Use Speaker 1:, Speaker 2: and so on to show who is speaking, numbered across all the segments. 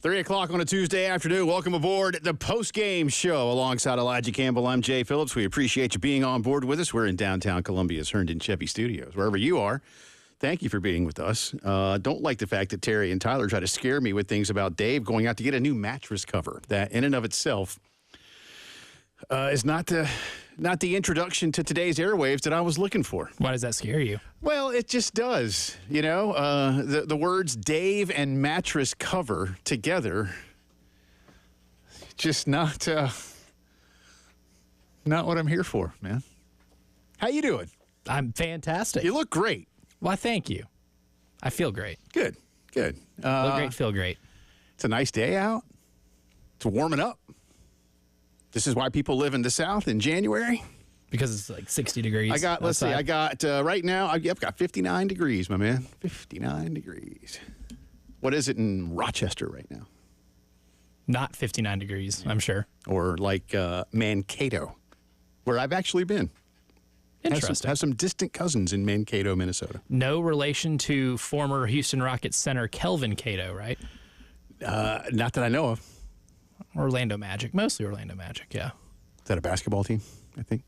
Speaker 1: 3 o'clock on a Tuesday afternoon. Welcome aboard the Postgame Show alongside Elijah Campbell. I'm Jay Phillips. We appreciate you being on board with us. We're in downtown Columbia's Herndon Chevy Studios. Wherever you are, thank you for being with us. Don't like the fact that Terry and Tyler try to scare me with things about Dave going out to get a new mattress cover. That in and of itself is not the introduction to today's airwaves that I was looking for.
Speaker 2: Why does that scare you?
Speaker 1: Well, it just does. You know, the words Dave and mattress cover together, just not what I'm here for, man. How you doing?
Speaker 2: I'm fantastic.
Speaker 1: You look great.
Speaker 2: Why, thank you. I feel great.
Speaker 1: Good.
Speaker 2: Look great, feel great.
Speaker 1: It's a nice day out. It's warming up. This is why people live in the South in January.
Speaker 2: Because it's like 60 degrees.
Speaker 1: Right now, I've got 59 degrees, my man. 59 degrees. What is it in Rochester right now?
Speaker 2: Not 59 degrees, I'm sure.
Speaker 1: Or like Mankato, where I've actually been.
Speaker 2: Interesting.
Speaker 1: Have some distant cousins in Mankato, Minnesota.
Speaker 2: No relation to former Houston Rockets center Kelvin Cato, right?
Speaker 1: Not that I know of.
Speaker 2: Orlando Magic. Mostly Orlando Magic, yeah.
Speaker 1: Is that a basketball team, I think?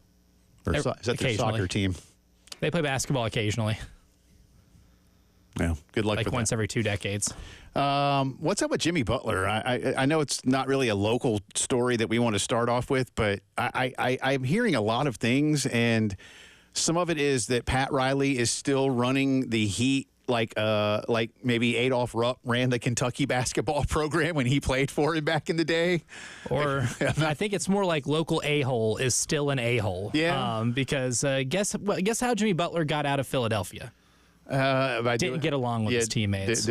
Speaker 1: Or is that their soccer team?
Speaker 2: They play basketball occasionally.
Speaker 1: Well, good luck with
Speaker 2: that. Like once every 2 decades.
Speaker 1: What's up with Jimmy Butler? I know it's not really a local story that we want to start off with, but I'm hearing a lot of things, and some of it is that Pat Riley is still running the Heat like maybe Adolph Rupp ran the Kentucky basketball program when he played for him back in the day.
Speaker 2: Or I think it's more like local a-hole is still an a-hole.
Speaker 1: Yeah.
Speaker 2: Because guess how Jimmy Butler got out of Philadelphia? Didn't get along with his teammates.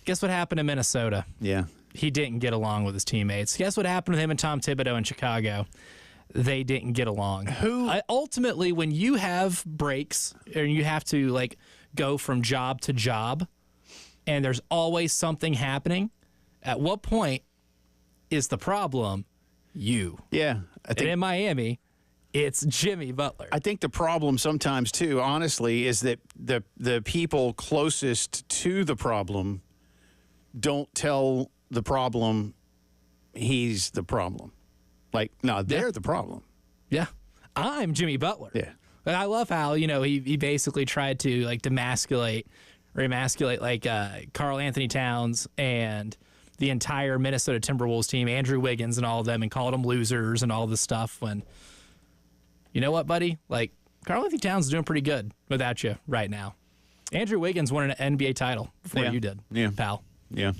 Speaker 2: Guess what happened in Minnesota?
Speaker 1: Yeah.
Speaker 2: He didn't get along with his teammates. Guess what happened to him and Tom Thibodeau in Chicago? They didn't get along. Ultimately, when you have breaks and you have to like go from job to job and there's always something happening, at what point is the problem you?
Speaker 1: Yeah.
Speaker 2: And in Miami, it's Jimmy Butler.
Speaker 1: I think the problem sometimes, too, honestly, is that the people closest to the problem don't tell the problem he's the problem. Like, no, they're the problem.
Speaker 2: Yeah. I'm Jimmy Butler.
Speaker 1: Yeah.
Speaker 2: And I love how, he basically tried to, like, emasculate like Karl Anthony Towns and the entire Minnesota Timberwolves team, Andrew Wiggins and all of them, and called them losers and all this stuff when, you know what, buddy? Like, Karl Anthony Towns is doing pretty good without you right now. Andrew Wiggins won an NBA title before you did, pal.
Speaker 1: Yeah.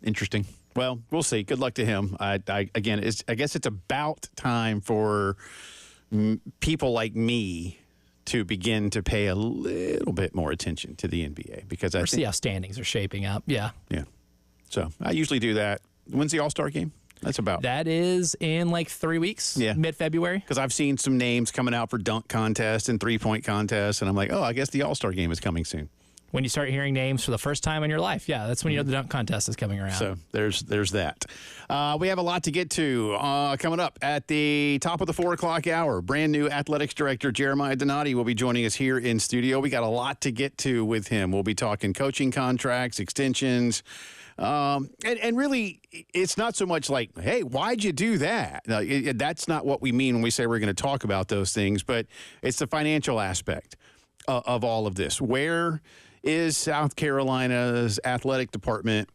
Speaker 1: Interesting. Well, we'll see. Good luck to him. I guess it's about time for people like me to begin to pay a little bit more attention to the NBA because I
Speaker 2: see how standings are shaping up. Yeah.
Speaker 1: Yeah. So I usually do that. When's the All-Star game? That
Speaker 2: is in like 3 weeks, mid-February.
Speaker 1: Because I've seen some names coming out for dunk contests and three-point contests, and I'm like, oh, I guess the All-Star game is coming soon.
Speaker 2: When you start hearing names for the first time in your life, that's when you know the dunk contest is coming around.
Speaker 1: So there's that. We have a lot to get to coming up at the top of the 4 o'clock hour. Brand new athletics director Jeremiah Donati will be joining us here in studio. We got a lot to get to with him. We'll be talking coaching contracts, extensions, and really, it's not so much like, hey, why'd you do that? That's not what we mean when we say we're going to talk about those things, but it's the financial aspect of all of this. Where is South Carolina's athletic department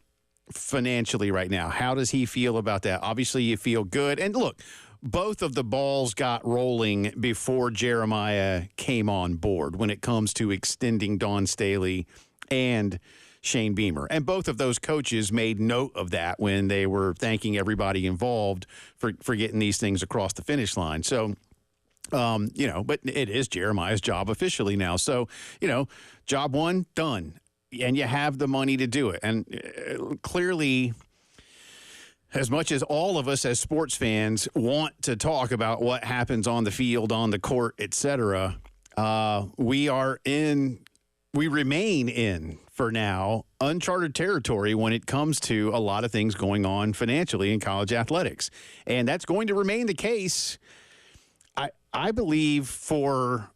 Speaker 1: financially right now? How does he feel about that? Obviously, you feel good. And look, both of the balls got rolling before Jeremiah came on board when it comes to extending Dawn Staley and Shane Beamer. And both of those coaches made note of that when they were thanking everybody involved for getting these things across the finish line. So, but it is Jeremiah's job officially now. So, job one, done. And you have the money to do it. And clearly, as much as all of us as sports fans want to talk about what happens on the field, on the court, et cetera, we remain in, for now, uncharted territory when it comes to a lot of things going on financially in college athletics. And that's going to remain the case, I believe, for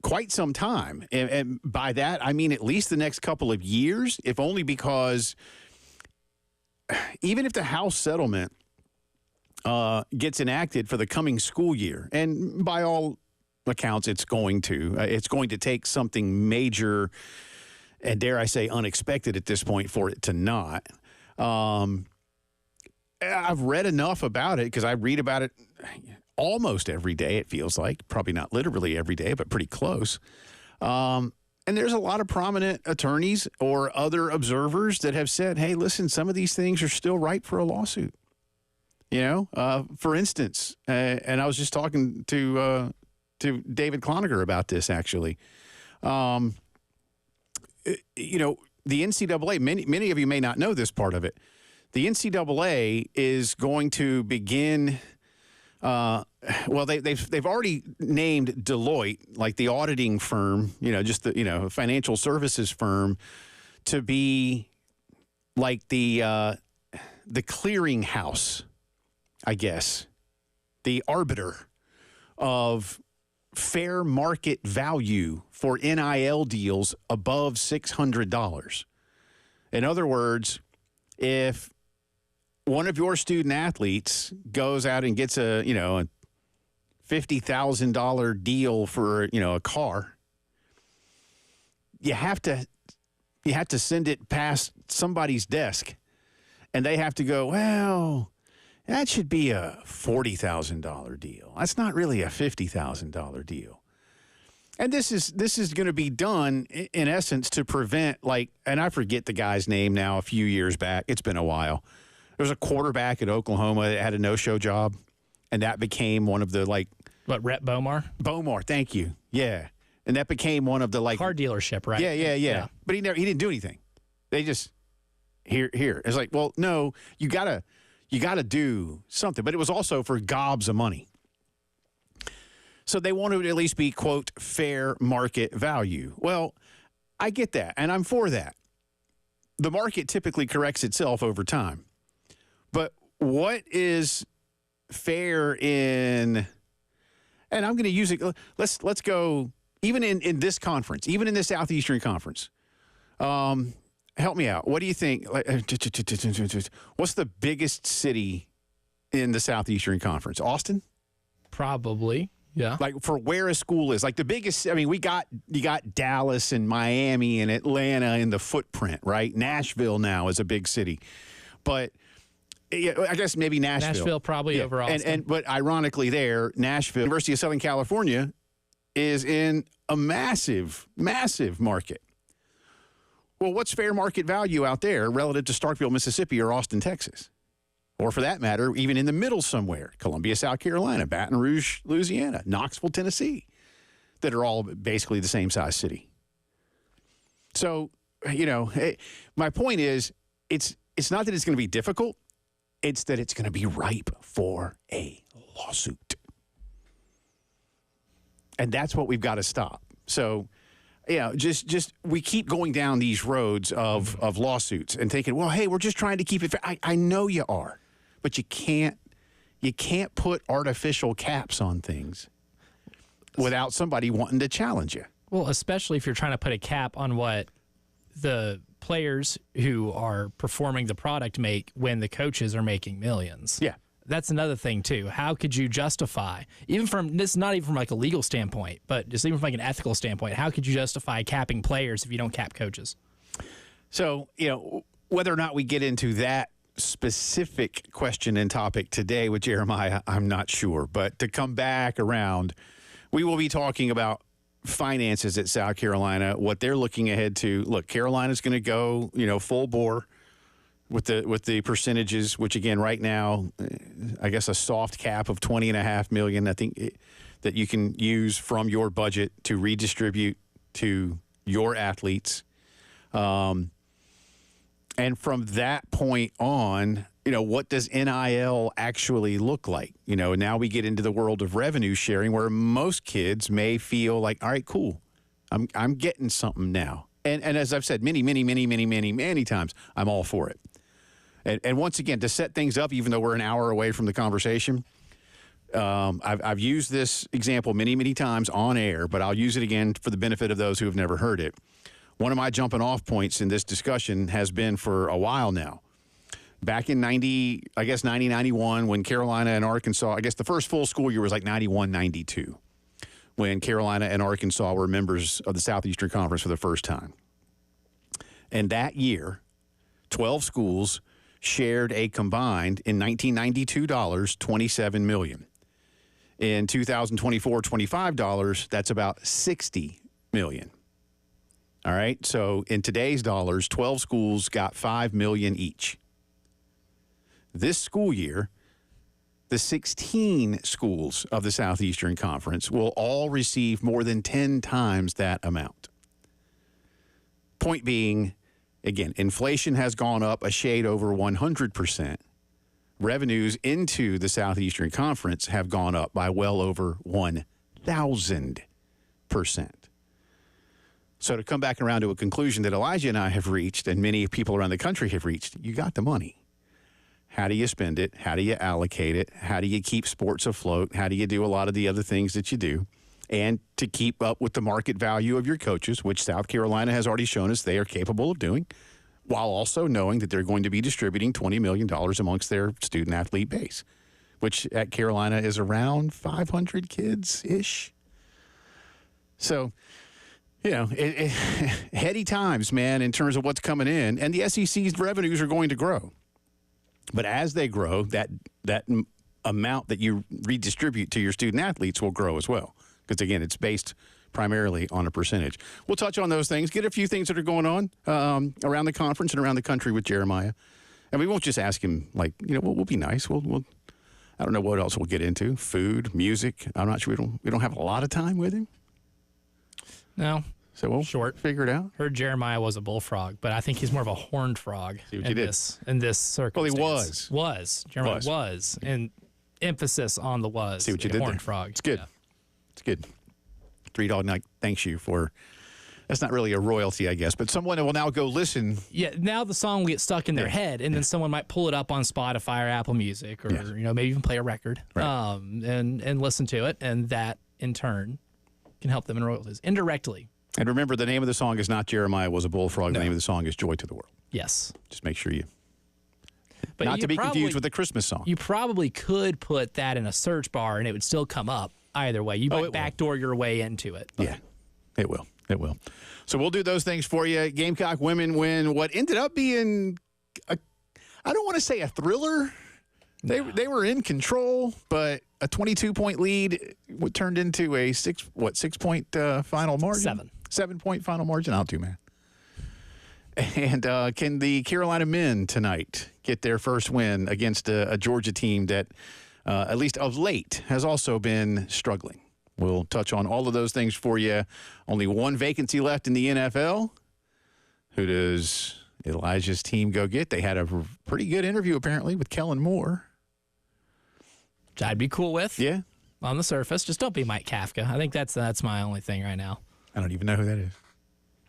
Speaker 1: quite some time. And by that, I mean at least the next couple of years, if only because even if the House settlement gets enacted for the coming school year, and by all accounts it's going to take something major and, dare I say, unexpected at this point for it to not. I've read enough about it because I read about it almost every day, it feels like. Probably not literally every day, but pretty close. And there's a lot of prominent attorneys or other observers that have said, hey, listen, some of these things are still ripe for a lawsuit. For instance, and I was just talking to David Cloninger about this, actually. The NCAA, many of you may not know this part of it. The NCAA is going to begin. They've already named Deloitte, like the auditing firm, just the financial services firm, to be like the clearinghouse, I guess, the arbiter of fair market value for NIL deals above $600. In other words, if one of your student athletes goes out and gets a $50,000 deal for, a car, you have to send it past somebody's desk, and they have to go, well, that should be a $40,000 deal. That's not really a $50,000 deal. And this is going to be done in essence to prevent, and I forget the guy's name now, a few years back. It's been a while. There was a quarterback at Oklahoma that had a no-show job, and that became one of the,
Speaker 2: What, Rhett Bomar?
Speaker 1: Bomar, thank you. Yeah. And that became one of the,
Speaker 2: car dealership, right?
Speaker 1: Yeah. But he didn't do anything. They just, here. It's like, well, no, you gotta do something. But it was also for gobs of money. So they wanted to at least be, quote, fair market value. Well, I get that, and I'm for that. The market typically corrects itself over time. But what is fair in, and I'm going to use it, let's go, even in this conference, even in the Southeastern Conference, help me out. What do you think? What's the biggest city in the Southeastern Conference? Austin?
Speaker 2: Probably, yeah.
Speaker 1: For where a school is. The biggest, you got Dallas and Miami and Atlanta in the footprint, right? Nashville now is a big city. But I guess maybe Nashville.
Speaker 2: Nashville probably over Austin.
Speaker 1: But ironically there, Nashville, University of Southern California, is in a massive, massive market. Well, what's fair market value out there relative to Starkville, Mississippi, or Austin, Texas? Or for that matter, even in the middle somewhere, Columbia, South Carolina, Baton Rouge, Louisiana, Knoxville, Tennessee, that are all basically the same size city. So, my point is, it's not that it's going to be difficult. It's that it's going to be ripe for a lawsuit. And that's what we've got to stop. So, just we keep going down these roads of lawsuits and thinking, well, hey, we're just trying to keep it fair. I know you are, but you can't put artificial caps on things without somebody wanting to challenge you.
Speaker 2: Well, especially if you're trying to put a cap on what the players who are performing the product make when the coaches are making millions.
Speaker 1: Yeah.
Speaker 2: That's another thing, too. How could you justify, even from this, not even from a legal standpoint, but just even from an ethical standpoint, how could you justify capping players if you don't cap coaches?
Speaker 1: So, whether or not we get into that specific question and topic today with Jeremiah, I'm not sure. But to come back around, we will be talking about finances at South Carolina, what they're looking ahead to. Look, Carolina's going to go, full bore with the percentages, which again, right now, I guess a soft cap of $20.5 million. I think that you can use from your budget to redistribute to your athletes, and from that point on, what does NIL actually look like? Now we get into the world of revenue sharing, where most kids may feel like, all right, cool, I'm getting something now. And as I've said many times, I'm all for it. And once again, to set things up, even though we're an hour away from the conversation, I've used this example many times on air, but I'll use it again for the benefit of those who have never heard it. One of my jumping off points in this discussion has been for a while now back in 91, when Carolina and Arkansas, I guess the first full school year was like 91, 92, when Carolina and Arkansas were members of the Southeastern Conference for the first time. And that year, 12 schools shared a combined, in 1992 dollars, $27 million. In 2024-25 dollars, that's about $60 million. All right, so in today's dollars, 12 schools got $5 million each. This school year, the 16 schools of the Southeastern Conference will all receive more than 10 times that amount. Point being, again, inflation has gone up a shade over 100%. Revenues into the Southeastern Conference have gone up by well over 1,000%. So to come back around to a conclusion that Elijah and I have reached, and many people around the country have reached, you got the money. How do you spend it? How do you allocate it? How do you keep sports afloat? How do you do a lot of the other things that you do? And to keep up with the market value of your coaches, which South Carolina has already shown us they are capable of doing, while also knowing that they're going to be distributing $20 million amongst their student-athlete base, which at Carolina is around 500 kids-ish. So, you know, heady times, man, in terms of what's coming in. And the SEC's revenues are going to grow. But as they grow, that amount that you redistribute to your student-athletes will grow as well. Because, again, it's based primarily on a percentage. We'll touch on those things, get a few things that are going on around the conference and around the country with Jeremiah. And we won't just ask him, like, you know, we'll be nice. We'll I don't know what else we'll get into. Food, music. I'm not sure. We don't have a lot of time with him.
Speaker 2: No.
Speaker 1: So we'll figure it out.
Speaker 2: Heard Jeremiah was a bullfrog, but I think he's more of a horned frog in this circumstance.
Speaker 1: Well, he was.
Speaker 2: Jeremiah was. And emphasis on the was.
Speaker 1: See what you did
Speaker 2: horned
Speaker 1: there.
Speaker 2: Frog.
Speaker 1: It's good.
Speaker 2: Yeah.
Speaker 1: It's good. Three Dog Night thanks you for, that's not really a royalty, I guess, but someone will now go listen.
Speaker 2: Yeah, now the song will get stuck in their head, and then someone might pull it up on Spotify or Apple Music, or you know, maybe even play a record, and listen to it, and that in turn can help them in royalties indirectly.
Speaker 1: And remember, the name of the song is not Jeremiah Was a Bullfrog. The name of the song is Joy to the World.
Speaker 2: Yes.
Speaker 1: Just make sure you.
Speaker 2: But
Speaker 1: not to be confused with the Christmas song.
Speaker 2: You probably could put that in a search bar, and it would still come up either way. You might backdoor your way into it. But.
Speaker 1: Yeah, it will. It will. So we'll do those things for you. Gamecock women win what ended up being, I don't want to say a thriller. They were in control, but a 22-point lead turned into a 6-point final margin? 7-point final margin. I'll do math. And can the Carolina men tonight get their first win against a Georgia team that, at least of late, has also been struggling? We'll touch on all of those things for you. Only one vacancy left in the NFL. Who does Elijah's team go get? They had a pretty good interview, apparently, with Kellen Moore.
Speaker 2: Which I'd be cool with.
Speaker 1: Yeah.
Speaker 2: On the surface. Just don't be Mike Kafka. I think that's my only thing right now.
Speaker 1: I don't even know who that is.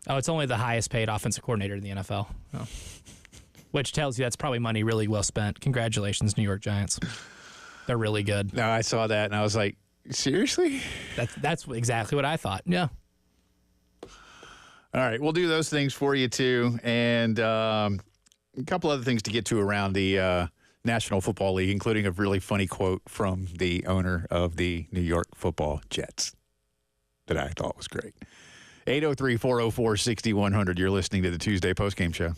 Speaker 2: Oh, it's only the highest paid offensive coordinator in the NFL. Oh. Which tells you that's probably money really well spent. Congratulations, New York Giants. They're really good.
Speaker 1: No, I saw that, and I was like, seriously?
Speaker 2: That's exactly what I thought. Yeah.
Speaker 1: All right, we'll do those things for you, too. And a couple other things to get to around the National Football League, including a really funny quote from the owner of the New York Football Jets that I thought was great. 803-404-6100. You're listening to the Tuesday Postgame Show.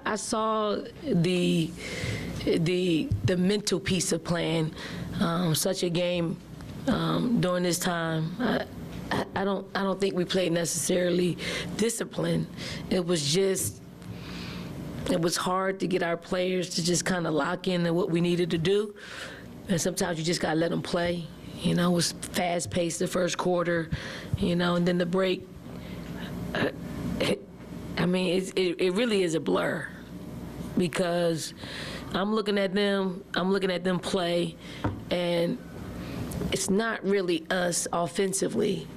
Speaker 3: I saw the mental piece of playing such a game during this time. I don't think we played necessarily discipline. It was hard to get our players to just kind of lock into what we needed to do, and sometimes you just gotta let them play. It was fast-paced the first quarter, and then the break. It really is a blur, because I'm looking at them play, and it's not really us offensively.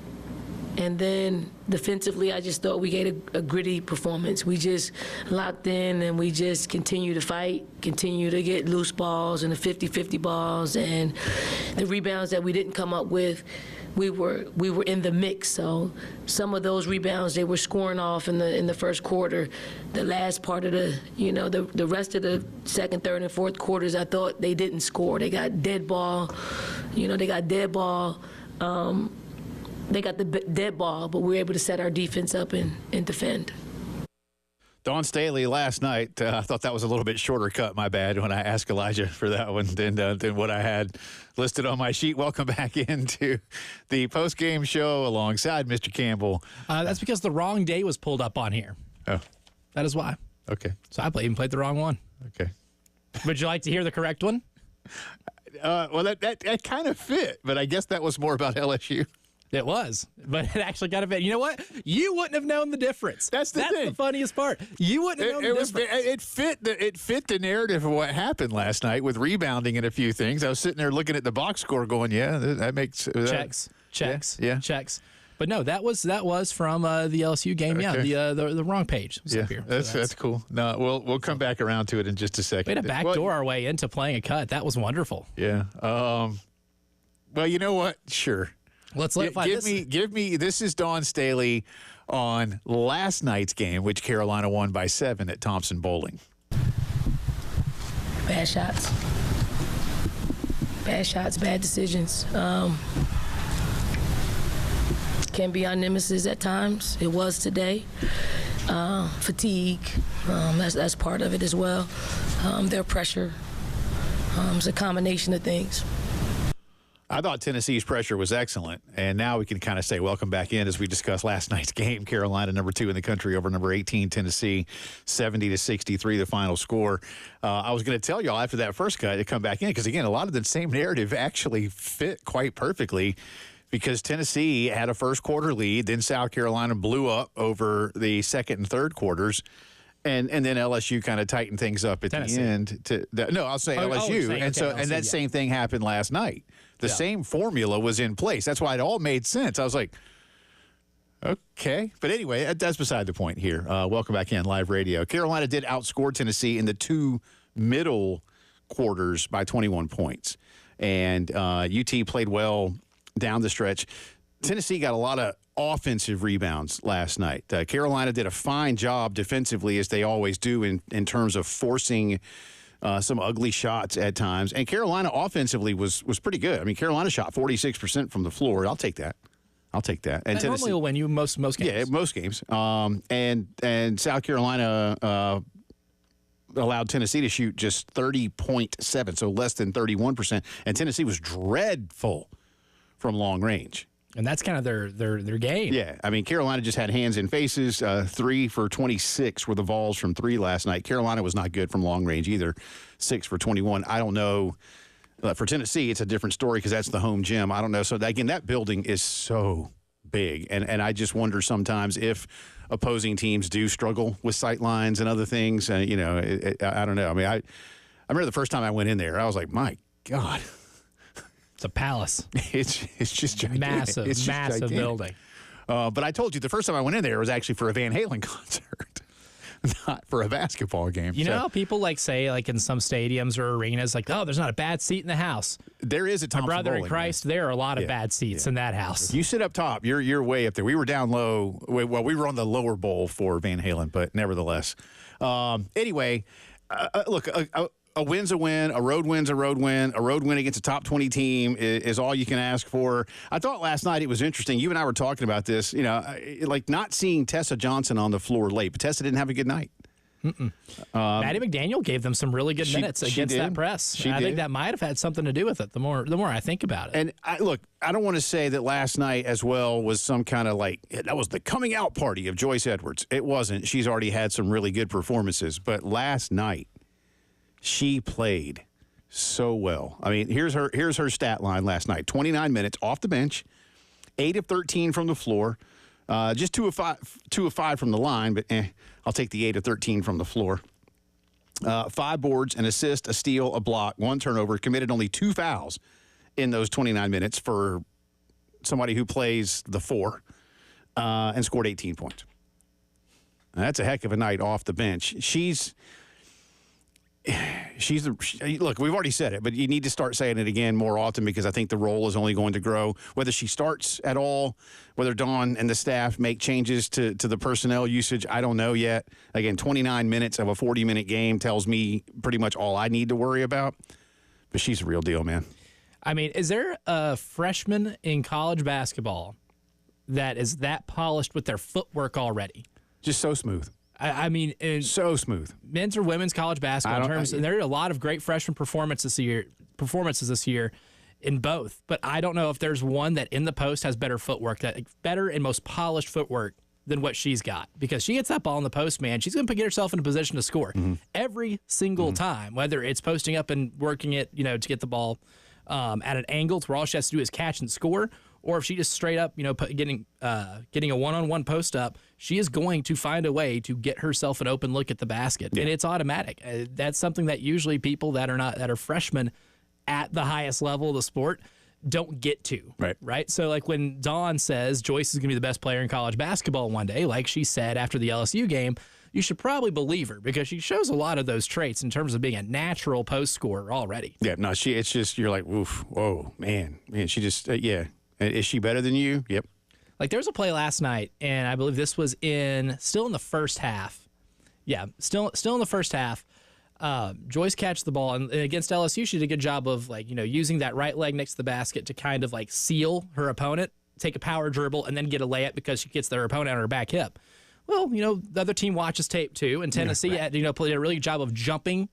Speaker 3: And then defensively, I just thought we gave a gritty performance. We just locked in, and we just continue to fight, continue to get loose balls and the 50-50 balls, and the rebounds that we didn't come up with, we were in the mix. So some of those rebounds, they were scoring off in the first quarter. The last part of the rest of the second, third, and fourth quarters, I thought they didn't score. They got dead ball. They got dead ball. They got the dead ball, but we were able to set our defense up and defend.
Speaker 1: Dawn Staley last night, I thought that was a little bit shorter cut, my bad, when I asked Elijah for that one than what I had listed on my sheet. Welcome back into the post-game show alongside Mr. Campbell.
Speaker 2: That's because the wrong day was pulled up on here.
Speaker 1: Oh.
Speaker 2: That is why.
Speaker 1: Okay.
Speaker 2: So I even played the wrong one.
Speaker 1: Okay.
Speaker 2: Would you like to hear the correct one?
Speaker 1: Well, that kind of fit, but I guess that was more about LSU.
Speaker 2: It was, but it actually got a bit. You know what? You wouldn't have known the difference.
Speaker 1: That's the thing.
Speaker 2: The funniest part. You wouldn't have known the difference.
Speaker 1: It fit the narrative of what happened last night with rebounding and a few things. I was sitting there looking at the box score, going, "Yeah, that makes
Speaker 2: checks,
Speaker 1: yeah.
Speaker 2: checks." But no, that was from the LSU game.
Speaker 1: Okay.
Speaker 2: Yeah, the wrong page was up here.
Speaker 1: That's cool. No, we'll come back around to it in just a second.
Speaker 2: We had to backdoor our way into playing a cut. That was wonderful.
Speaker 1: Yeah. Well, you know what? Sure.
Speaker 2: Let's let
Speaker 1: give me. This is Dawn Staley on last night's game, which Carolina won by 7 at Thompson Bowling.
Speaker 3: Bad shots, bad decisions. Can be our nemesis at times. It was today. Fatigue, that's part of it as well. Their pressure. It's a combination of things.
Speaker 1: I thought Tennessee's pressure was excellent, and now we can kind of say welcome back in as we discuss last night's game. Carolina, number 2 in the country, over number 18, Tennessee, 70-63, the final score. I was going to tell y'all after that first cut to come back in because, again, a lot of the same narrative actually fit quite perfectly because Tennessee had a first quarter lead, then South Carolina blew up over the second and third quarters. And then LSU kind of tightened things up at
Speaker 2: Tennessee.
Speaker 1: the end. No, I'll say LSU.
Speaker 2: LSU,
Speaker 1: that same thing happened last night. The same formula was in place. That's why it all made sense. I was like, okay. But anyway, that's beside the point here. Welcome back in, live radio. Carolina did outscore Tennessee in the 2 middle quarters by 21 points. And UT played well down the stretch. Tennessee got a lot of offensive rebounds last night. Carolina did a fine job defensively, as they always do, in terms of forcing some ugly shots at times. And Carolina offensively was pretty good. I mean, Carolina shot 46% from the floor. I'll take that. And Tennessee
Speaker 2: normally will win you most games.
Speaker 1: Yeah, most games. And South Carolina allowed Tennessee to shoot just 30.7, so less than 31%. And Tennessee was dreadful from long range.
Speaker 2: And that's kind of their game.
Speaker 1: Yeah. I mean, Carolina just had hands and faces. 3 for 26 were the Vols from 3 last night. Carolina was not good from long range either. 6 for 21. I don't know. For Tennessee, it's a different story because that's the home gym. I don't know. So, again, that building is so big. And I just wonder sometimes if opposing teams do struggle with sight lines and other things. I don't know. I mean, I remember the first time I went in there, I was like, my God.
Speaker 2: It's a palace.
Speaker 1: It's just gigantic.
Speaker 2: Massive building.
Speaker 1: But I told you the first time I went in there was actually for a Van Halen concert, not for a basketball game.
Speaker 2: You know how people say in some stadiums or arenas, oh, there's not a bad seat in the house.
Speaker 1: There is a Thompson
Speaker 2: My brother
Speaker 1: Bowling,
Speaker 2: in Christ, there are a lot of bad seats in that house.
Speaker 1: You sit up top, you're way up there. We were down low. Well, we were on the lower bowl for Van Halen, but nevertheless. Anyway, look. A win's a win. A road win's a road win. A road win against a top 20 team is all you can ask for. I thought last night it was interesting. You and I were talking about this, not seeing Tessa Johnson on the floor late, but Tessa didn't have a good night.
Speaker 2: Maddie McDaniel gave them some really good minutes against that press. I think that might have had something to do with it. The more I think about it.
Speaker 1: And I don't want to say that last night as well was some kind of that was the coming out party of Joyce Edwards. It wasn't. She's already had some really good performances, but last night she played so well. I mean, here's her stat line last night: 29 minutes off the bench, 8 of 13 from the floor. Just 2 of 5 from the line, but I'll take the 8 of 13 from the floor. 5 boards, an assist, a steal, a block, 1 turnover, committed only 2 fouls in those 29 minutes for somebody who plays the 4, and scored 18 points. Now, that's a heck of a night off the bench. Look, we've already said it, but you need to start saying it again more often because I think the role is only going to grow. Whether she starts at all, whether Dawn and the staff make changes to the personnel usage, I don't know yet. Again, 29 minutes of a 40-minute game tells me pretty much all I need to worry about. But she's a real deal, man.
Speaker 2: I mean, is there a freshman in college basketball that is that polished with their footwork already?
Speaker 1: Just so smooth.
Speaker 2: I mean,
Speaker 1: so smooth.
Speaker 2: Men's or women's college basketball and there are a lot of great freshman performances this year in both. But I don't know if there's one that in the post has better footwork, better and most polished footwork than what she's got. Because she gets that ball in the post, man, she's going to get herself in a position to score every single time, whether it's posting up and working it, to get the ball at an angle to where all she has to do is catch and score, or if she just straight up, getting a one-on-one post up, she is going to find a way to get herself an open look at the basket, and it's automatic. That's something that usually people that are freshmen at the highest level of the sport don't get to. Right. So like when Dawn says Joyce is going to be the best player in college basketball one day, like she said after the LSU game, you should probably believe her because she shows a lot of those traits in terms of being a natural post scorer already.
Speaker 1: Yeah, no, it's just, you're like, oof, whoa, man, she just, yeah. Is she better than you? Yep.
Speaker 2: Like there was a play last night, and I believe this was still in the first half. Yeah, still in the first half. Joyce catches the ball, and against LSU, she did a good job of using that right leg next to the basket to kind of seal her opponent, take a power dribble, and then get a layup because she gets their opponent on her back hip. Well, the other team watches tape too, and Tennessee played a really good job of jumping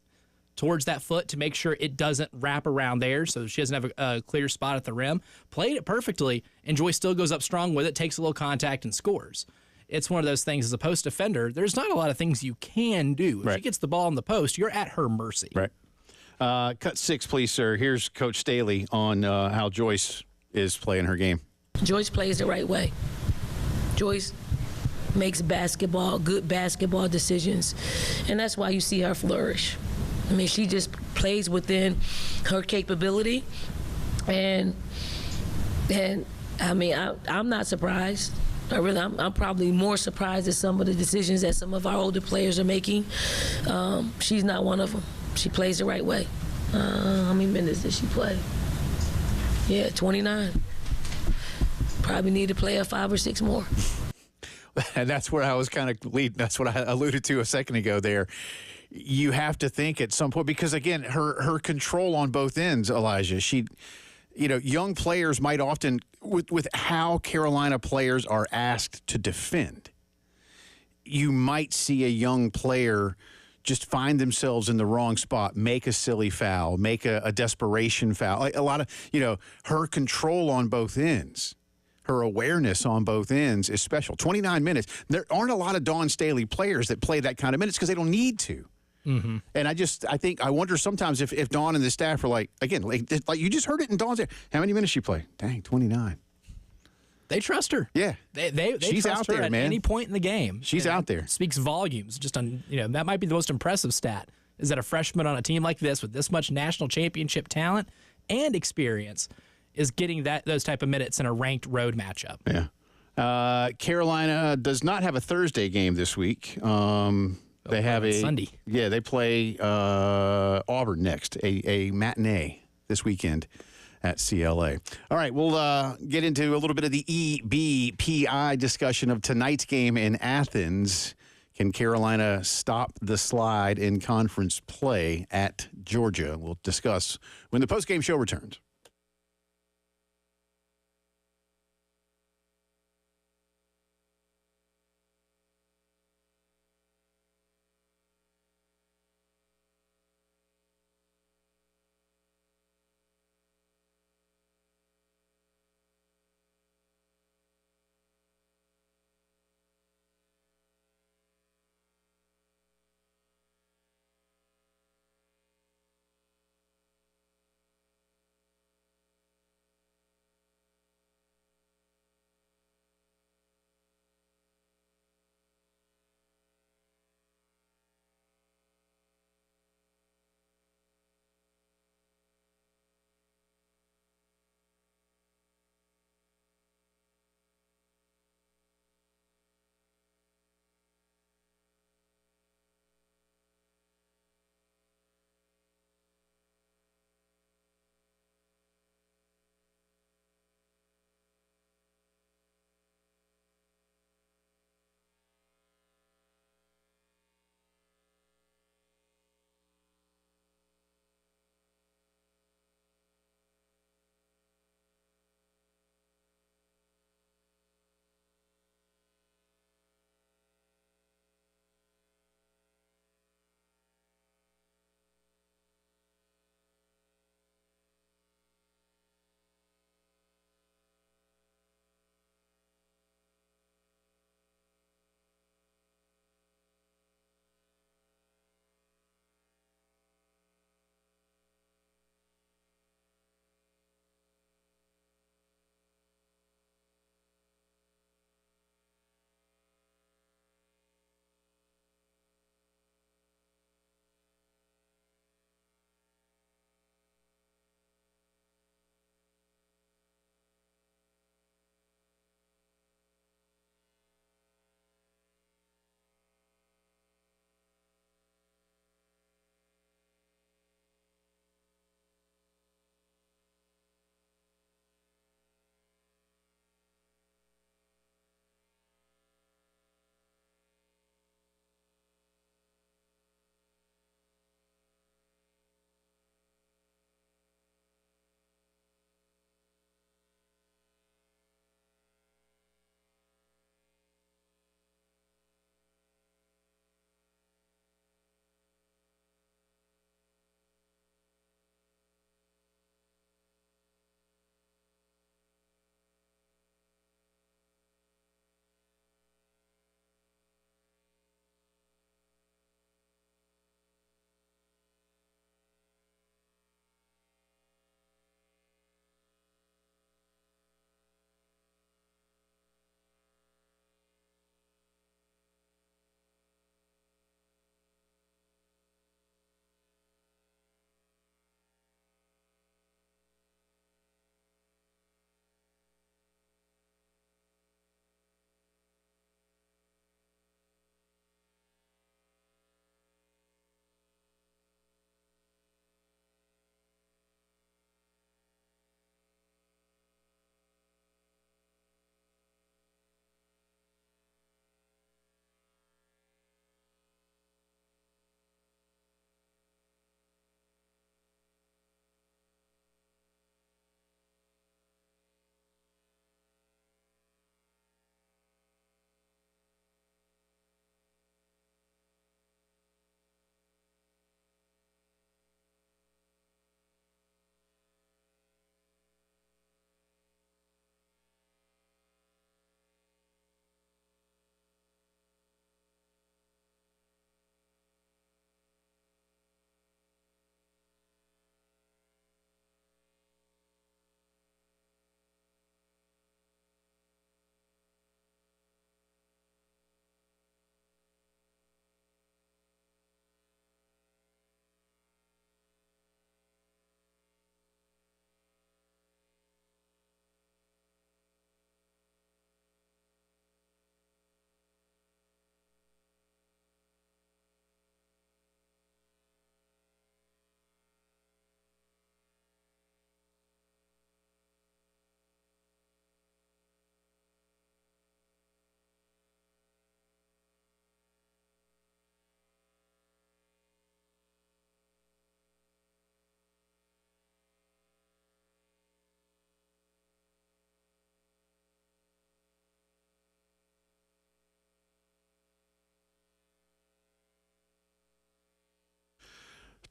Speaker 2: towards that foot to make sure it doesn't wrap around there so she doesn't have a clear spot at the rim. Played it perfectly, and Joyce still goes up strong with it, takes a little contact, and scores. It's one of those things as a post defender, there's not a lot of things you can do. If she gets the ball in the post, you're at her mercy.
Speaker 1: Right. Cut 6, please, sir. Here's Coach Staley on how Joyce is playing her game.
Speaker 3: Joyce plays the right way. Joyce makes good basketball decisions, and that's why you see her flourish. I mean, she just plays within her capability, and I mean, I'm not surprised. I'm probably more surprised at some of the decisions that some of our older players are making. She's not one of them. She plays the right way. How many minutes did she play? Yeah, 29. Probably need to play 5 or 6 more.
Speaker 1: And that's where I was kind of leading. That's what I alluded to a second ago there. You have to think at some point, because again, her control on both ends, Elijah, young players might often, with how Carolina players are asked to defend, you might see a young player just find themselves in the wrong spot, make a silly foul, make a desperation foul. Like a lot of, her control on both ends, her awareness on both ends is special. 29 minutes. There aren't a lot of Dawn Staley players that play that kind of minutes because they don't need to. Mm-hmm. And I wonder sometimes if Dawn and the staff are like you just heard it in Dawn's ear. How many minutes she play? Dang, 29.
Speaker 2: They trust her.
Speaker 1: Yeah.
Speaker 2: They
Speaker 1: She's
Speaker 2: trust
Speaker 1: out
Speaker 2: her
Speaker 1: there,
Speaker 2: at
Speaker 1: man.
Speaker 2: any point in the game.
Speaker 1: She's out there.
Speaker 2: Speaks volumes. Just on, that might be the most impressive stat, is that a freshman on a team like this with this much national championship talent and experience is getting those type of minutes in a ranked road matchup.
Speaker 1: Yeah. Carolina does not have a Thursday game this week. They have a
Speaker 2: Sunday.
Speaker 1: Yeah, they play Auburn next, a matinee this weekend at CLA. All right, we'll get into a little bit of the EBPI discussion of tonight's game in Athens. Can Carolina stop the slide in conference play at Georgia? We'll discuss when the postgame show returns.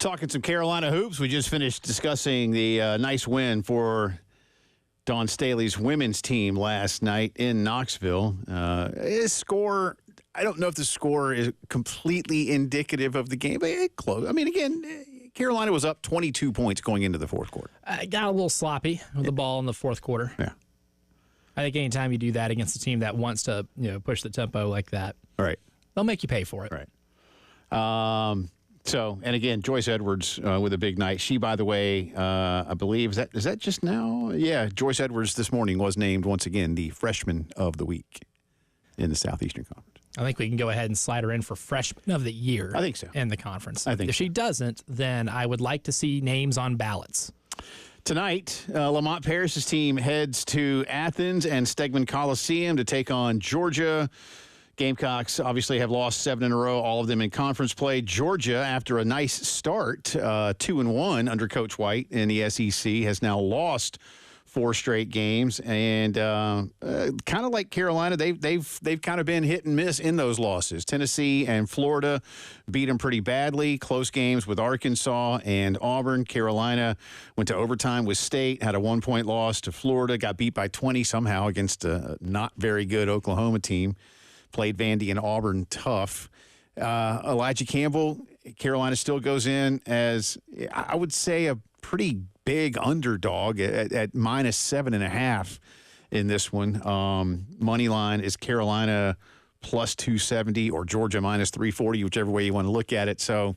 Speaker 1: Talking some Carolina hoops. We just finished discussing the nice win for Dawn Staley's women's team last night in Knoxville. His score, I don't know if the score is completely indicative of the game, but it's close. I mean, again, Carolina was up 22 points going into the fourth quarter.
Speaker 2: Got a little sloppy with the ball in the fourth quarter.
Speaker 1: Yeah.
Speaker 2: I think anytime you do that against a team that wants to, push the tempo like that,
Speaker 1: Right.
Speaker 2: they'll make you pay for it.
Speaker 1: Right. And again, Joyce Edwards with a big night. She, by the way, I believe, is that just now? Yeah, Joyce Edwards this morning was named once again the Freshman of the Week in the Southeastern Conference.
Speaker 2: I think we can go ahead and slide her in for Freshman of the Year.
Speaker 1: I think so.
Speaker 2: In the conference.
Speaker 1: I think
Speaker 2: if she doesn't, then I would like to see names on ballots.
Speaker 1: Tonight, Lamont Paris's team heads to Athens and Stegman Coliseum to take on Georgia. Gamecocks obviously have lost 7 in a row, all of them in conference play. Georgia, after a nice start, 2-1 under Coach White in the SEC, has now lost 4 straight games, and kind of like Carolina, they've kind of been hit and miss in those losses. Tennessee and Florida beat them pretty badly. Close games with Arkansas and Auburn. Carolina went to overtime with State, had a 1-point loss to Florida, got beat by 20 somehow against a not very good Oklahoma team. Played Vandy and Auburn tough. Elijah Campbell, Carolina still goes in as, I would say, a pretty big underdog at minus 7.5 in this one. Money line is Carolina plus 270 or Georgia minus 340, whichever way you want to look at it. So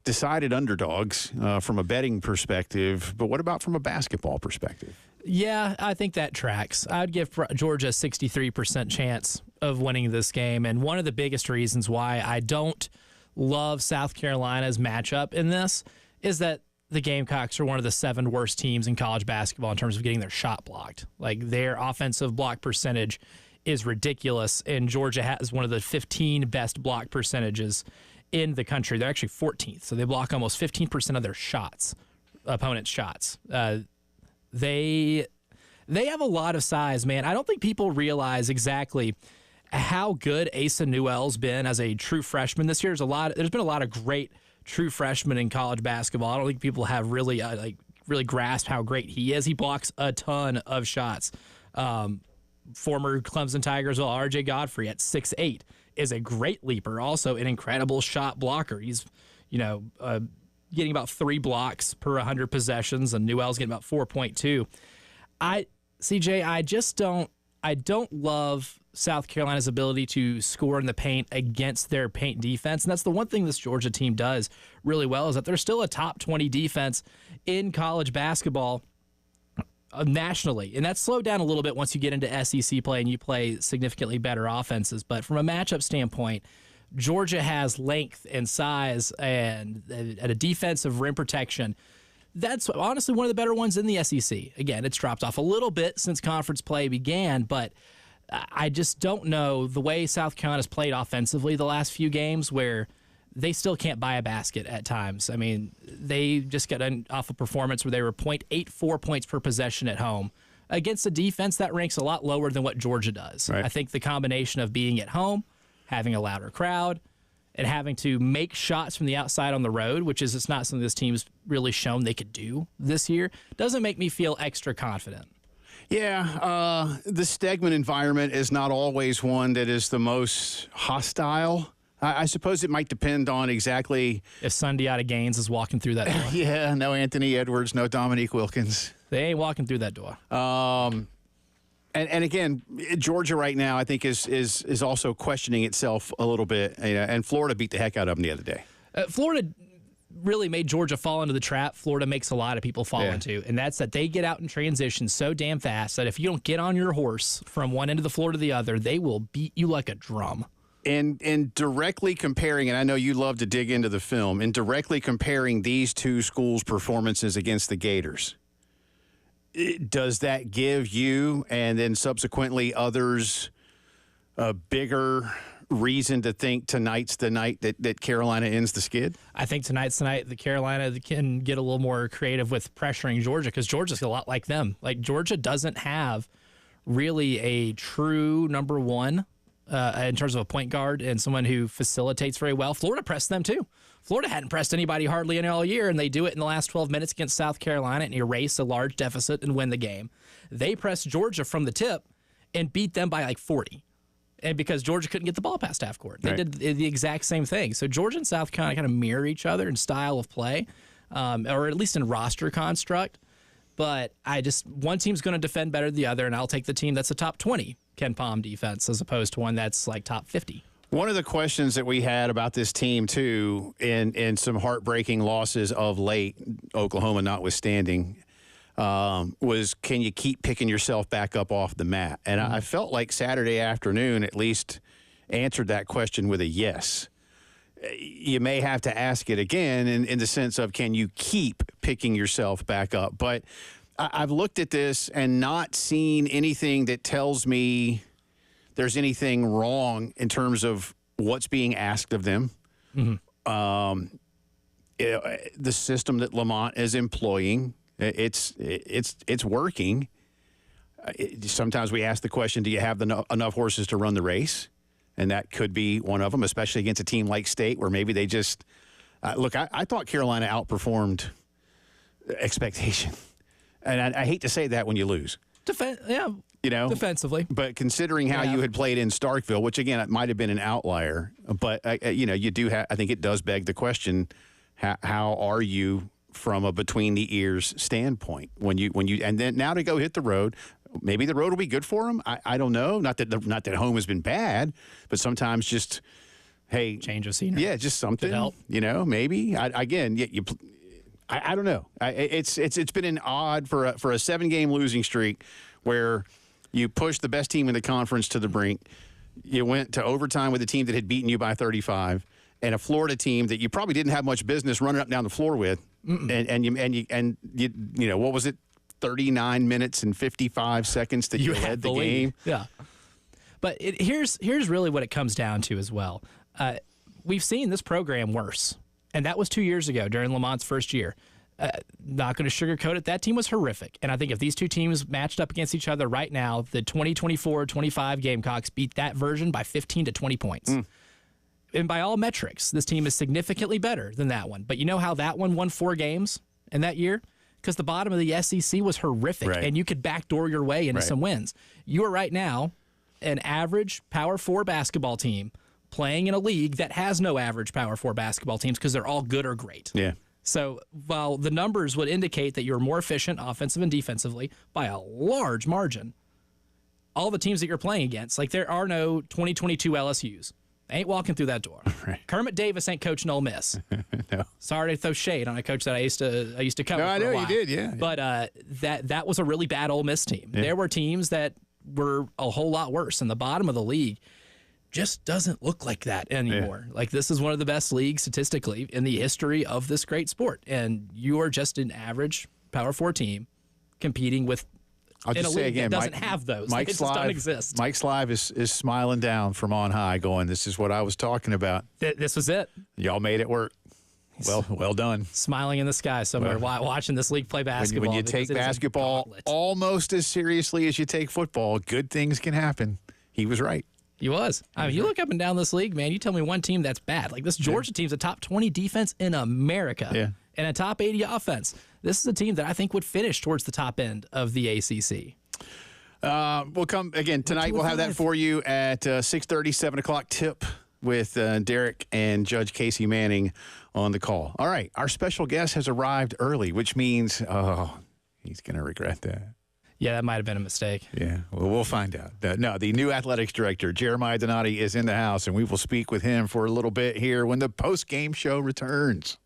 Speaker 1: decided underdogs from a betting perspective. But what about from a basketball perspective?
Speaker 2: Yeah, I think that tracks. I'd give Georgia a 63% chance of winning this game. And one of the biggest reasons why I don't love South Carolina's matchup in this is that the Gamecocks are one of the 7 worst teams in college basketball in terms of getting their shot blocked. Like, their offensive block percentage is ridiculous, and Georgia has one of the 15 best block percentages in the country. They're actually 14th, so they block almost 15% of their shots, opponents' shots. They have a lot of size, man. I don't think people realize exactly how good Asa Newell's been as a true freshman this year. There's been a lot of great true freshmen in college basketball. I don't think people have really grasped how great he is. He blocks a ton of shots. Former Clemson Tigers, R.J. Godfrey at 6'8" is a great leaper, also an incredible shot blocker. He's, getting about 3 blocks per 100 possessions, and Newell's getting about 4.2. I don't love South Carolina's ability to score in the paint against their paint defense. And that's the one thing this Georgia team does really well, is that they're still a top 20 defense in college basketball nationally. And that's slowed down a little bit once you get into SEC play and you play significantly better offenses. But from a matchup standpoint, Georgia has length and size and at a defensive rim protection. That's honestly one of the better ones in the SEC. Again, it's dropped off a little bit since conference play began, but I just don't know the way South Carolina's played offensively the last few games, where they still can't buy a basket at times. I mean, they just got off a performance where they were 0.84 points per possession at home against a defense that ranks a lot lower than what Georgia does. Right. I think the combination of being at home, having a louder crowd, and having to make shots from the outside on the road, which is it's not something this team's really shown they could do this year, doesn't make me feel extra confident.
Speaker 1: Yeah, the Stegman environment is not always one that is the most hostile. I suppose it might depend on exactly
Speaker 2: if Sundiata Gaines is walking through that door.
Speaker 1: Yeah, no Anthony Edwards, no Dominique Wilkins.
Speaker 2: They ain't walking through that door.
Speaker 1: And again, Georgia right now, I think, is also questioning itself a little bit. And Florida beat the heck out of them the other day.
Speaker 2: Florida really made Georgia fall into the trap Florida makes a lot of people fall into, and that's that they get out in transition so damn fast that if you don't get on your horse from one end of the floor to the other, they will beat you like a drum.
Speaker 1: And directly comparing, and I know you love to dig into the film, and directly comparing these two schools' performances against the Gators, does that give you and then subsequently others a bigger reason to think tonight's the night that Carolina ends the skid?
Speaker 2: I think tonight's the night that Carolina can get a little more creative with pressuring Georgia, because Georgia's a lot like them. Like, Georgia doesn't have really a true number one in terms of a point guard and someone who facilitates very well. Florida pressed them too. Florida hadn't pressed anybody hardly any all year, and they do it in the last 12 minutes against South Carolina and erase a large deficit and win the game. They pressed Georgia from the tip and beat them by like 40. And because Georgia couldn't get the ball past half court. They did the exact same thing. So Georgia and South Carolina kind of mirror each other in style of play, or at least in roster construct. But one team's going to defend better than the other, and I'll take the team that's a top 20 Ken Palm defense as opposed to one that's like top 50.
Speaker 1: One of the questions that we had about this team, too, in some heartbreaking losses of late, Oklahoma notwithstanding, was can you keep picking yourself back up off the mat? And I felt like Saturday afternoon at least answered that question with a yes. You may have to ask it again in the sense of can you keep picking yourself back up? But I've looked at this and not seen anything that tells me there's anything wrong in terms of what's being asked of them. The system that Lamont is employing, it's working. Sometimes we ask the question, do you have enough horses to run the race? And that could be one of them, especially against a team like State where maybe they just look, I thought Carolina outperformed expectation. And I hate to say that when you lose. Defensively. But considering how you had played in Starkville, which, again, it might have been an outlier, but, you do have – I think it does beg the question, how are you from a between-the-ears standpoint? When you and then now to go hit the road, maybe the road will be good for them. I don't know. Not that home has been bad, but sometimes just, hey –
Speaker 2: change of scenery.
Speaker 1: Yeah, just something.
Speaker 2: Could help.
Speaker 1: Maybe. I don't know. It's been an odd for a 7-game losing streak where you pushed the best team in the conference to the brink. You went to overtime with a team that had beaten you by 35, and a Florida team that you probably didn't have much business running up and down the floor with. And you what was it? 39 minutes and 55 seconds that you led the game.
Speaker 2: Yeah. But here's really what it comes down to as well. We've seen this program worse. And that was 2 years ago during Lamont's first year. Not going to sugarcoat it. That team was horrific. And I think if these two teams matched up against each other right now, the 2024-25 Gamecocks beat that version by 15 to 20 points. And by all metrics, this team is significantly better than that one. But you know how that one won 4 games in that year? Because the bottom of the SEC was horrific, and you could backdoor your way into some wins. You are right now an average Power 4 basketball team playing in a league that has no average Power 4 basketball teams because they're all good or great.
Speaker 1: Yeah.
Speaker 2: So while the numbers would indicate that you're more efficient offensive and defensively by a large margin, all the teams that you're playing against, like there are no 2022 LSUs. They ain't walking through that door.
Speaker 1: Right.
Speaker 2: Kermit Davis ain't coaching Ole Miss.
Speaker 1: No.
Speaker 2: Sorry to throw shade on a coach that I used to cover.
Speaker 1: No, I know you did, yeah.
Speaker 2: But that was a really bad Ole Miss team. Yeah. There were teams that were a whole lot worse, and the bottom of the league just doesn't look like that anymore. Yeah. Like this is one of the best leagues statistically in the history of this great sport, and you are just an average Power 4 team competing with.
Speaker 1: I'll just say again,
Speaker 2: that doesn't have those.
Speaker 1: Mike
Speaker 2: just don't exist.
Speaker 1: Mike Slive is smiling down from on high, going, "This is what I was talking about.
Speaker 2: This was it.
Speaker 1: Y'all made it work. Well done."
Speaker 2: Smiling in the sky somewhere, watching this league play basketball.
Speaker 1: When you take basketball almost as seriously as you take football, good things can happen. He was right.
Speaker 2: He was. I mean, you look up and down this league, man, you tell me one team that's bad. Like this Georgia team's a top 20 defense in America and a top 80 offense. This is a team that I think would finish towards the top end of the ACC.
Speaker 1: We'll come again tonight. We'll have that for you at 6:30, 7 o'clock tip with Derek and Judge Casey Manning on the call. All right. Our special guest has arrived early, which means, he's going to regret that.
Speaker 2: Yeah, that might have been a mistake.
Speaker 1: Yeah, well, we'll find out. The new athletics director, Jeremiah Donati, is in the house, and we will speak with him for a little bit here when the post-game show returns.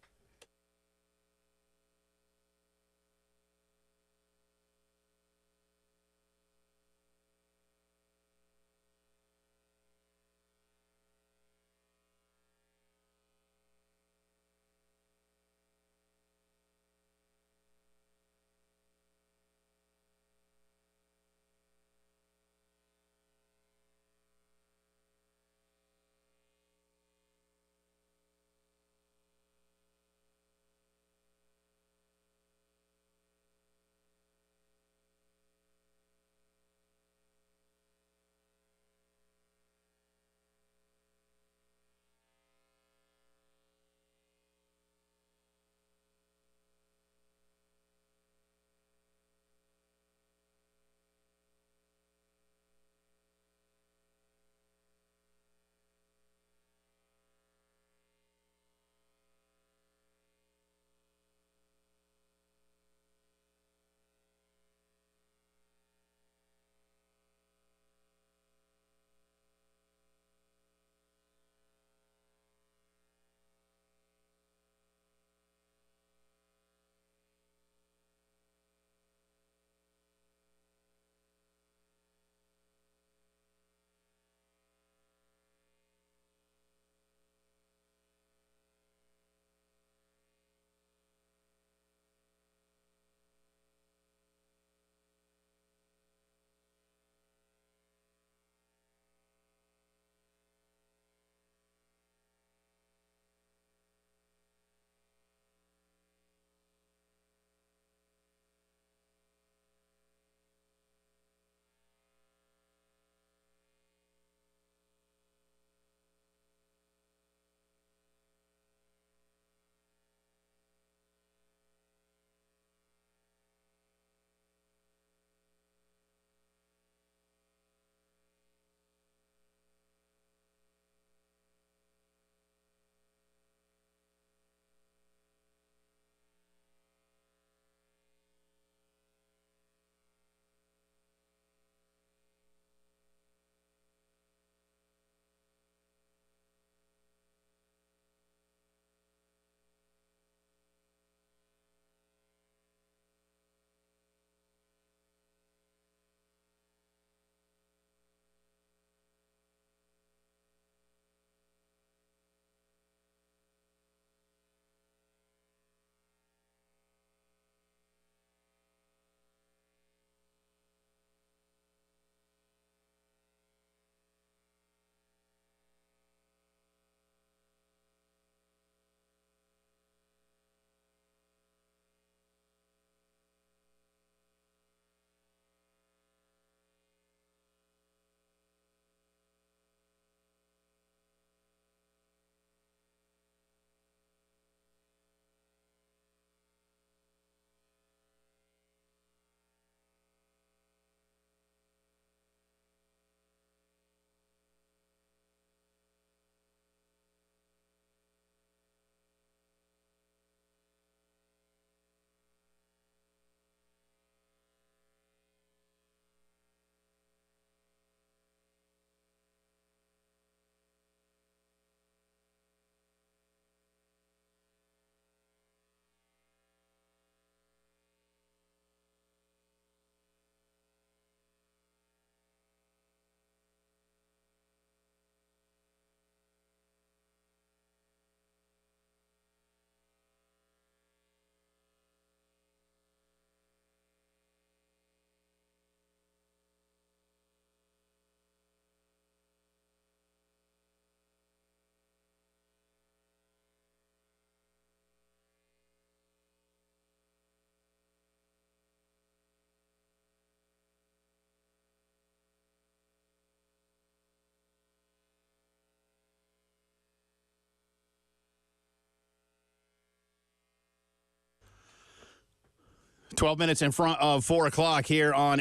Speaker 1: 12 minutes in front of 4 o'clock here on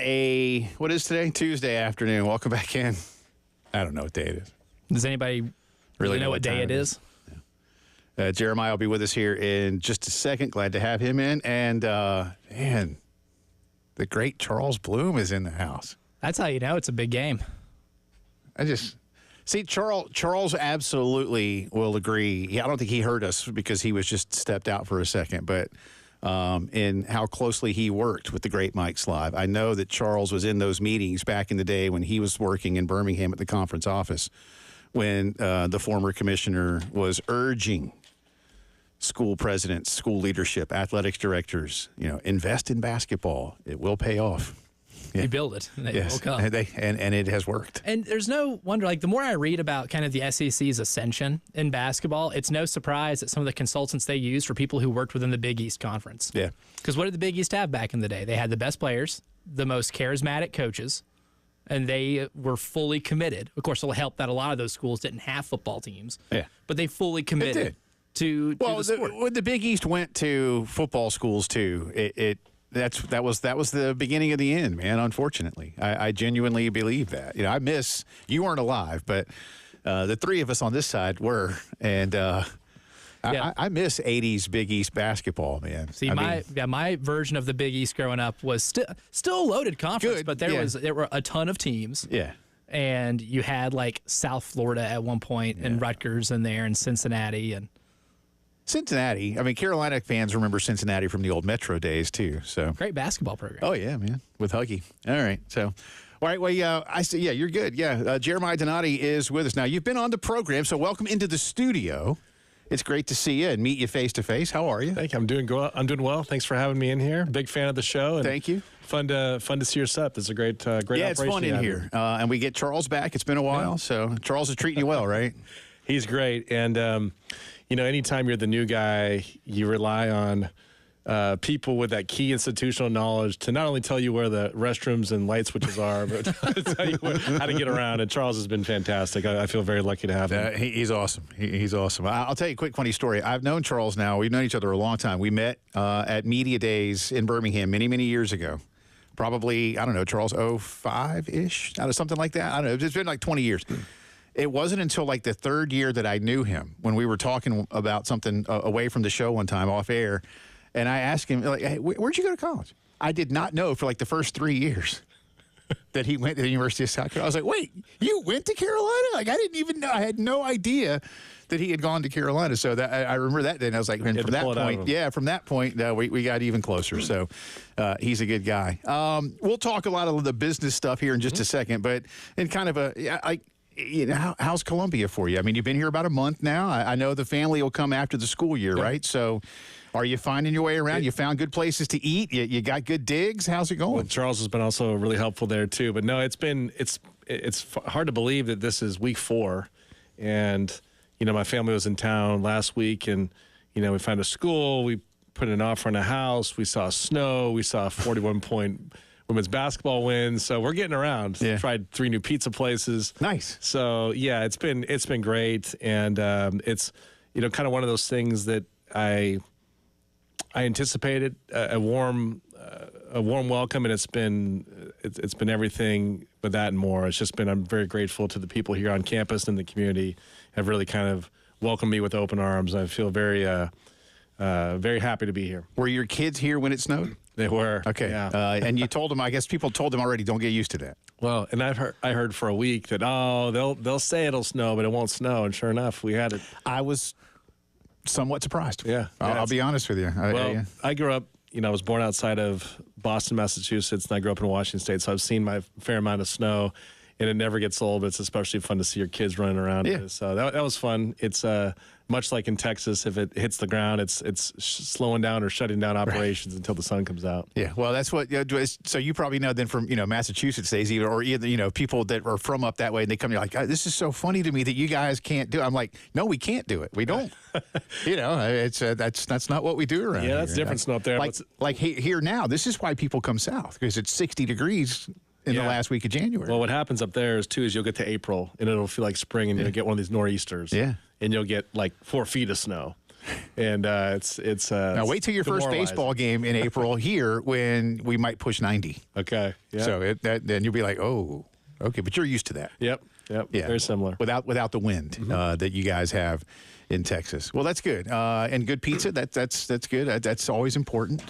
Speaker 1: what is today? Tuesday afternoon. Welcome back in. I don't know what day it is.
Speaker 2: Does anybody really know what day it is?
Speaker 1: Jeremiah will be with us here in just a second. Glad to have him in. And, man, the great Charles Bloom is in the house.
Speaker 2: That's how you know it's a big game.
Speaker 1: See, Charles absolutely will agree. I don't think he heard us because he was just stepped out for a second, but in how closely he worked with the great Mike Slive. I know that Charles was in those meetings back in the day when he was working in Birmingham at the conference office when the former commissioner was urging school presidents, school leadership, athletics directors, invest in basketball. It will pay off.
Speaker 2: Yeah. You build it, and it will come.
Speaker 1: And it has worked.
Speaker 2: And there's no wonder, the more I read about kind of the SEC's ascension in basketball, it's no surprise that some of the consultants they used were people who worked within the Big East Conference.
Speaker 1: Yeah.
Speaker 2: Because what did the Big East have back in the day? They had the best players, the most charismatic coaches, and they were fully committed. Of course, it'll help that a lot of those schools didn't have football teams.
Speaker 1: Yeah.
Speaker 2: But they fully committed to the sport.
Speaker 1: When the Big East went to football schools, too, that was the beginning of the end, man. Unfortunately, I genuinely believe that. You weren't alive, but the three of us on this side were, and I miss '80s Big East basketball, man.
Speaker 2: See, my version of the Big East growing up was still a loaded conference, but there were a ton of teams.
Speaker 1: Yeah.
Speaker 2: And you had South Florida at one point, and Rutgers in there, and Cincinnati, and.
Speaker 1: Cincinnati. Carolina fans remember Cincinnati from the old Metro days, too. So
Speaker 2: great basketball program.
Speaker 1: Oh, yeah, man, with Huggy. All right. So, all right, well, I see, you're good. Yeah, Jeremiah Donati is with us. Now, you've been on the program, so welcome into the studio. It's great to see you and meet you face-to-face. How are you?
Speaker 4: Thank you. I'm doing well. Thanks for having me in here. Big fan of the show. And
Speaker 1: thank you.
Speaker 4: Fun to see your setup. It's a great operation.
Speaker 1: Yeah, it's fun in here. And we get Charles back. It's been a while, so Charles is treating you well, right?
Speaker 4: He's great. And, anytime you're the new guy, you rely on people with that key institutional knowledge to not only tell you where the restrooms and light switches are, but to tell you how to get around. And Charles has been fantastic. I feel very lucky to have him.
Speaker 1: He's awesome. He's awesome. I'll tell you a quick funny story. I've known Charles now. We've known each other a long time. We met at Media Days in Birmingham many, many years ago. Probably, I don't know, Charles, 05-ish, something like that. I don't know. It's been 20 years. It wasn't until the third year that I knew him when we were talking about something away from the show one time off air. And I asked him, hey, where'd you go to college? I did not know for the first 3 years that he went to the University of South Carolina. I was like, wait, you went to Carolina? I didn't even know. I had no idea that he had gone to Carolina. So that I remember that day. And I was like, man, from that point, we got even closer. So he's a good guy. We'll talk a lot of the business stuff here in just a second, but in kind of how's Columbia for you? You've been here about a month now. I know the family will come after the school year, right? So are you finding your way around? You found good places to eat? You got good digs? How's it going?
Speaker 4: Well, Charles has been also really helpful there, too. But, no, it's hard to believe that this is week 4. And, my family was in town last week, and, we found a school. We put an offer on a house. We saw snow. We saw a 41-point women's basketball wins, so we're getting around.
Speaker 1: Yeah.
Speaker 4: Tried 3 new pizza places.
Speaker 1: Nice.
Speaker 4: So yeah, it's been great, and it's kind of one of those things that I anticipated a warm welcome, and it's been everything but that and more. I'm very grateful to the people here on campus and the community have really kind of welcomed me with open arms. I feel very happy to be here.
Speaker 1: Were your kids here when it snowed?
Speaker 4: They were.
Speaker 1: Okay.
Speaker 4: Yeah.
Speaker 1: And you told them, I guess people told them already, don't get used to that.
Speaker 4: Well, and I heard for a week that, they'll say it'll snow, but it won't snow. And sure enough, we had it.
Speaker 1: I was somewhat surprised.
Speaker 4: Yeah.
Speaker 1: I'll be honest with you.
Speaker 4: I grew up, I was born outside of Boston, Massachusetts, and I grew up in Washington State. So I've seen my fair amount of snow, and it never gets old, but it's especially fun to see your kids running around.
Speaker 1: Yeah.
Speaker 4: So that was fun. It's much like in Texas, if it hits the ground, it's slowing down or shutting down operations until the sun comes out.
Speaker 1: Yeah, well, that's what. So you probably know then from Massachusetts days, or either people that are from up that way, and they come, you're like, this is so funny to me that you guys can't do it. I'm like, no, we can't do it. We don't. It's that's not what we do around here.
Speaker 4: Yeah, that's different snow up there.
Speaker 1: Like here now, this is why people come south, because it's 60 degrees in the last week of January.
Speaker 4: Well, what happens up there is you'll get to April and it'll feel like spring, and you'll get one of these nor'easters.
Speaker 1: Yeah.
Speaker 4: And you'll get 4 feet of snow. and it's
Speaker 1: Now wait till your first
Speaker 4: demoralizing.
Speaker 1: baseball game in April here when we might push 90.
Speaker 4: Okay. Yeah.
Speaker 1: So then you'll be like, oh, okay, but you're used to that.
Speaker 4: Yep.
Speaker 1: Yeah,
Speaker 4: Very similar.
Speaker 1: Without the wind that you guys have in Texas. Well, that's good. And good pizza. That's good. That's always important.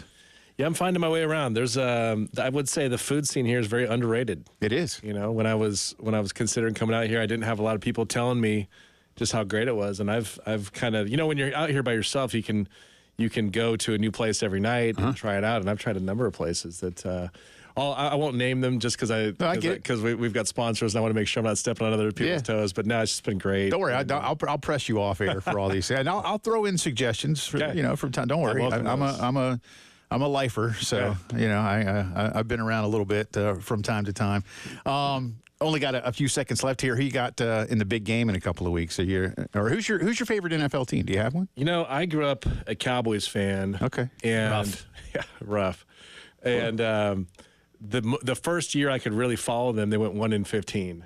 Speaker 4: Yeah, I'm finding my way around. There's I would say the food scene here is very underrated.
Speaker 1: It is.
Speaker 4: You know, when I was considering coming out here, I didn't have a lot of people telling me just how great it was, and I've kind of, you know, when you're out here by yourself, you can go to a new place every night and try it out, and I've tried a number of places that I won't name them just because we've got sponsors and I want to make sure I'm not stepping on other people's toes, but no, it's just been great.
Speaker 1: Don't worry, I'll press you off air for all these, and I'll throw in suggestions for, from time. Don't worry, I'm a lifer, so I've been around a little bit from time to time. Only got a few seconds left here. Who you got in the big game in a couple of weeks? Who's your favorite NFL team? Do you have one?
Speaker 4: You know, I grew up a Cowboys fan.
Speaker 1: Okay,
Speaker 4: and
Speaker 2: rough.
Speaker 4: Yeah, rough. And the first year I could really follow them, they went 1-15.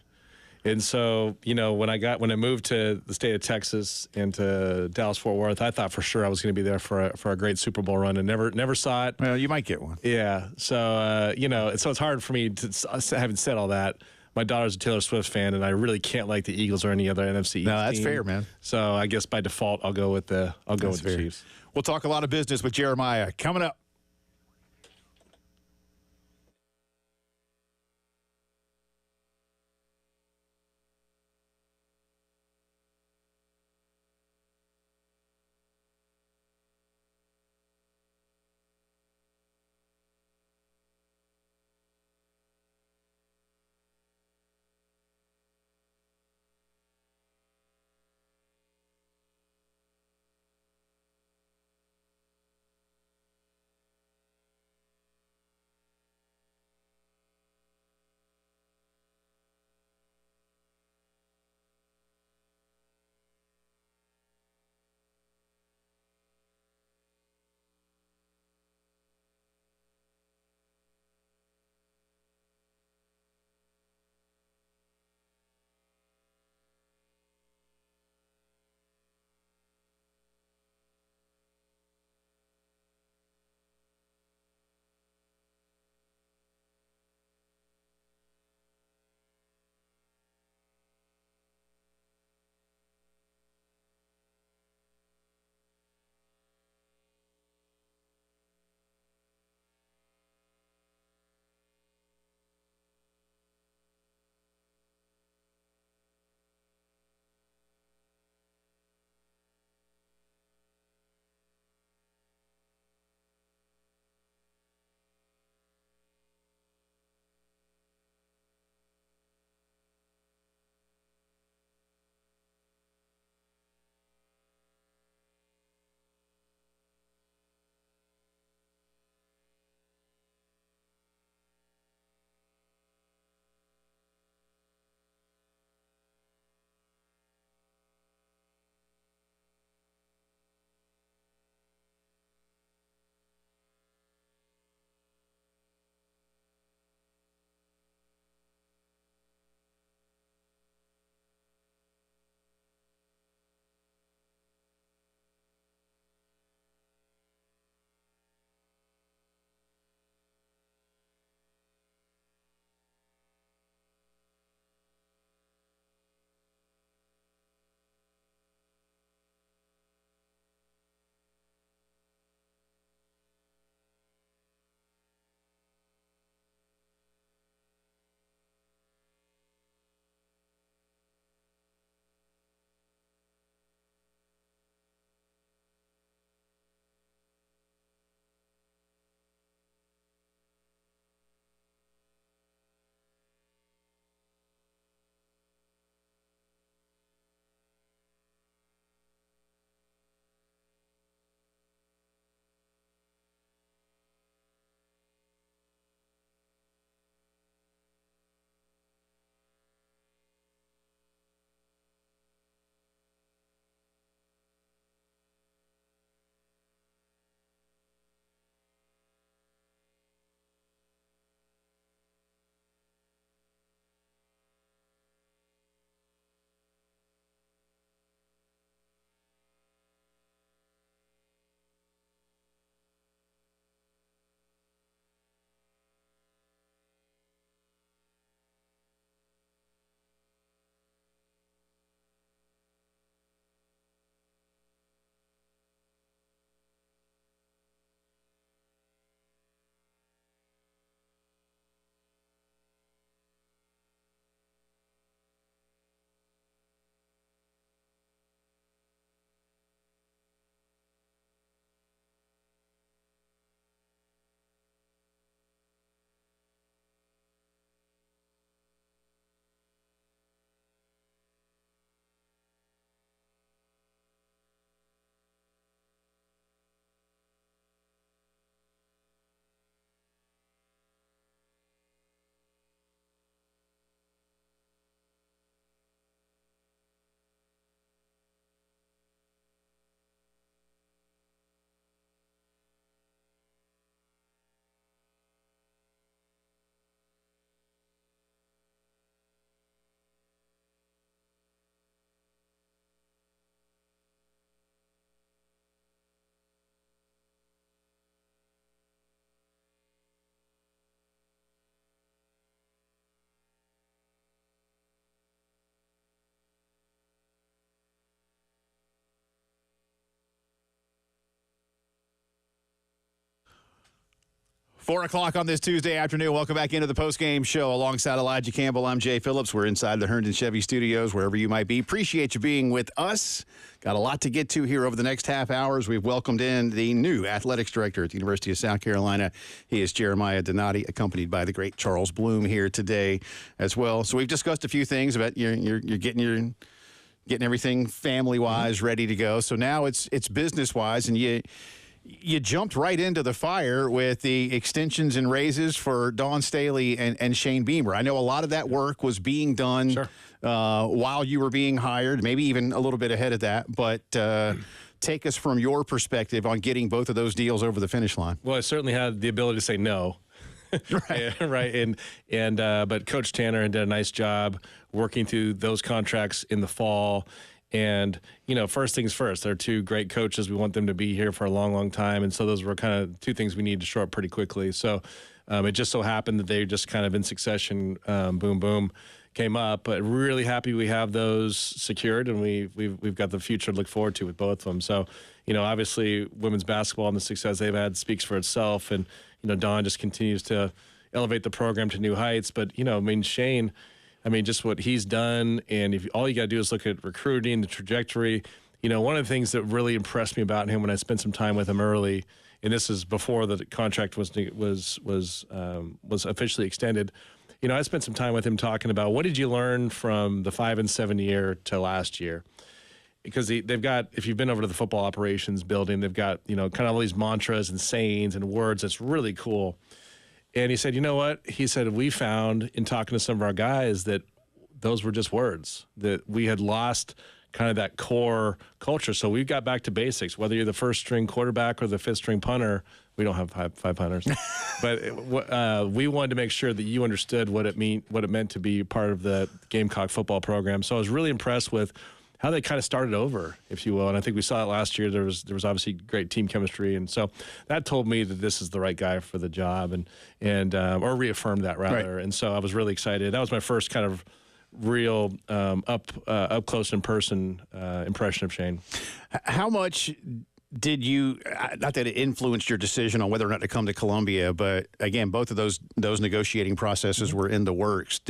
Speaker 4: And so, you know, when I moved to the state of Texas and to Dallas-Fort Worth, I thought for sure I was going to be there for a great Super Bowl run, and never saw it.
Speaker 1: Well, you might get one.
Speaker 4: Yeah. So, so it's hard for me to, having said all that, my daughter's a Taylor Swift fan, and I really can't like the Eagles or any other NFC East
Speaker 1: No, that's
Speaker 4: team.
Speaker 1: fair, man.
Speaker 4: So I guess by default, I'll go with the Chiefs.
Speaker 1: We'll talk a lot of business with Jeremiah coming up. 4 o'clock on this Tuesday afternoon. Welcome back into the Postgame Show. Alongside Elijah Campbell, I'm Jay Phillips. We're inside the Herndon Chevy Studios, wherever you might be. Appreciate you being with us. Got a lot to get to here over the next half hours. We've welcomed in the new athletics director at the University of South Carolina. He is Jeremiah Donati, accompanied by the great Charles Bloom here today as well. So we've discussed a few things about you're getting everything family-wise ready to go. So now it's business-wise, and you jumped right into the fire with the extensions and raises for Dawn Staley and Shane Beamer. I know a lot of that work was being done while you were being hired, maybe even a little bit ahead of that. But take us from your perspective on getting both of those deals over the finish line.
Speaker 4: Well, I certainly had the ability to say no.
Speaker 1: Right.
Speaker 4: Right. But Coach Tanner did a nice job working through those contracts in the fall. And, first things first, they're two great coaches. We want them to be here for a long, long time. And so those were kind of two things we needed to show up pretty quickly. So it just so happened that they just kind of in succession, boom, boom, came up. But really happy we have those secured, and we've got the future to look forward to with both of them. So, obviously women's basketball and the success they've had speaks for itself. And, Dawn just continues to elevate the program to new heights. But, Shane, just what he's done, and if all you got to do is look at recruiting, the trajectory. One of the things that really impressed me about him when I spent some time with him early, and this is before the contract was officially extended. I spent some time with him talking about what did you learn from the 5 and 7 year to last year, because they've got, if you've been over to the football operations building, they've got kind of all these mantras and sayings and words that's really cool. And he said, you know what? He said, we found in talking to some of our guys that those were just words, that we had lost kind of that core culture. So we got back to basics, whether you're the first string quarterback or the fifth string punter. We don't have five punters, but we wanted to make sure that you understood what it meant to be part of the Gamecock football program. So I was really impressed with how they kind of started over, if you will. And I think we saw it last year. There was obviously great team chemistry. And so that told me that this is the right guy for the job, or reaffirmed that rather. Right. And so I was really excited. That was my first kind of real up close and person impression of Shane.
Speaker 1: How much did you, not that it influenced your decision on whether or not to come to Columbia, but again, both of those negotiating processes were in the works.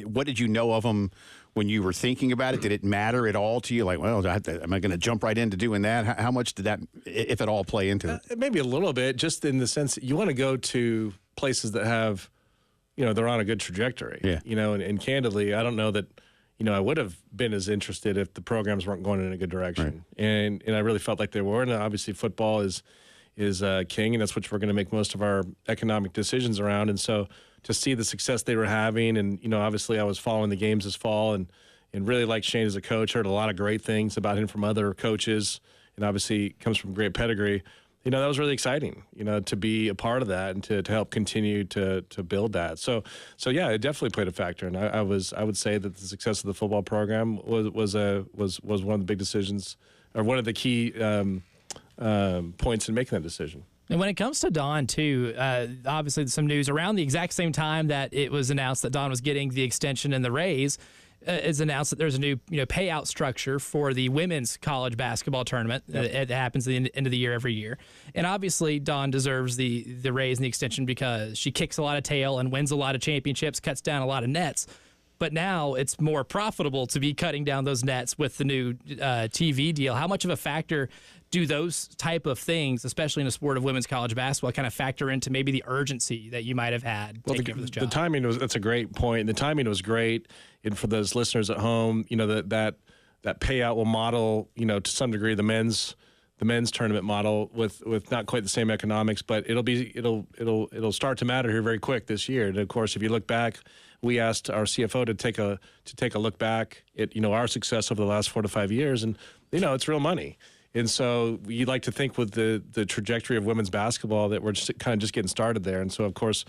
Speaker 1: What did you know of them when you were thinking about it? Did it matter at all to you? Like, well, am I going to jump right into doing that? How much did that, if at all, play into it?
Speaker 4: Maybe a little bit, just in the sense that you want to go to places that have, they're on a good trajectory. Yeah. And candidly, I don't know that, I would have been as interested if the programs weren't going in a good direction. Right. And I really felt like they were. And obviously football is king, and that's what we're going to make most of our economic decisions around. And so to see the success they were having, and, obviously I was following the games this fall and really liked Shane as a coach, heard a lot of great things about him from other coaches, and obviously comes from great pedigree. That was really exciting, to be a part of that and to help continue to build that. So yeah, it definitely played a factor. And I would say that the success of the football program was one of the big decisions, or one of the key points in making that decision.
Speaker 2: And when it comes to Dawn, too, obviously some news around the exact same time that it was announced that Dawn was getting the extension and the raise, is announced that there's a new payout structure for the women's college basketball tournament. Yep. It happens at the end of the year every year. And obviously Dawn deserves the raise and the extension because she kicks a lot of tail and wins a lot of championships, cuts down a lot of nets. But now it's more profitable to be cutting down those nets with the new TV deal. How much of a factor do those type of things, especially in the sport of women's college basketball, kind of factor into maybe the urgency that you might have had taking over this job?
Speaker 4: The timing that's a great point. The timing was great. And for those listeners at home, that payout will model, to some degree, the men's tournament model with not quite the same economics, but it'll start to matter here very quick this year. And of course, if you look back, we asked our CFO to take a look back at our success over the last 4 to 5 years, and it's real money. And so you'd like to think with the trajectory of women's basketball that we're just getting started there. And so, of course,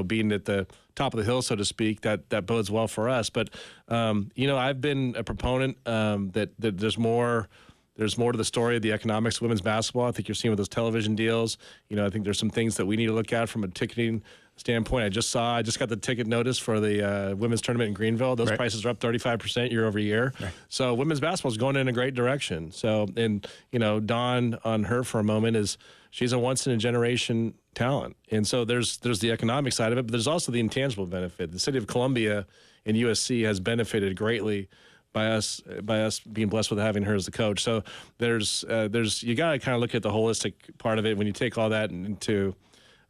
Speaker 4: being at the top of the hill, so to speak, that bodes well for us. But, I've been a proponent that there's more to the story of the economics of women's basketball. I think you're seeing with those television deals. I think there's some things that we need to look at from a ticketing standpoint. I just got the ticket notice for the women's tournament in Greenville. Those prices are up 35% year over year. Right. So women's basketball is going in a great direction. So, and Dawn, on her for a moment, is she's a once in a generation talent. And so there's the economic side of it, but there's also the intangible benefit. The city of Columbia and USC has benefited greatly by us being blessed with having her as the coach. So there's you got to kind of look at the holistic part of it when you take all that into.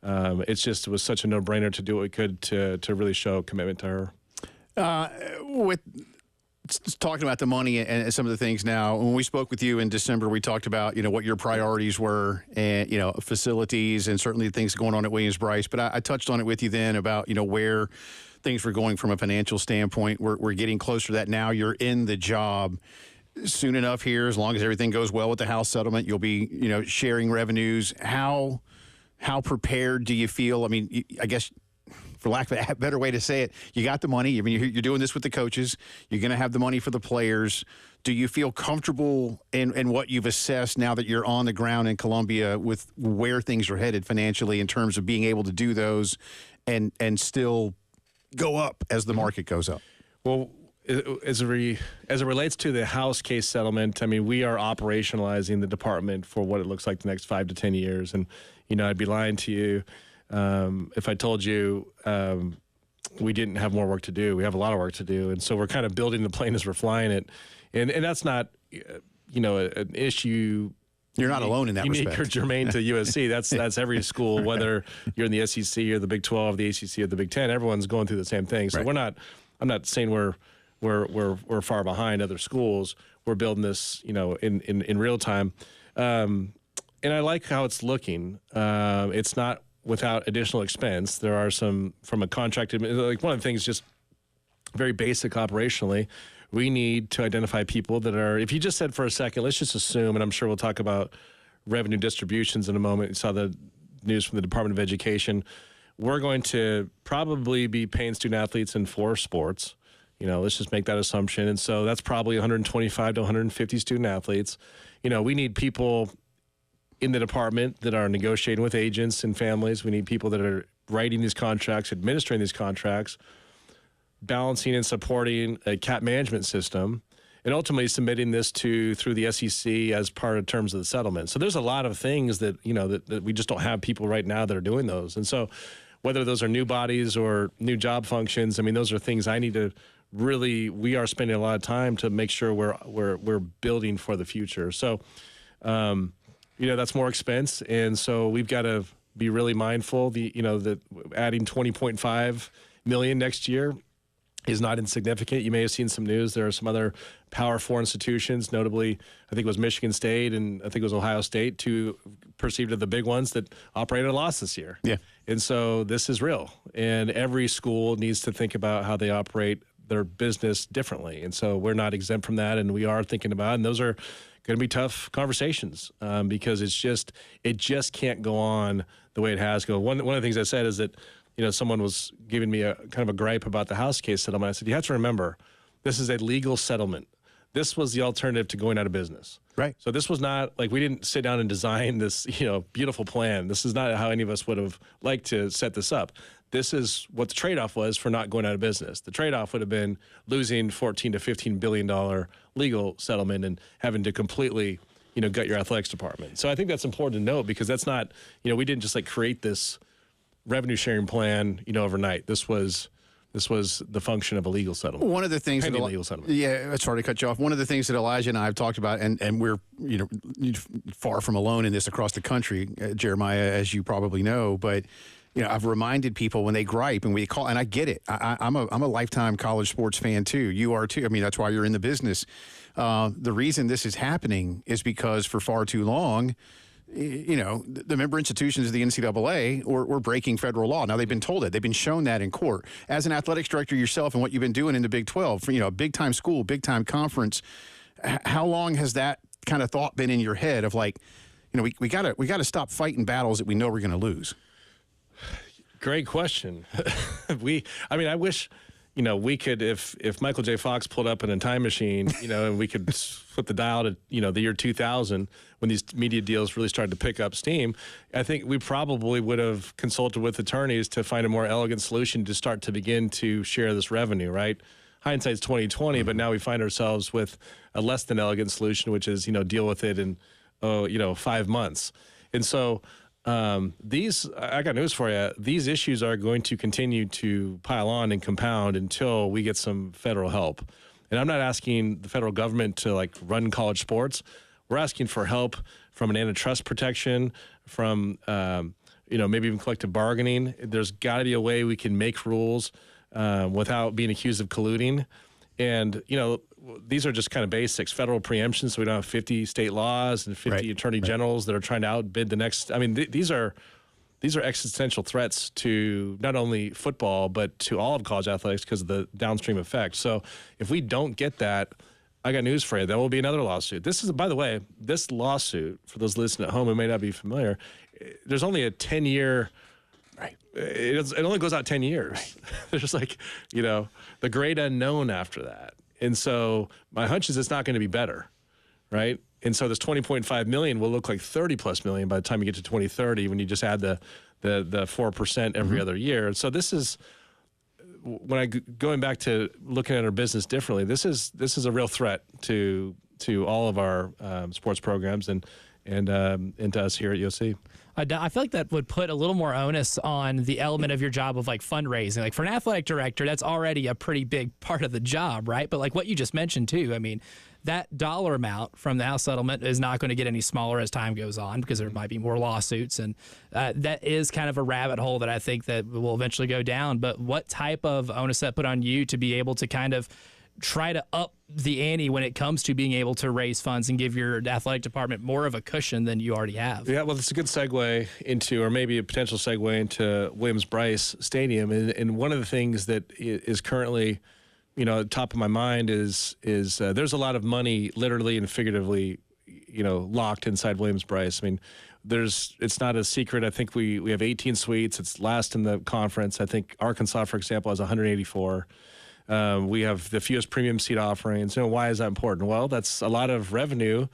Speaker 4: It was such a no-brainer to do what we could to really show commitment to her.
Speaker 1: With talking about the money and some of the things now, when we spoke with you in December, we talked about, what your priorities were and, facilities and certainly things going on at Williams-Brice. But I touched on it with you then about, where things were going from a financial standpoint. We're getting closer to that now. You're in the job soon enough here. As long as everything goes well with the house settlement, you'll be, sharing revenues. How prepared do you feel? I mean, I guess, for lack of a better way to say it, you got the money. I mean, you're doing this with the coaches. You're going to have the money for the players. Do you feel comfortable in what you've assessed now that you're on the ground in Columbia with where things are headed financially in terms of being able to do those and still go up as the market goes up?
Speaker 4: Well, as it relates to the house case settlement, I mean, we are operationalizing the department for what it looks like the next 5 to 10 years. And, I'd be lying to you if I told you we didn't have more work to do. We have a lot of work to do. And so we're kind of building the plane as we're flying it. And that's not, an issue.
Speaker 1: You're not alone in that
Speaker 4: unique
Speaker 1: respect.
Speaker 4: Or germane to USC. That's every school, whether you're in the SEC or the Big 12, the ACC or the Big 10, everyone's going through the same thing. So
Speaker 1: right.
Speaker 4: I'm not saying we're far behind other schools. We're building this, in real time. And I like how it's looking. It's not without additional expense. There are some from a contracted, like one of the things just very basic operationally, we need to identify people that are, if you just said for a second, let's just assume, and I'm sure we'll talk about revenue distributions in a moment. You saw the news from the Department of Education. We're going to probably be paying student athletes in 4 sports. Let's just make that assumption. And so that's probably 125 to 150 student athletes. We need people in the department that are negotiating with agents and families. We need people that are writing these contracts, administering these contracts, balancing and supporting a cap management system, and ultimately submitting this through the SEC as part of terms of the settlement. So there's a lot of things that, that we just don't have people right now that are doing those. And so whether those are new bodies or new job functions, I mean, those are things I need to we are spending a lot of time to make sure we're building for the future. So, that's more expense. And so we've got to be really mindful. That adding $20.5 million next year is not insignificant. You may have seen some news. There are some other Power 4 institutions, notably, I think it was Michigan State and I think it was Ohio State, two perceived as the big ones that operated a loss this year.
Speaker 1: Yeah.
Speaker 4: And so this is real. And every school needs to think about how they operate their business differently. And so we're not exempt from that. And we are thinking about it. And those are going to be tough conversations because it just can't go on the way it has gone. One of the things I said is that, someone was giving me a kind of a gripe about the house case settlement. I said, you have to remember, this is a legal settlement. This was the alternative to going out of business.
Speaker 1: Right.
Speaker 4: So this was not like we didn't sit down and design this, beautiful plan. This is not how any of us would have liked to set this up. This is what the trade-off was for not going out of business. The trade-off would have been losing $14 to $15 billion legal settlement and having to completely, gut your athletics department. So I think that's important to note because that's not, we didn't just create this revenue sharing plan, overnight. This was the function of a legal settlement.
Speaker 1: One of the things
Speaker 4: legal settlement.
Speaker 1: Yeah, sorry to cut you off. One of the things that Elijah and I have talked about, and we're far from alone in this across the country, Jeremiah, as you probably know, but I've reminded people when they gripe and we call, and I get it. I'm a lifetime college sports fan too. You are too. I mean, that's why you're in the business. The reason this is happening is because for far too long, the member institutions of the NCAA were breaking federal law. Now, they've been told it. They've been shown that in court. As an athletics director yourself and what you've been doing in the Big 12, a big-time school, big-time conference, how long has that kind of thought been in your head of we gotta stop fighting battles that we know we're going to lose?
Speaker 4: Great question. I wish, we could, if Michael J. Fox pulled up in a time machine, and we could flip the dial to, the year 2000 when these media deals really started to pick up steam, I think we probably would have consulted with attorneys to find a more elegant solution to start to begin to share this revenue, right? Hindsight's 20/20, but now we find ourselves with a less than elegant solution, which is, deal with it in, 5 months. And so I got news for you. These issues are going to continue to pile on and compound until we get some federal help. And I'm not asking the federal government to like run college sports. We're asking for help from an antitrust protection, from maybe even collective bargaining. There's got to be a way we can make rules without being accused of colluding. And, these are just kind of basics. Federal preemption, so we don't have 50 state laws and 50 attorney generals that are trying to outbid the next. I mean, these are existential threats to not only football, but to all of college athletics because of the downstream effect. So if we don't get that, I got news for you. There will be another lawsuit. This is, by the way, this lawsuit, for those listening at home who may not be familiar, there's only a 10-year.
Speaker 1: Right.
Speaker 4: It only goes out 10 years. Right. There's like, the great unknown after that. And so my hunch is it's not going to be better, right? And so this 20.5 million will look like 30 plus million by the time you get to 2030 when you just add the 4% every other year. So this is when going back to looking at our business differently. This is a real threat to all of our sports programs and to us here at USC.
Speaker 2: I feel like that would put a little more onus on the element of your job of like fundraising. Like for an athletic director, that's already a pretty big part of the job, right? But like what you just mentioned too, I mean, that dollar amount from the House settlement is not going to get any smaller as time goes on because there might be more lawsuits. And that is kind of a rabbit hole that I think that will eventually go down. But what type of onus that put on you to be able to kind of try to up the ante when it comes to being able to raise funds and give your athletic department more of a cushion than you already have?
Speaker 4: Yeah, well, it's a good segue into, or maybe a potential segue into Williams-Brice Stadium. And one of the things that is currently, top of my mind is there's a lot of money, literally and figuratively, locked inside Williams-Brice. I mean, it's not a secret. I think we have 18 suites. It's last in the conference. I think Arkansas, for example, has 184. We have the fewest premium seat offerings. Why is that important? Well, that's a lot of revenue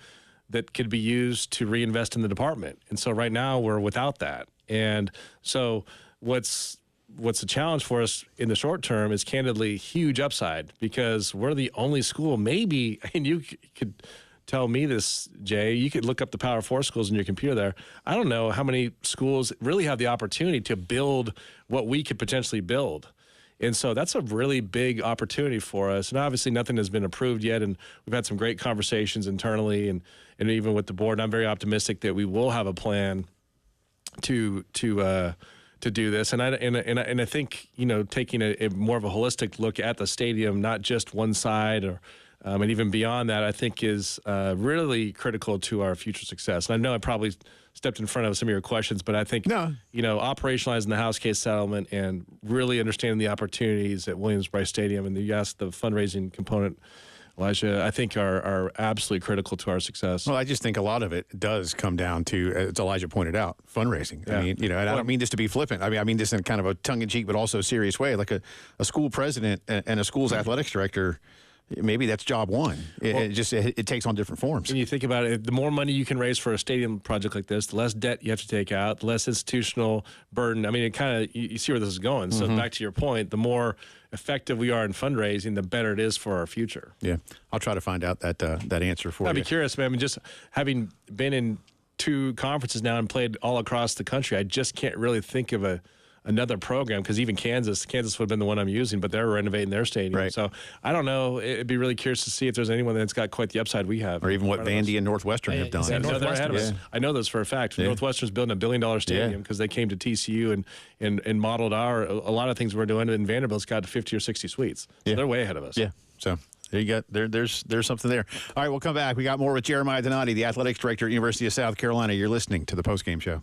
Speaker 4: that could be used to reinvest in the department. And so right now we're without that. And so what's a challenge for us in the short term is candidly huge upside because we're the only school maybe, and you could tell me this, Jay, you could look up the Power 4 schools in your computer there. I don't know how many schools really have the opportunity to build what we could potentially build. And so that's a really big opportunity for us. And obviously nothing has been approved yet. And we've had some great conversations internally and even with the board. And I'm very optimistic that we will have a plan to do this. And I think, taking a more of a holistic look at the stadium, not just one side and even beyond that, I think is really critical to our future success. And I know I probably stepped in front of some of your questions, but I think, operationalizing the House case settlement and really understanding the opportunities at Williams-Brice Stadium and you asked the fundraising component, Elijah, I think are absolutely critical to our success.
Speaker 1: Well, I just think a lot of it does come down to, as Elijah pointed out, fundraising.
Speaker 4: Yeah.
Speaker 1: I mean, and I don't mean this to be flippant. I mean this in kind of a tongue-in-cheek but also serious way. Like a school president and a school's athletics director, maybe that's job one. It takes on different forms.
Speaker 4: When you think about it, the more money you can raise for a stadium project like this, the less debt you have to take out, the less institutional burden. I mean, it kind of, you see where this is going. So back to your point, the more effective we are in fundraising, the better it is for our future.
Speaker 1: Yeah. I'll try to find out that answer for you.
Speaker 4: I'd be curious, man. I mean, just having been in 2 conferences now and played all across the country, I just can't really think of another program because even Kansas would have been the one I'm using, but they're renovating their stadium.
Speaker 1: Right.
Speaker 4: So I don't know. It'd be really curious to see if there's anyone that's got quite the upside we have.
Speaker 1: Or even what Vandy and Northwestern have done.
Speaker 2: Yeah,
Speaker 4: No, they're ahead of us. I know this for a fact.
Speaker 1: Yeah.
Speaker 4: Northwestern's building $1 billion stadium because they came to TCU and modeled a lot of things we're doing, and Vanderbilt's got 50 or 60 suites. So they're way ahead of us.
Speaker 1: Yeah. So there you go. There's something there. All right, we'll come back. We got more with Jeremiah Donati, the athletics director at University of South Carolina. You're listening to the Postgame Show.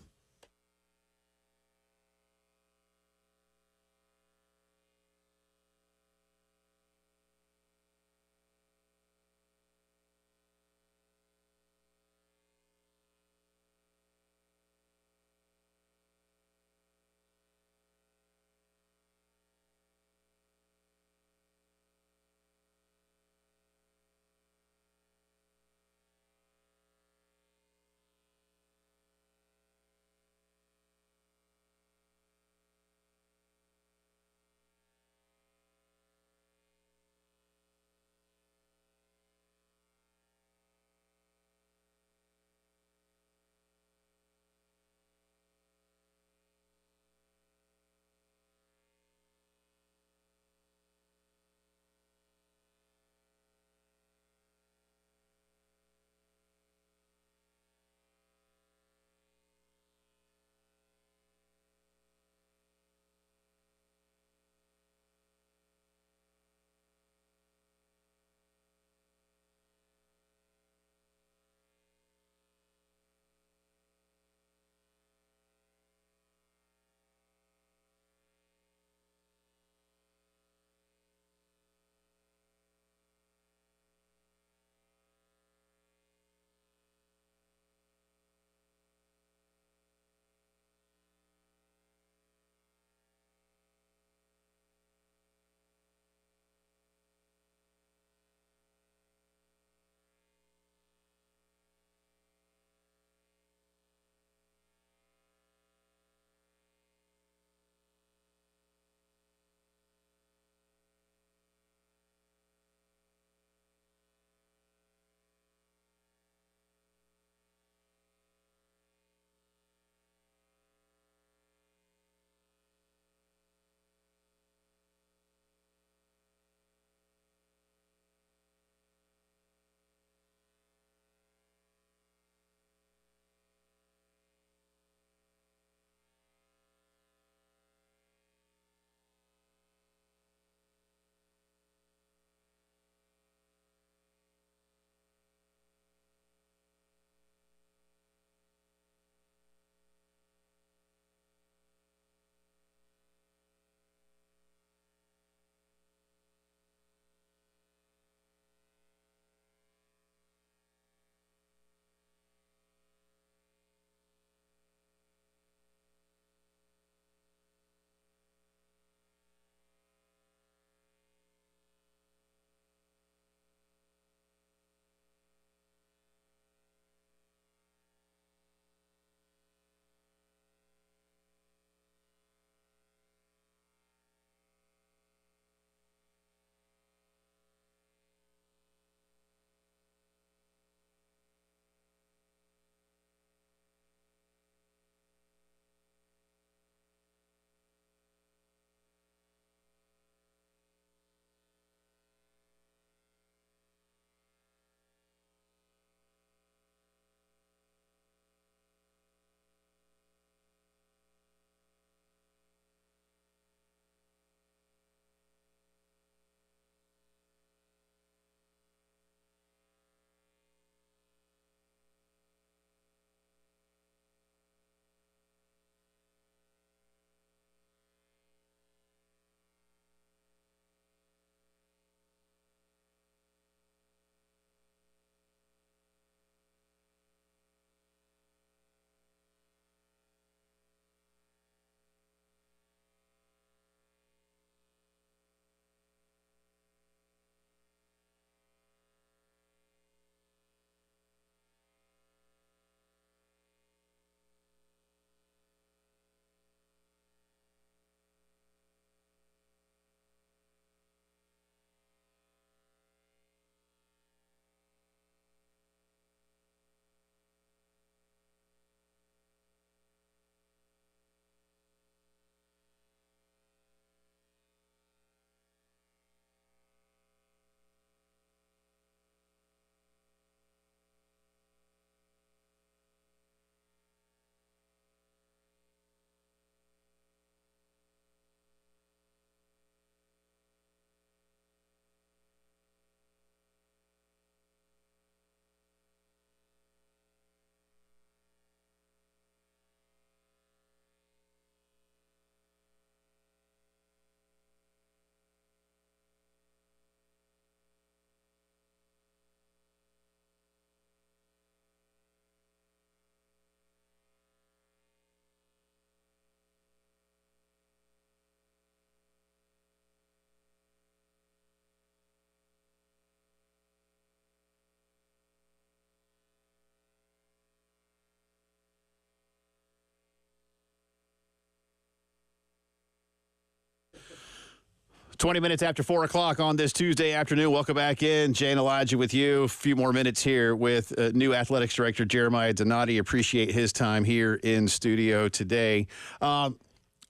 Speaker 1: 20 minutes after 4 o'clock on this Tuesday afternoon. Welcome back in. Jay and Elijah with you. A few more minutes here with new athletics director Jeremiah Donati. Appreciate his time here in studio today.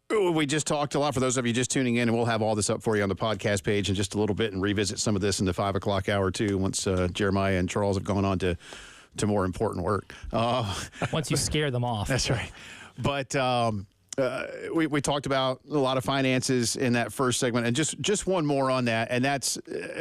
Speaker 1: We just talked a lot for those of you just tuning in, and we'll have all this up for you on the podcast page in just a little bit and revisit some of this in the 5 o'clock hour, too, once Jeremiah and Charles have gone on to more important work.
Speaker 2: Once you scare them off.
Speaker 1: That's right. But we talked about a lot of finances in that first segment, and just one more on that, and that's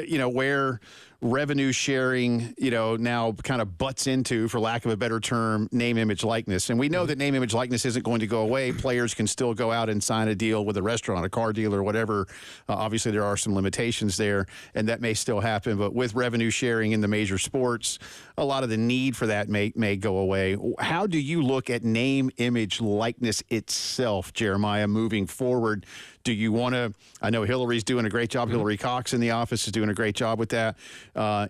Speaker 1: where revenue sharing now kind of butts into, for lack of a better term, name, image, likeness. And we know that name, image, likeness isn't going to go away. Players can still go out and sign a deal with a restaurant, a car dealer, whatever. Obviously, there are some limitations there, and that may still happen. But with revenue sharing in the major sports, a lot of the need for that may go away. How do you look at name, image, likeness itself, Jeremiah, moving forward? Do you want to – I know Hillary's doing a great job. Hillary Cox in the office is doing a great job with that.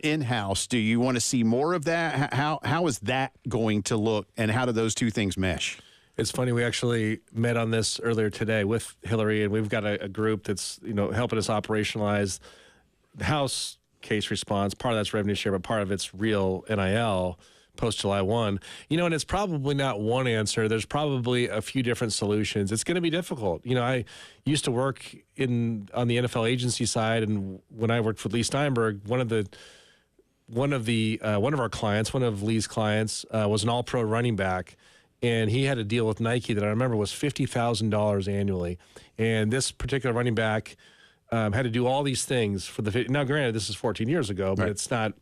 Speaker 1: In-house, do you want to see more of that? How is that going to look, and how do those two things mesh?
Speaker 4: It's funny, we actually met on this earlier today with Hillary, and we've got a group that's helping us operationalize the House case response. Part of that's revenue share, but part of it's real NIL post July 1. And it's probably not one answer. There's probably a few different solutions. It's going to be difficult. I used to work on the NFL agency side, and when I worked for Lee Steinberg, one of our clients, one of Lee's clients, was an all-pro running back, and he had a deal with Nike that I remember was $50,000 annually. And this particular running back had to do all these things for the. Now, granted, this is 14 years ago, but It's not.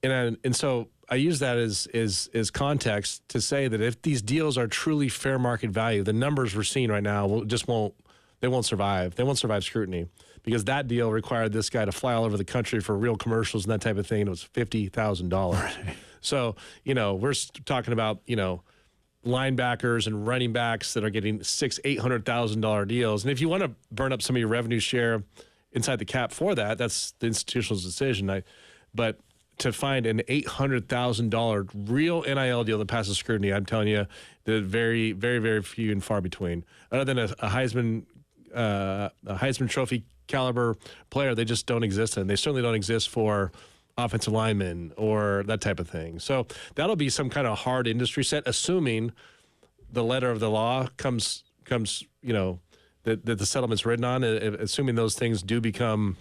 Speaker 4: And so I use that as context to say that if these deals are truly fair market value, the numbers we're seeing right now won't survive. They won't survive scrutiny, because that deal required this guy to fly all over the country for real commercials and that type of thing. And it was $50,000. Right. So, we're talking about, linebackers and running backs that are getting $600,000-$800,000 deals. And if you want to burn up some of your revenue share inside the cap for that, that's the institutional's decision. But to find an $800,000 real NIL deal that passes scrutiny, I'm telling you, they're very, very, very few and far between. Other than a Heisman Trophy caliber player, they just don't exist, and they certainly don't exist for offensive linemen or that type of thing. So that'll be some kind of hard industry set, assuming the letter of the law comes that the settlement's written on, assuming those things do become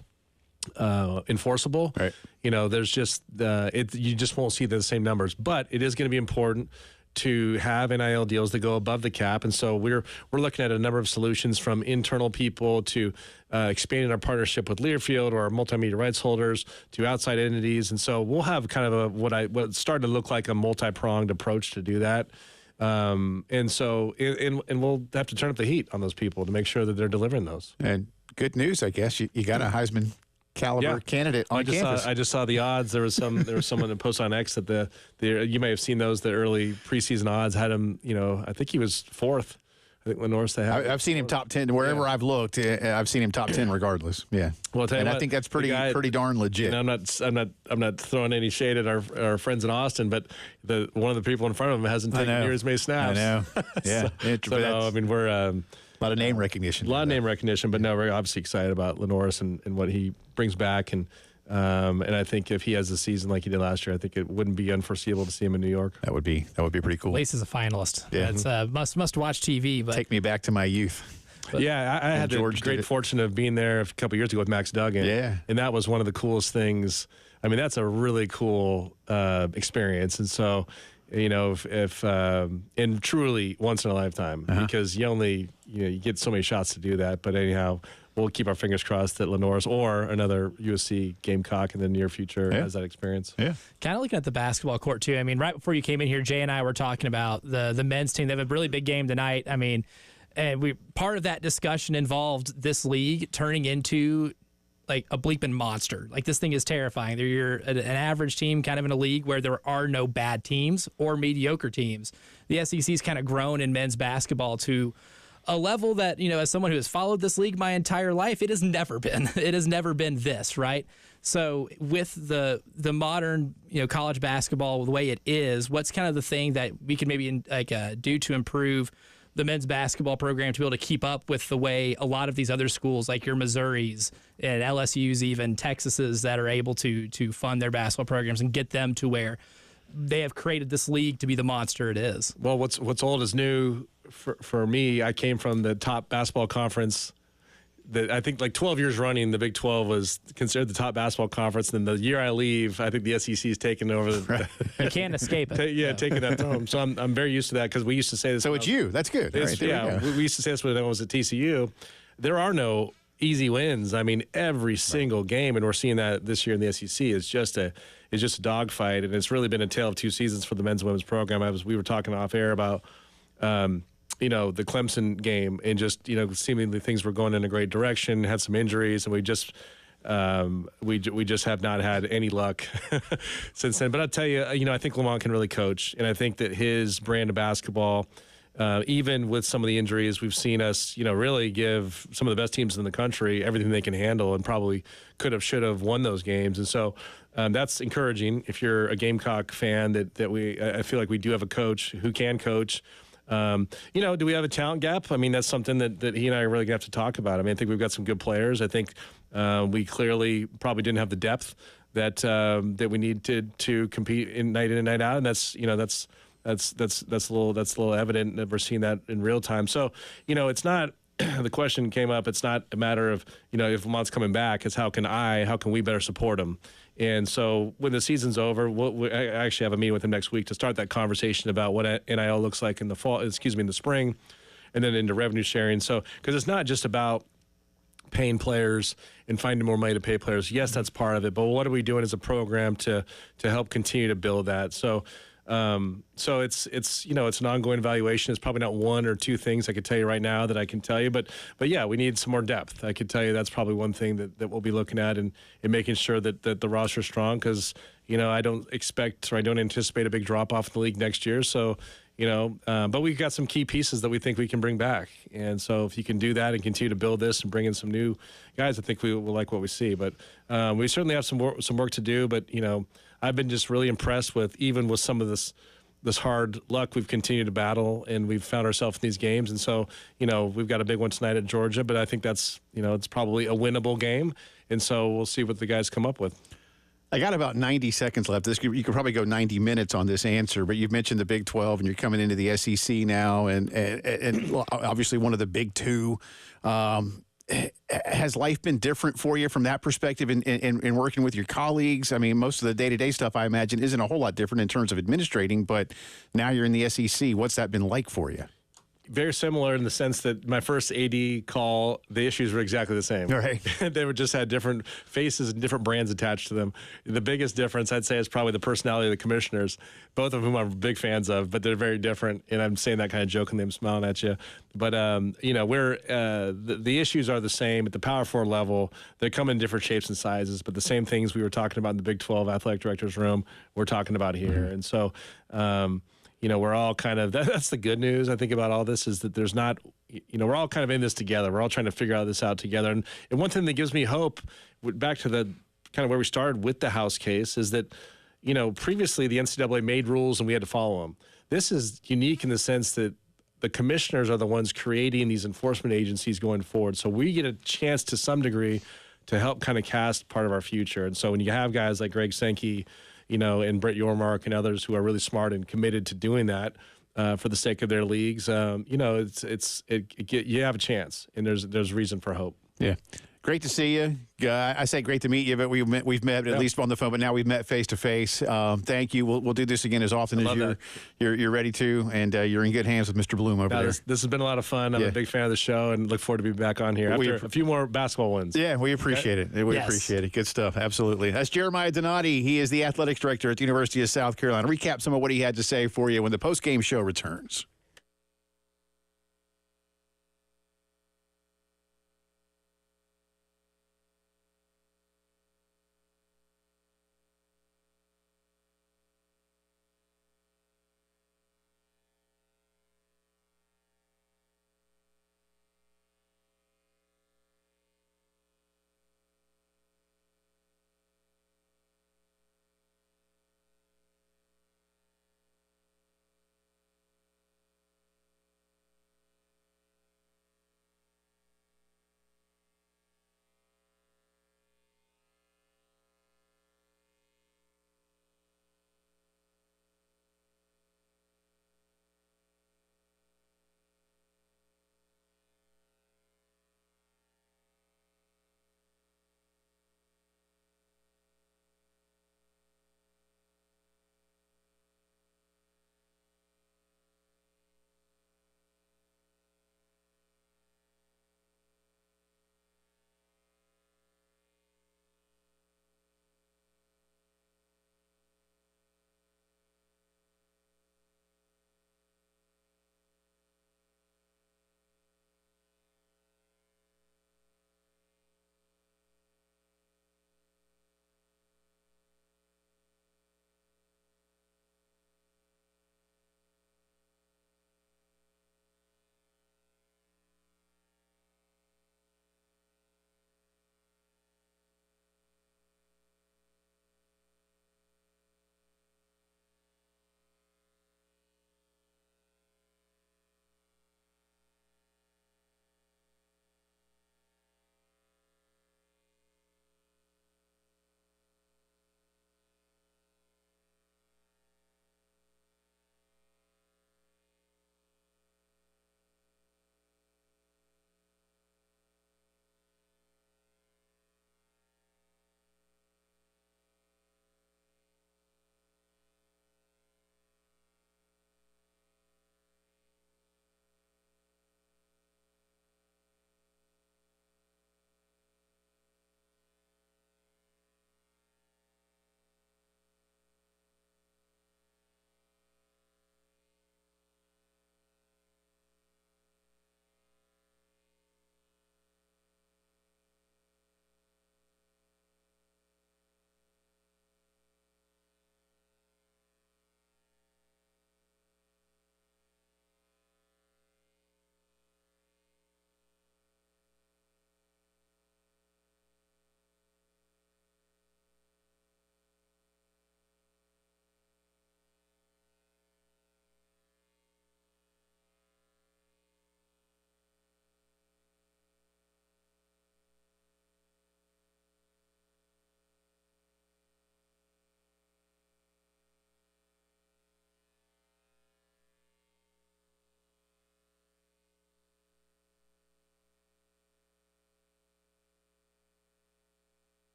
Speaker 4: enforceable. Right. There's just you just won't see the same numbers, but it is going to be important to have NIL deals that go above the cap. And so we're looking at a number of solutions, from internal people to expanding our partnership with Learfield or our multimedia rights holders to outside entities. And so we'll have kind of what's starting to look like a multi-pronged approach to do that. And we'll have to turn up the heat on those people to make sure that they're delivering those. And
Speaker 1: good news, I guess. You got a Heisman caliber candidate on campus.
Speaker 4: I just saw the odds. There was someone that posted on X that you may have seen those. The early preseason odds had him. I think he was fourth. I think Lenore's
Speaker 1: I've seen him top 10 wherever I've looked. I've seen him top 10 regardless. Yeah.
Speaker 4: Well,
Speaker 1: I think that's pretty darn legit.
Speaker 4: I'm not throwing any shade at our friends in Austin, but one of the people in front of him hasn't taken near as many snaps.
Speaker 1: I know. Yeah.
Speaker 4: We're
Speaker 1: a lot of name recognition.
Speaker 4: Name recognition, but no, we're obviously excited about Lenoris and what he brings back. And I think if he has a season like he did last year, I think it wouldn't be unforeseeable to see him in New York.
Speaker 1: That would be pretty cool.
Speaker 2: Lace is a finalist. Yeah. It's must watch TV. But
Speaker 1: take me back to my youth.
Speaker 4: I had the great fortune of being there a couple of years ago with Max Duggan.
Speaker 1: Yeah.
Speaker 4: And that was one of the coolest things. I mean, that's a really cool experience. And so, if and truly once in a lifetime, because you get so many shots to do that. But anyhow, we'll keep our fingers crossed that Lenore's or another USC Gamecock in the near future has that experience.
Speaker 2: Yeah. Kind of looking at the basketball court too. I mean, right before you came in here, Jay and I were talking about the men's team. They have a really big game tonight. I mean, and part of that discussion involved this league turning into like a bleeping monster. Like, this thing is terrifying. You're an average team kind of in a league where there are no bad teams or mediocre teams. The SEC's kind of grown in men's basketball to a level that, as someone who has followed this league my entire life, it has never been. It has never been this, right? So with the modern, college basketball the way it is, what's kind of the thing that we can maybe do to improve the men's basketball program to be able to keep up with the way a lot of these other schools, like your Missouris and LSU's, even Texas's, that are able to fund their basketball programs and get them to where they have created this league to be the monster it is.
Speaker 4: Well, what's old is new for me. I came from the top basketball conference. I think like 12 years running, the Big 12 was considered the top basketball conference. And then the year I leave, I think the SEC is taking over.
Speaker 2: You can't escape it.
Speaker 4: Taking that throne. So I'm very used to that because we used to say this.
Speaker 1: So it's you. That's good. All right,
Speaker 4: we used to say this when I was at TCU. There are no easy wins. I mean, every single game, and we're seeing that this year in the SEC, is just a dogfight. And it's really been a tale of two seasons for the men's and women's program. We were talking off air about the Clemson game, and just, seemingly things were going in a great direction, had some injuries, and we just have not had any luck since then. But I'll tell you, I think Lamont can really coach, and I think that his brand of basketball, even with some of the injuries, we've seen us, really give some of the best teams in the country everything they can handle, and probably should have won those games. And so that's encouraging if you're a Gamecock fan, I feel like we do have a coach who can coach. Do we have a talent gap? I mean, that's something that he and I are really going to have to talk about. I mean, I think we've got some good players. I think we clearly probably didn't have the depth that we need to compete night in and night out, and that's a little evident that we're seeing that in real time. So, it's not. The question came up. It's not a matter of if Lamont's coming back. It's how can we better support him? And so when the season's over, I actually have a meeting with him next week to start that conversation about what NIL looks like in the spring, and then into revenue sharing. So, because it's not just about paying players and finding more money to pay players. Yes, that's part of it. But what are we doing as a program to help continue to build that? So it's an ongoing evaluation. It's probably not one or two things I could tell you right now that I can tell you, but yeah, we need some more depth. I could tell you that's probably one thing that we'll be looking at and making sure that the roster's strong, because I don't anticipate a big drop off in the league next year. So but we've got some key pieces that we think we can bring back, and so if you can do that and continue to build this and bring in some new guys, I think we will like what we see. But we certainly have some work to do. But I've been just really impressed with some of this hard luck we've continued to battle, and we've found ourselves in these games. And so, we've got a big one tonight at Georgia, but I think that's, it's probably a winnable game. And so we'll see what the guys come up with.
Speaker 1: I got about 90 seconds left. You could probably go 90 minutes on this answer, but you've mentioned the Big 12, and you're coming into the SEC now, and obviously one of the big two. Has life been different for you from that perspective in working with your colleagues? I mean, most of the day-to-day stuff, I imagine, isn't a whole lot different in terms of administrating, but now you're in the SEC. What's that been like for you?
Speaker 4: Very similar in the sense that my first AD call, the issues were exactly the same.
Speaker 1: Right.
Speaker 4: They were just had different faces and different brands attached to them. The biggest difference, I'd say, is probably the personality of the commissioners, both of whom I'm big fans of, but they're very different. And I'm saying that kind of jokingly, I'm smiling at you. But, the issues are the same at the Power 4 level. They come in different shapes and sizes, but the same things we were talking about in the Big 12 athletic director's room, we're talking about here. Mm-hmm. And so, we're all kind of, that's the good news, I think, about all this, is that there's not, we're all kind of in this together. We're all trying to figure this out together. And one thing that gives me hope, back to the kind of where we started with the House case, is that, previously the NCAA made rules and we had to follow them. This is unique in the sense that the commissioners are the ones creating these enforcement agencies going forward. So we get a chance to some degree to help kind of cast part of our future. And so when you have guys like Greg Sankey, and Brett Yormark and others who are really smart and committed to doing that for the sake of their leagues, you have a chance, and there's reason for hope.
Speaker 1: Yeah. Great to see you. I say great to meet you, but we've met at least on the phone, but now we've met face to face. Thank you. We'll do this again as often as you're ready to, and you're in good hands with Mr. Bloom over there.
Speaker 4: This has been a lot of fun. I'm a big fan of the show, and look forward to be back on here after a few more basketball wins.
Speaker 1: Yeah, we appreciate it. We appreciate it. Good stuff. Absolutely. That's Jeremiah Donati. He is the athletics director at the University of South Carolina. Recap some of what he had to say for you when the postgame show returns.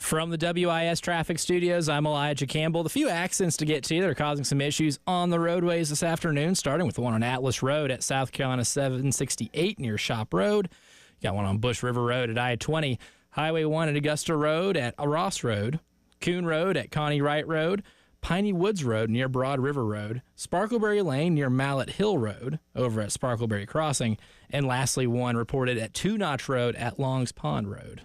Speaker 2: From the WIS Traffic Studios, I'm Elijah Campbell. The few accidents to get to that are causing some issues on the roadways this afternoon, starting with the one on Atlas Road at South Carolina 768 near Shop Road. You got one on Bush River Road at I-20, Highway 1 at Augusta Road at Ross Road, Coon Road at Connie Wright Road, Piney Woods Road near Broad River Road, Sparkleberry Lane near Mallet Hill Road over at Sparkleberry Crossing, and lastly one reported at Two Notch Road at Longs Pond Road.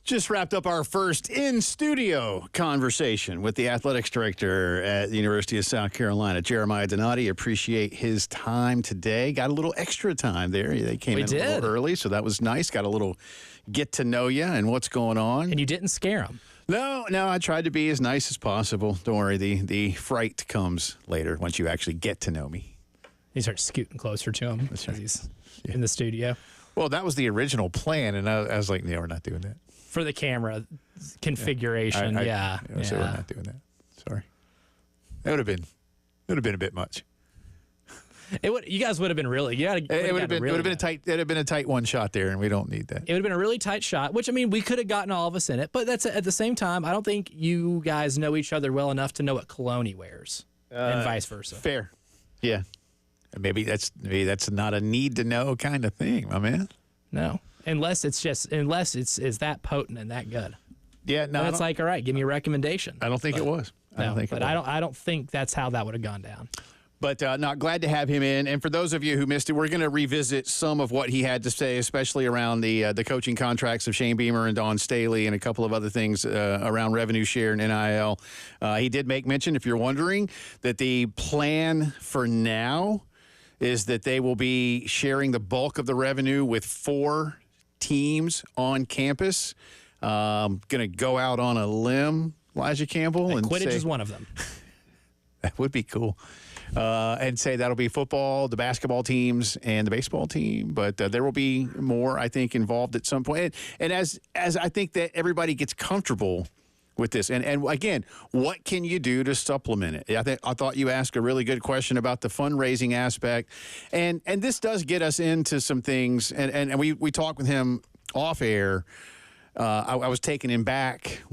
Speaker 1: Just wrapped up our first in-studio conversation with the athletics director at the University of South Carolina, Jeremiah Donati. Appreciate his time today. Got a little extra time there. They came in a little early, so that was nice. Got a little get to know you and what's going on.
Speaker 2: And you didn't scare him.
Speaker 1: No, I tried to be as nice as possible. Don't worry, the fright comes later once you actually get to know me.
Speaker 2: You start scooting closer to him as he's in the studio.
Speaker 5: Well, that was the original plan, and I was like, no, we're not doing that.
Speaker 2: For the camera configuration, yeah.
Speaker 5: So we're not doing that. Sorry. It would have been a bit much.
Speaker 2: You guys would have been really.
Speaker 5: It would have been a tight. It'd have been a tight one shot there, and we don't need that.
Speaker 2: It would have been a really tight shot. Which, I mean, we could have gotten all of us in it, but that's at the same time. I don't think you guys know each other well enough to know what Cologne wears, and vice versa.
Speaker 1: Fair, yeah.
Speaker 5: Maybe that's not a need to know kind of thing, my man.
Speaker 2: No, unless it's that potent and that good.
Speaker 1: Yeah, no.
Speaker 2: It's like, all right, give me a recommendation.
Speaker 1: I don't think it was.
Speaker 2: I don't think that's how that would have gone down.
Speaker 1: But not glad to have him in. And for those of you who missed it, we're going to revisit some of what he had to say, especially around the coaching contracts of Shane Beamer and Dawn Staley and a couple of other things around revenue share and NIL. He did make mention, if you're wondering, that the plan for now is that they will be sharing the bulk of the revenue with 4 teams on campus. Going to go out on a limb, Elijah Campbell. And
Speaker 2: Quidditch is one of them.
Speaker 1: That would be cool. And say that'll be football, the basketball teams, and the baseball team. But there will be more, I think, involved at some point. And as I think that everybody gets comfortable with this, and again, what can you do to supplement it? I thought you asked a really good question about the fundraising aspect, and this does get us into some things. And we talked with him off air. I was taking him back,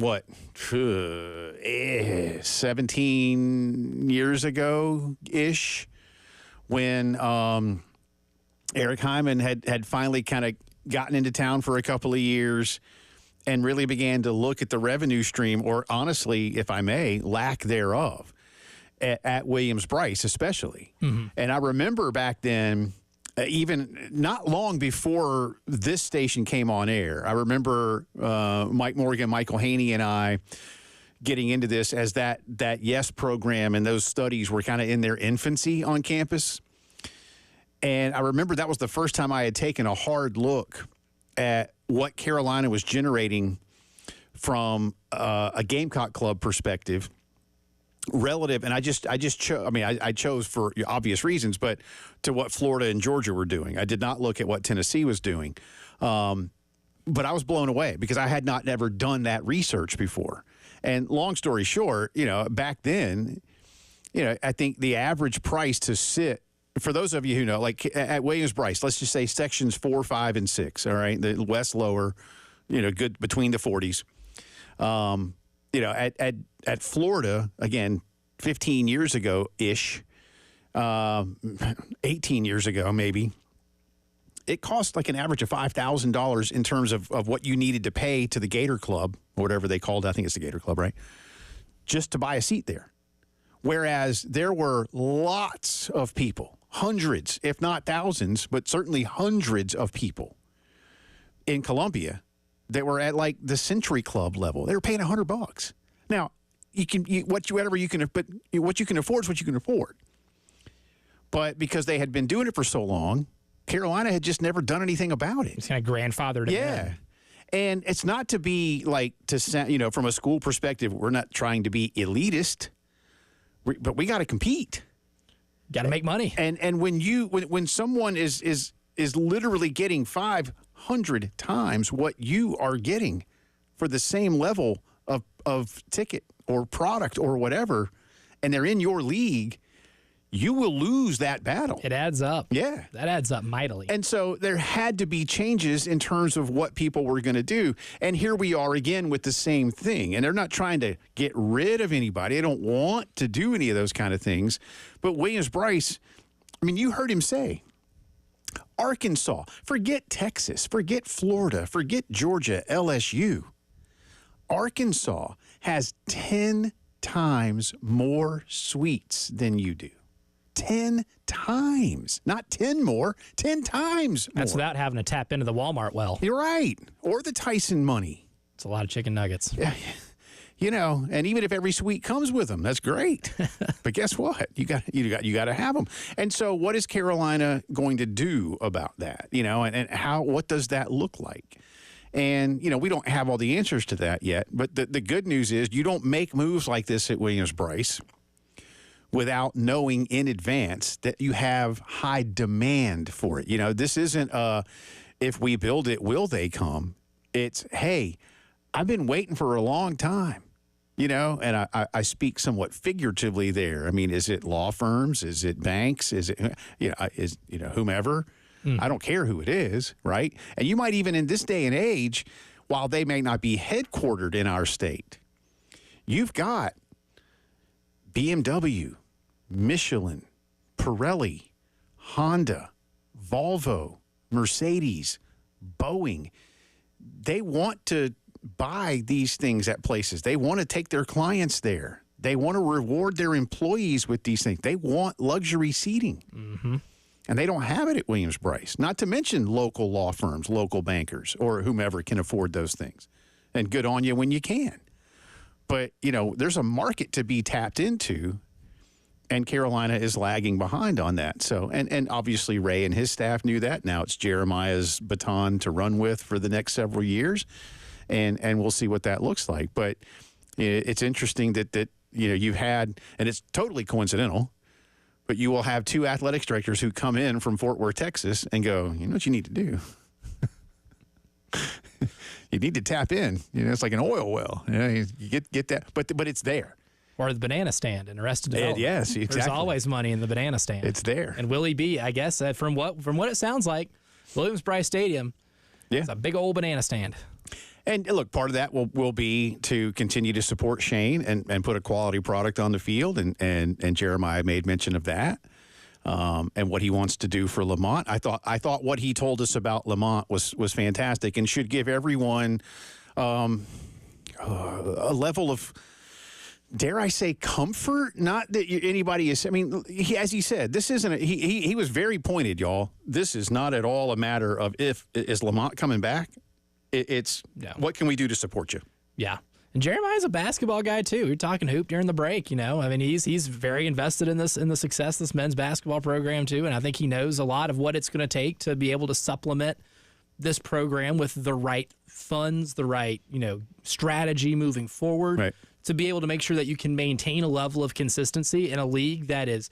Speaker 1: 17 years ago-ish, when Eric Hyman had finally kind of gotten into town for a couple of years and really began to look at the revenue stream, or honestly, if I may, lack thereof, at Williams-Brice especially. Mm-hmm. And I remember back then, even not long before this station came on air, I remember Mike Morgan, Michael Haney, and I getting into this as that YES program and those studies were kind of in their infancy on campus. And I remember that was the first time I had taken a hard look at what Carolina was generating from a Gamecock club perspective. Relative, and I chose for obvious reasons, but to what Florida and Georgia were doing. I did not look at what Tennessee was doing. But I was blown away because I had not never done that research before. And long story short, back then, I think the average price to sit, for those of you who know, like at Williams-Brice, let's just say sections 4, 5, and 6, all right? The west lower, good between the 40s. At Florida, again, 15 years ago-ish, 18 years ago maybe, it cost like an average of $5,000 in terms of what you needed to pay to the Gator Club, or whatever they called it. I think it's the Gator Club, right? Just to buy a seat there. Whereas there were lots of people, hundreds, if not thousands, but certainly hundreds of people in Columbia that were at like the Century Club level. They were paying $100. Now, what you can afford is what you can afford. But because they had been doing it for so long, Carolina had just never done anything about it.
Speaker 2: It's kind of grandfathered.
Speaker 1: Yeah. And it's not to be like, to sound, from a school perspective, we're not trying to be elitist, but we got to compete.
Speaker 2: Got to make money.
Speaker 1: And when someone is literally getting 500 times what you are getting for the same level of ticket or product or whatever, and they're in your league, you will lose that battle.
Speaker 2: It adds up.
Speaker 1: Yeah.
Speaker 2: That adds up mightily.
Speaker 1: And so there had to be changes in terms of what people were going to do. And here we are again with the same thing. And they're not trying to get rid of anybody. They don't want to do any of those kind of things. But Williams-Brice, I mean, you heard him say, Arkansas, forget Texas, forget Florida, forget Georgia, LSU. Arkansas has 10 times more suites than you do. 10 times. Not 10 more, 10 times more.
Speaker 2: That's without having to tap into the Walmart well.
Speaker 1: You're right. Or the Tyson money.
Speaker 2: It's a lot of chicken nuggets.
Speaker 1: Yeah. And even if every suite comes with them, that's great. But guess what? You got to have them. And so what is Carolina going to do about that? And what does that look like? And, we don't have all the answers to that yet. But the good news is you don't make moves like this at Williams-Brice without knowing in advance that you have high demand for it. This isn't if we build it, will they come? It's, hey, I've been waiting for a long time, and I speak somewhat figuratively there. I mean, is it law firms? Is it banks? Is it, whomever? I don't care who it is, right? And you might even in this day and age, while they may not be headquartered in our state, you've got BMW, Michelin, Pirelli, Honda, Volvo, Mercedes, Boeing. They want to buy these things at places. They want to take their clients there. They want to reward their employees with these things. They want luxury seating. Mm-hmm. And they don't have it at Williams-Brice, not to mention local law firms, local bankers, or whomever can afford those things. And good on you when you can. But, there's a market to be tapped into, and Carolina is lagging behind on that. So, and obviously Ray and his staff knew that. Now it's Jeremiah's baton to run with for the next several years, and we'll see what that looks like. But it's interesting that you've had, and it's totally coincidental, but you will have two athletics directors who come in from Fort Worth, Texas, and go, you know what you need to do? You need to tap in. It's like an oil well. You get that, but it's there.
Speaker 2: Or the banana stand in Arrested Development.
Speaker 1: Yes, exactly.
Speaker 2: There's always money in the banana stand.
Speaker 1: It's there.
Speaker 2: And Willie B, I guess, from what it sounds like, Williams-Brice Stadium, it's a big old banana stand.
Speaker 1: And look, part of that will be to continue to support Shane and put a quality product on the field. And Jeremiah made mention of that and what he wants to do for Lamont. I thought what he told us about Lamont was fantastic and should give everyone a level of, dare I say, comfort? Not that anybody is. I mean, as he said, this isn't. He was very pointed, y'all. This is not at all a matter of is Lamont coming back. It's what can we do to support you?
Speaker 2: Yeah. And Jeremiah's a basketball guy too. We were talking hoop during the break, I mean, he's very invested in the success of this men's basketball program too, and I think he knows a lot of what it's going to take to be able to supplement this program with the right funds, the right, strategy moving forward,
Speaker 1: right,
Speaker 2: to be able to make sure that you can maintain a level of consistency in a league that is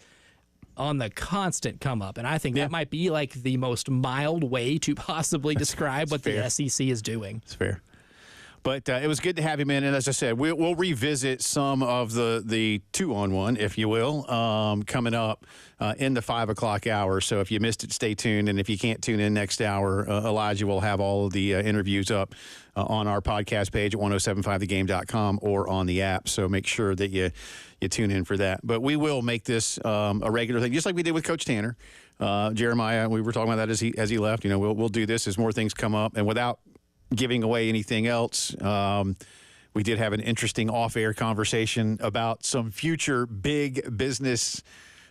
Speaker 2: on the constant come up. And I think that might be like the most mild way to possibly describe what the SEC is doing.
Speaker 1: It's fair. But it was good to have him in. And as I said, we'll revisit some of the 2-on-1, if you will, coming up in the 5 o'clock hour. So if you missed it, stay tuned. And if you can't tune in next hour, Elijah will have all of the interviews up on our podcast page at 1075thegame.com or on the app. So make sure that you tune in for that. But we will make this a regular thing, just like we did with Coach Tanner. Jeremiah, we were talking about that as he left. We'll do this as more things come up. And without giving away anything else, we did have an interesting off-air conversation about some future big business,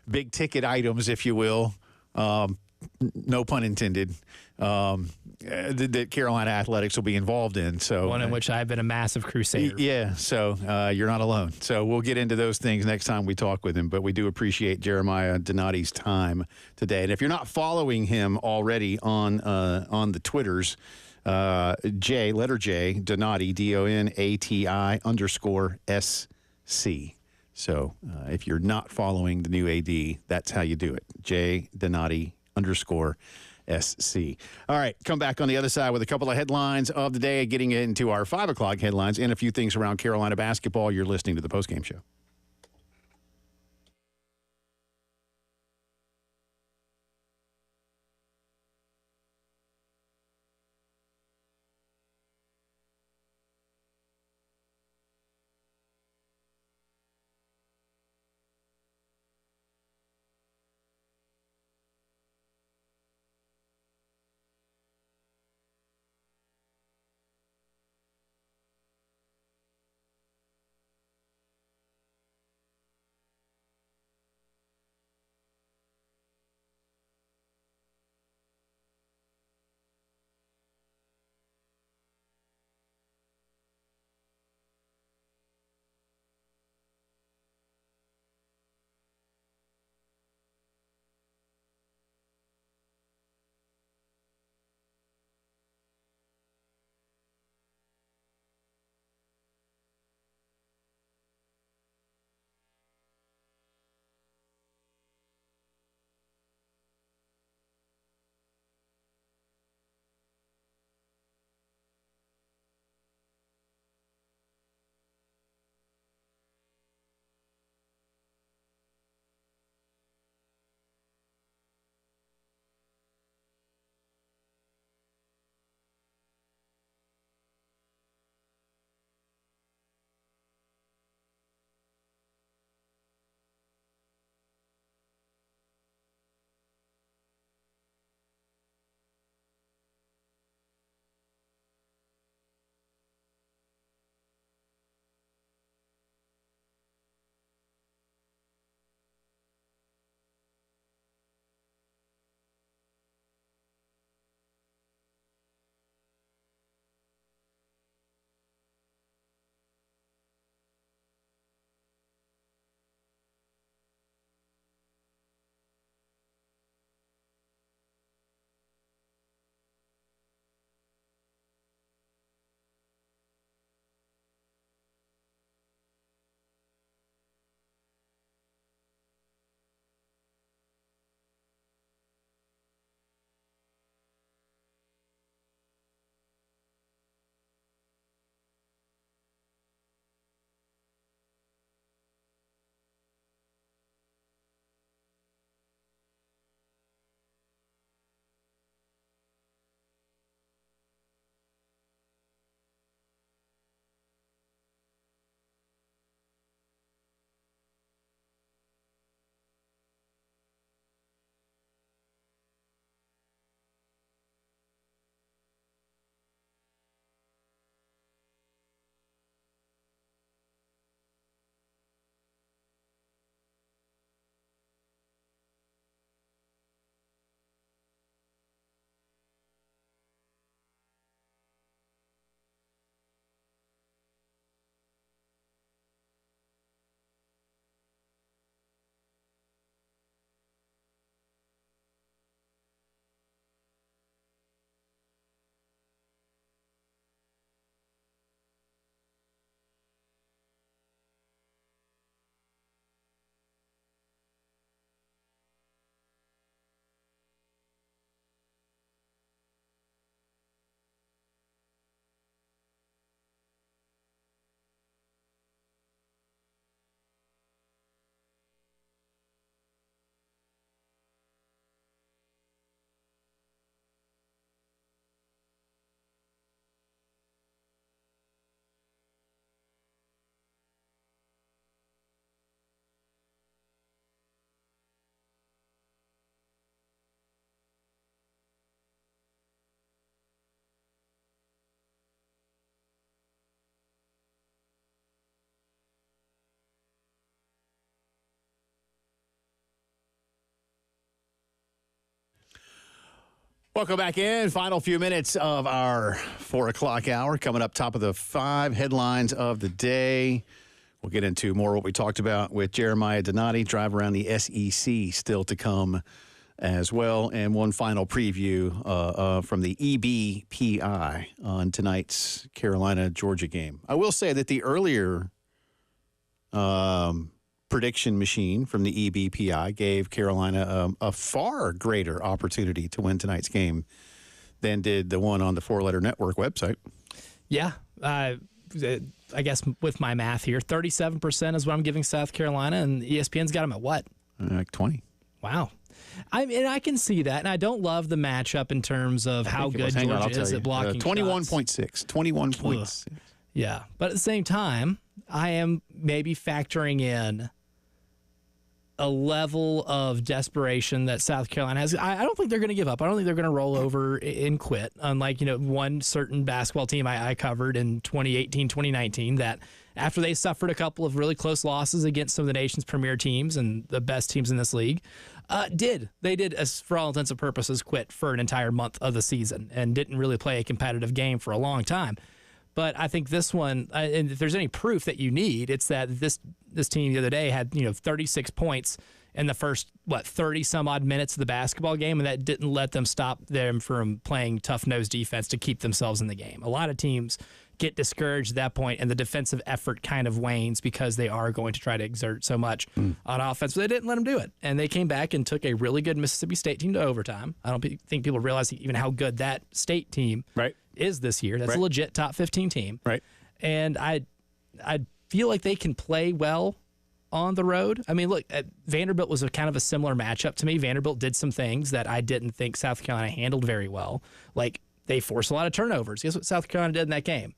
Speaker 1: big ticket items, if you will. No pun intended, that Carolina Athletics will be involved in. So
Speaker 2: One in which I've been a massive crusader.
Speaker 1: yeah, so you're not alone. So we'll get into those things next time we talk with him. But we do appreciate Jeremiah Donati's time today. And if you're not following him already on the Twitters, letter J, Donati, DONATI_SC. So if you're not following the new AD, that's how you do it. J Donati_SC. All right, come back on the other side with a couple of headlines of the day, getting into our 5 o'clock headlines and a few things around Carolina basketball. You're listening to the Postgame Show. Welcome back in. Final few minutes of our 4 o'clock hour. Coming up top of the 5 headlines of the day. We'll get into more what we talked about with Jeremiah Donati. Drive around the SEC still to come as well. And one final preview from the EBPI on tonight's Carolina-Georgia game. I will say that the earlier prediction machine from the EBPI gave Carolina a far greater opportunity to win tonight's game than did the one on the 4-Letter Network website.
Speaker 2: Yeah. I guess with my math here, 37% is what I'm giving South Carolina, and ESPN's got them at what?
Speaker 1: Like 20.
Speaker 2: Wow. I can see that, and I don't love the matchup in terms of how good Georgia is at blocking
Speaker 1: 21.6. 21.6.
Speaker 2: Yeah, but at the same time, I am maybe factoring in a level of desperation that South Carolina has. I don't think they're going to give up. I don't think they're going to roll over and quit. Unlike, one certain basketball team I covered in 2018, 2019, that after they suffered a couple of really close losses against some of the nation's premier teams and the best teams in this league, they did, as for all intents and purposes, quit for an entire month of the season and didn't really play a competitive game for a long time. But I think this one, and if there's any proof that you need, it's that this team the other day had 36 points in the first 30 some odd minutes of the basketball game, and that didn't let them stop them from playing tough nosed defense to keep themselves in the game. A lot of teams get discouraged at that point, and the defensive effort kind of wanes because they are going to try to exert so much on offense. But they didn't let them do it, and they came back and took a really good Mississippi State team to overtime. I don't think people realize even how good that state team is this year. That's a legit top 15 team.
Speaker 1: Right.
Speaker 2: And I feel like they can play well on the road. I mean, look, Vanderbilt was a kind of a similar matchup to me. Vanderbilt did some things that I didn't think South Carolina handled very well. Like, they forced a lot of turnovers. Guess what South Carolina did in that game?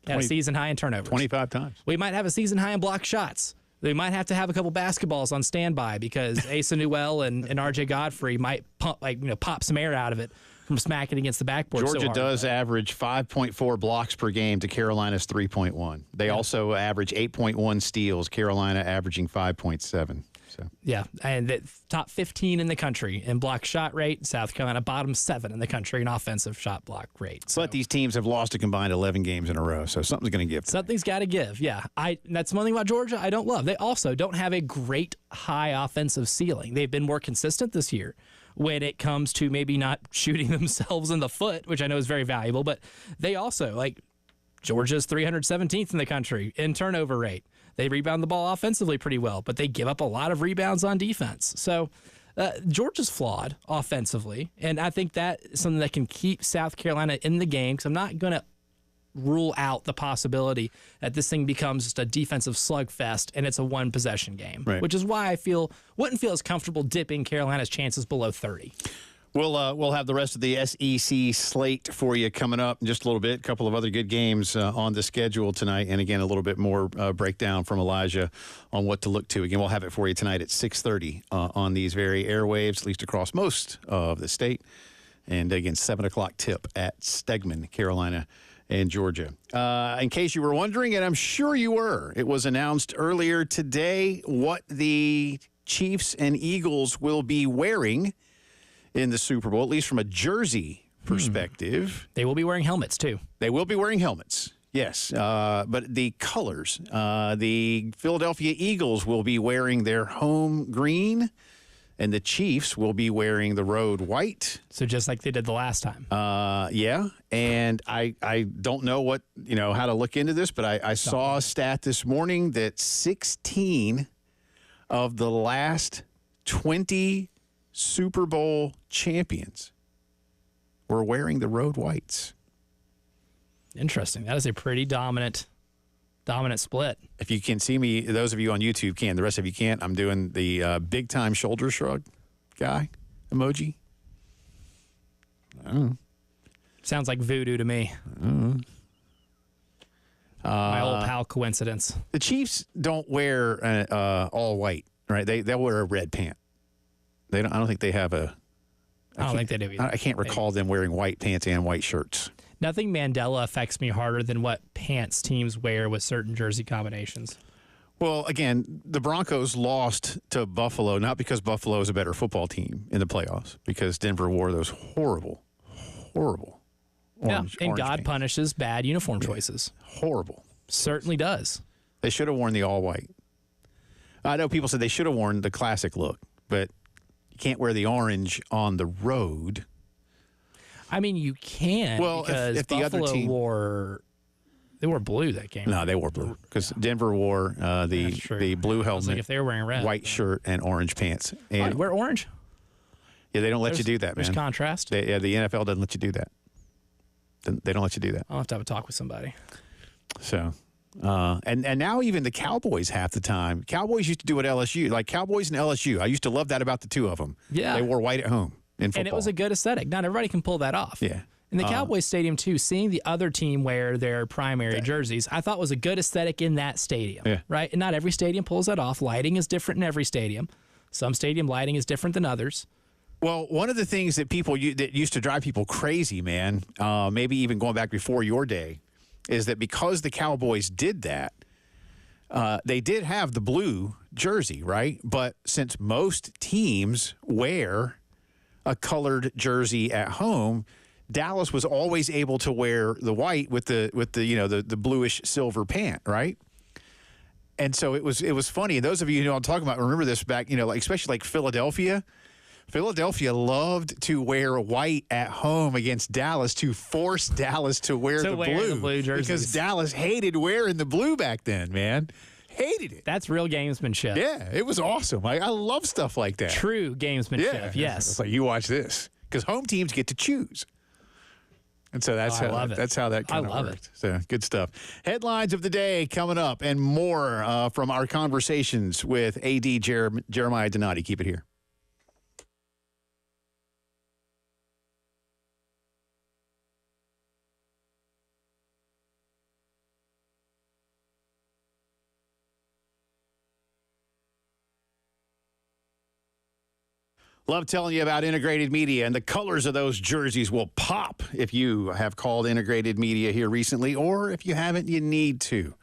Speaker 2: Had a season high in turnovers.
Speaker 1: 25 times.
Speaker 2: We might have a season high in block shots. They might have to have a couple basketballs on standby because Asa Newell and RJ Godfrey might pop some air out of it from smacking against the backboard.
Speaker 1: Georgia does average 5.4 blocks per game to Carolina's 3.1. They also average 8.1 steals, Carolina averaging 5.7. So
Speaker 2: yeah, and the top 15 in the country in block shot rate. South Carolina bottom 7 in the country in offensive shot block rate. So.
Speaker 1: But these teams have lost a combined 11 games in a row, so something's going to give.
Speaker 2: Something's got to give, yeah. That's one thing about Georgia I don't love. They also don't have a great high offensive ceiling. They've been more consistent this year when it comes to maybe not shooting themselves in the foot, which I know is very valuable, but they also, Georgia's 317th in the country in turnover rate. They rebound the ball offensively pretty well, but they give up a lot of rebounds on defense. So Georgia's flawed offensively, and I think that is something that can keep South Carolina in the game, because I'm not going to rule out the possibility that this thing becomes just a defensive slugfest and it's a one-possession game, which is why I wouldn't feel as comfortable dipping Carolina's chances below 30.
Speaker 1: We'll have the rest of the SEC slate for you coming up in just a little bit. A couple of other good games on the schedule tonight, and again a little bit more breakdown from Elijah on what to look to. Again, we'll have it for you tonight at 6:30 on these very airwaves, at least across most of the state. And again, 7 o'clock tip at Stegman, Carolina and Georgia. In case you were wondering, and I'm sure you were, it was announced earlier today what the Chiefs and Eagles will be wearing in the Super Bowl, at least from a jersey perspective.
Speaker 2: They will be wearing helmets, too.
Speaker 1: They will be wearing helmets, yes. But the colors, the Philadelphia Eagles will be wearing their home green, and the Chiefs will be wearing the road white.
Speaker 2: So just like they did the last time.
Speaker 1: Yeah, and I don't know how to look into this, but I saw a stat this morning that 16 of the last 20 Super Bowl champions were wearing the road whites.
Speaker 2: Interesting. That is a pretty dominant split.
Speaker 1: If you can see me, those of you on YouTube can. The rest of you can't. I'm doing the big time shoulder shrug guy emoji. I don't know.
Speaker 2: Sounds like voodoo to me. My old pal coincidence.
Speaker 1: The Chiefs don't wear all white, right? They'll wear a red pant. I don't think they have a.
Speaker 2: I don't think they do either.
Speaker 1: I can't recall them wearing white pants and white shirts.
Speaker 2: Nothing Mandela affects me harder than what pants teams wear with certain jersey combinations.
Speaker 1: Well, again, the Broncos lost to Buffalo, not because Buffalo is a better football team in the playoffs, because Denver wore those horrible, horrible. Orange,
Speaker 2: and
Speaker 1: orange
Speaker 2: God
Speaker 1: pants.
Speaker 2: punishes bad uniform choices.
Speaker 1: Horrible.
Speaker 2: Certainly does.
Speaker 1: They should have worn the all white. I know people said they should have worn the classic look, but you can't wear the orange on the road.
Speaker 2: I mean, you can
Speaker 1: Well,
Speaker 2: because
Speaker 1: if the other
Speaker 2: Buffalo
Speaker 1: team-
Speaker 2: wore blue that game.
Speaker 1: No, they wore blue because Denver wore
Speaker 2: That's true.
Speaker 1: the blue
Speaker 2: I was
Speaker 1: helmet,
Speaker 2: like, if they were wearing red,
Speaker 1: white shirt, and orange pants. And
Speaker 2: wear orange.
Speaker 1: yeah, they don't let you do that,
Speaker 2: There's
Speaker 1: man.
Speaker 2: contrast.
Speaker 1: The NFL doesn't let you do that. They don't let you do that.
Speaker 2: I'll have to have a talk with somebody.
Speaker 1: So, and now even the Cowboys half the time. Cowboys used to do it at LSU, like Cowboys and LSU. I used to love that about the two of them.
Speaker 2: Yeah.
Speaker 1: They wore white at home in football.
Speaker 2: And it was a good aesthetic. Not everybody can pull that off.
Speaker 1: Yeah.
Speaker 2: In the Cowboys stadium, too, seeing the other team wear their primary jerseys, I thought was a good aesthetic in that stadium.
Speaker 1: Yeah.
Speaker 2: Right? And not every stadium pulls that off. Lighting is different in every stadium. Some stadium lighting is different than others.
Speaker 1: Well, one of the things that that used to drive people crazy, man, maybe even going back before your day, is that because the Cowboys did that, they did have the blue jersey, right? But since most teams wear a colored jersey at home, Dallas was always able to wear the white with the the bluish silver pant, right? And so it was funny. And those of you who know what I'm talking about remember this back, like especially like Philadelphia. Philadelphia loved to wear white at home against Dallas to force Dallas to wear the blue
Speaker 2: jerseys.
Speaker 1: because Dallas hated wearing the blue back then, man. Hated it.
Speaker 2: That's real gamesmanship.
Speaker 1: Yeah, it was awesome. I love stuff like that.
Speaker 2: True gamesmanship,
Speaker 1: Yeah.
Speaker 2: yes.
Speaker 1: It's like, you watch this because home teams get to choose. And so that's
Speaker 2: I love it.
Speaker 1: that's how that kind of
Speaker 2: love
Speaker 1: worked. So good stuff. Headlines of the day coming up and more from our conversations with AD Jeremiah Donati. Keep it here. Love telling you about Integrated Media, and the colors of those jerseys will pop if you have called Integrated Media here recently, or if you haven't, you need to.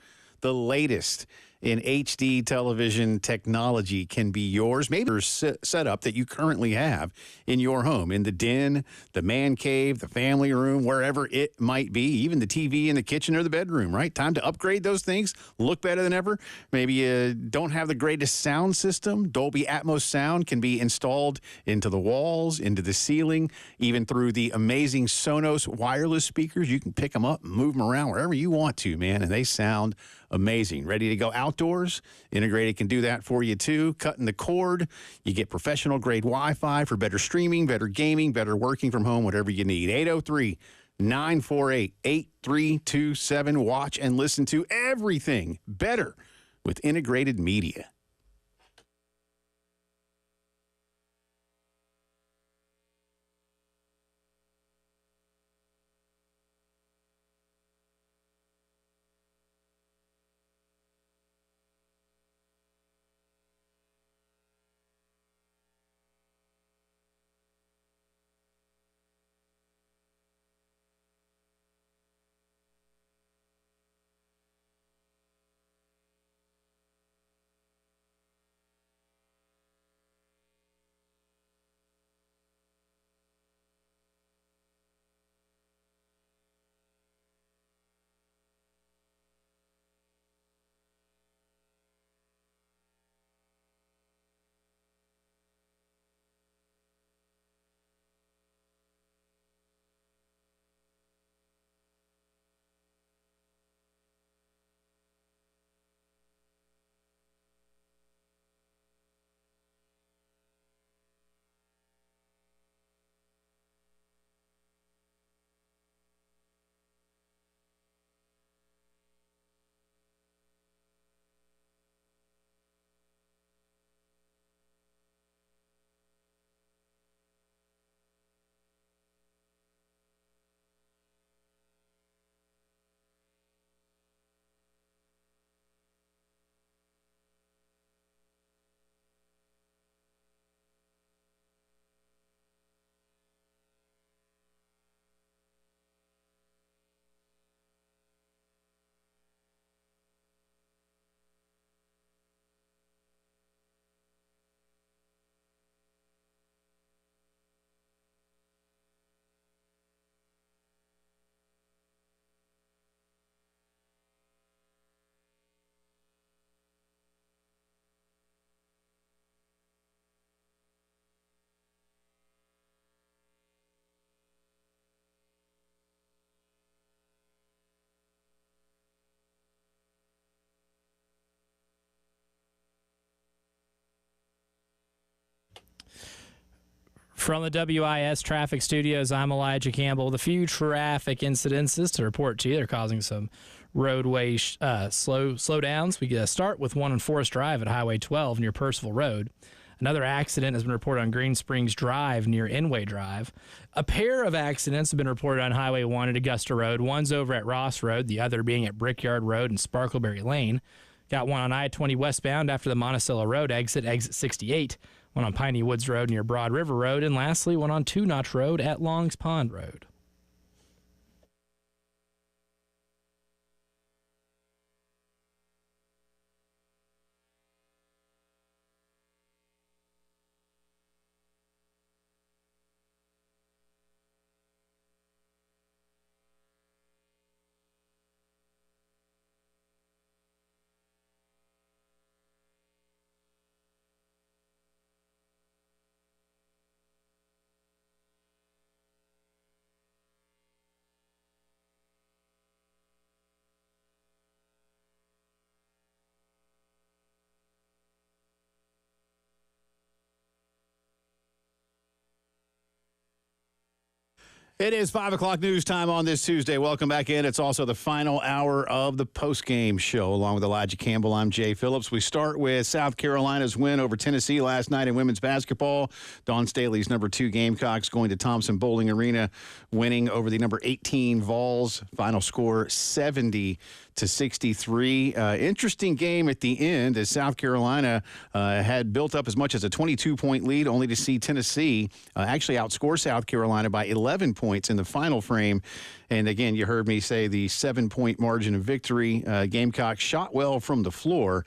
Speaker 1: The latest in HD television technology can be yours. Maybe there's a setup that you currently have in your home, in the den, the man cave, the family room, wherever it might be, even the TV in the kitchen or the bedroom, right? Time to upgrade those things, look better than ever. Maybe you don't have the greatest sound system. Dolby Atmos sound can be installed into the walls, into the ceiling, even through the amazing Sonos wireless speakers. You can pick them up and move them around wherever you want to, man, and they sound amazing. Ready to go outdoors? Integrated can do that for you too. Cutting the cord. You get professional grade Wi-Fi for better streaming, better gaming, better working from home, whatever you need. 803-948-8327. Watch and listen to everything better with Integrated Media.
Speaker 2: From the WIS Traffic Studios, I'm Elijah Campbell. The few traffic incidences to report to you. They're causing some roadway slowdowns. We start with one on Forest Drive at Highway 12 near Percival Road. Another accident has been reported on Green Springs Drive near Inway Drive. A pair of accidents have been reported on Highway 1 at Augusta Road. One's over at Ross Road, the other being at Brickyard Road and Sparkleberry Lane. Got one on I-20 westbound after the Monticello Road exit 68. One on Piney Woods Road near Broad River Road. And lastly, one on Two Notch Road at Longs Pond Road.
Speaker 1: It is 5 o'clock news time on this Tuesday. Welcome back in. It's also the final hour of the Postgame Show. Along with Elijah Campbell, I'm Jay Phillips. We start with South Carolina's win over Tennessee last night in women's basketball. Dawn Staley's number 2 Gamecocks going to Thompson Bowling Arena, winning over the number 18 Vols. Final score 70-63. Interesting game at the end as South Carolina had built up as much as a 22-point lead, only to see Tennessee actually outscore South Carolina by 11 points in the final frame. And again, you heard me say the 7-point margin of victory. Gamecocks shot well from the floor,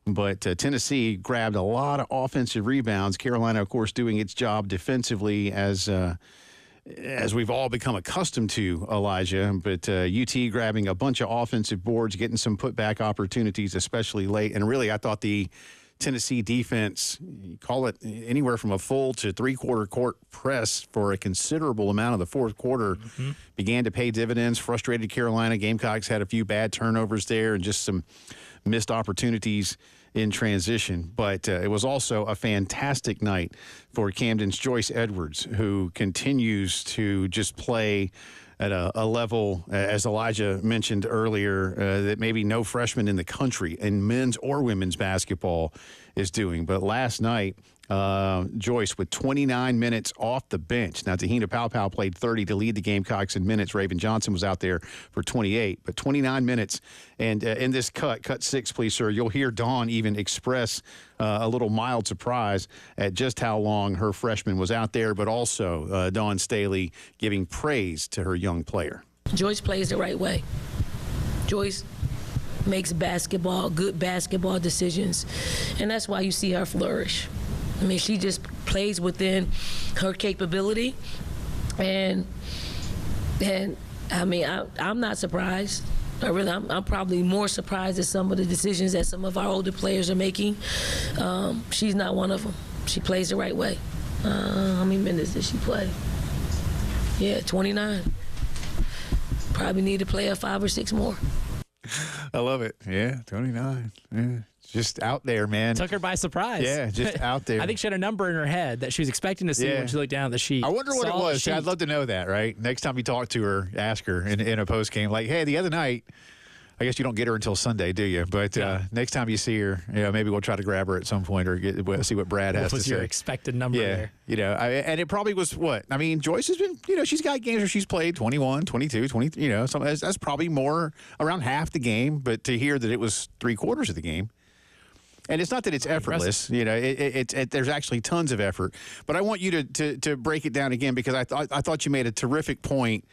Speaker 1: but Tennessee grabbed a lot of offensive rebounds. Carolina, of course, doing its job defensively as we've all become accustomed to, Elijah. But UT grabbing a bunch of offensive boards, getting some putback opportunities, especially late. And really, I thought the Tennessee defense, you call it anywhere from a full to three-quarter court press for a considerable amount of the fourth quarter, began to pay dividends, frustrated Carolina. Gamecocks had a few bad turnovers there and just some missed opportunities in transition. But it was also a fantastic night for Camden's Joyce Edwards, who continues to just play at a level, as Elijah mentioned earlier, that maybe no freshman in the country in men's or women's basketball is doing. But last night, Joyce with 29 minutes off the bench. Now, Tahina Paopao played 30 to lead the Gamecocks in minutes. Raven Johnson was out there for 28, but 29 minutes. And in this cut 6, please, sir, you'll hear Dawn even express a little mild surprise at just how long her freshman was out there, but also Dawn Staley giving praise to her young player.
Speaker 3: Joyce plays the right way. Joyce makes good basketball decisions, and that's why you see her flourish. I mean, she just plays within her capability, and I mean, I'm not surprised. I'm probably more surprised at some of the decisions that some of our older players are making. She's not one of them. She plays the right way. How many minutes did she play? Yeah, 29. Probably need to play her 5 or 6 more.
Speaker 5: I love it. Yeah, 29. Yeah. Just out there, man.
Speaker 2: Took her by surprise.
Speaker 5: Yeah, just out there.
Speaker 2: I think she had a number in her head that she was expecting to see when she looked down at the sheet.
Speaker 5: I wonder what it was. See, I'd love to know that, right? Next time you talk to her, ask her in a post game, like, hey, the other night, I guess you don't get her until Sunday, do you? But next time you see her, maybe we'll try to grab her at some point or see what Brad has to say.
Speaker 2: What was your expected number there?
Speaker 5: And it probably was what? I mean, Joyce has been, she's got games where she's played 21, 22, 20, that's probably more around half the game. But to hear that it was 3/4 of the game. And it's not that it's effortless, there's actually tons of effort. But I want you to break it down again, because I thought you made a terrific point.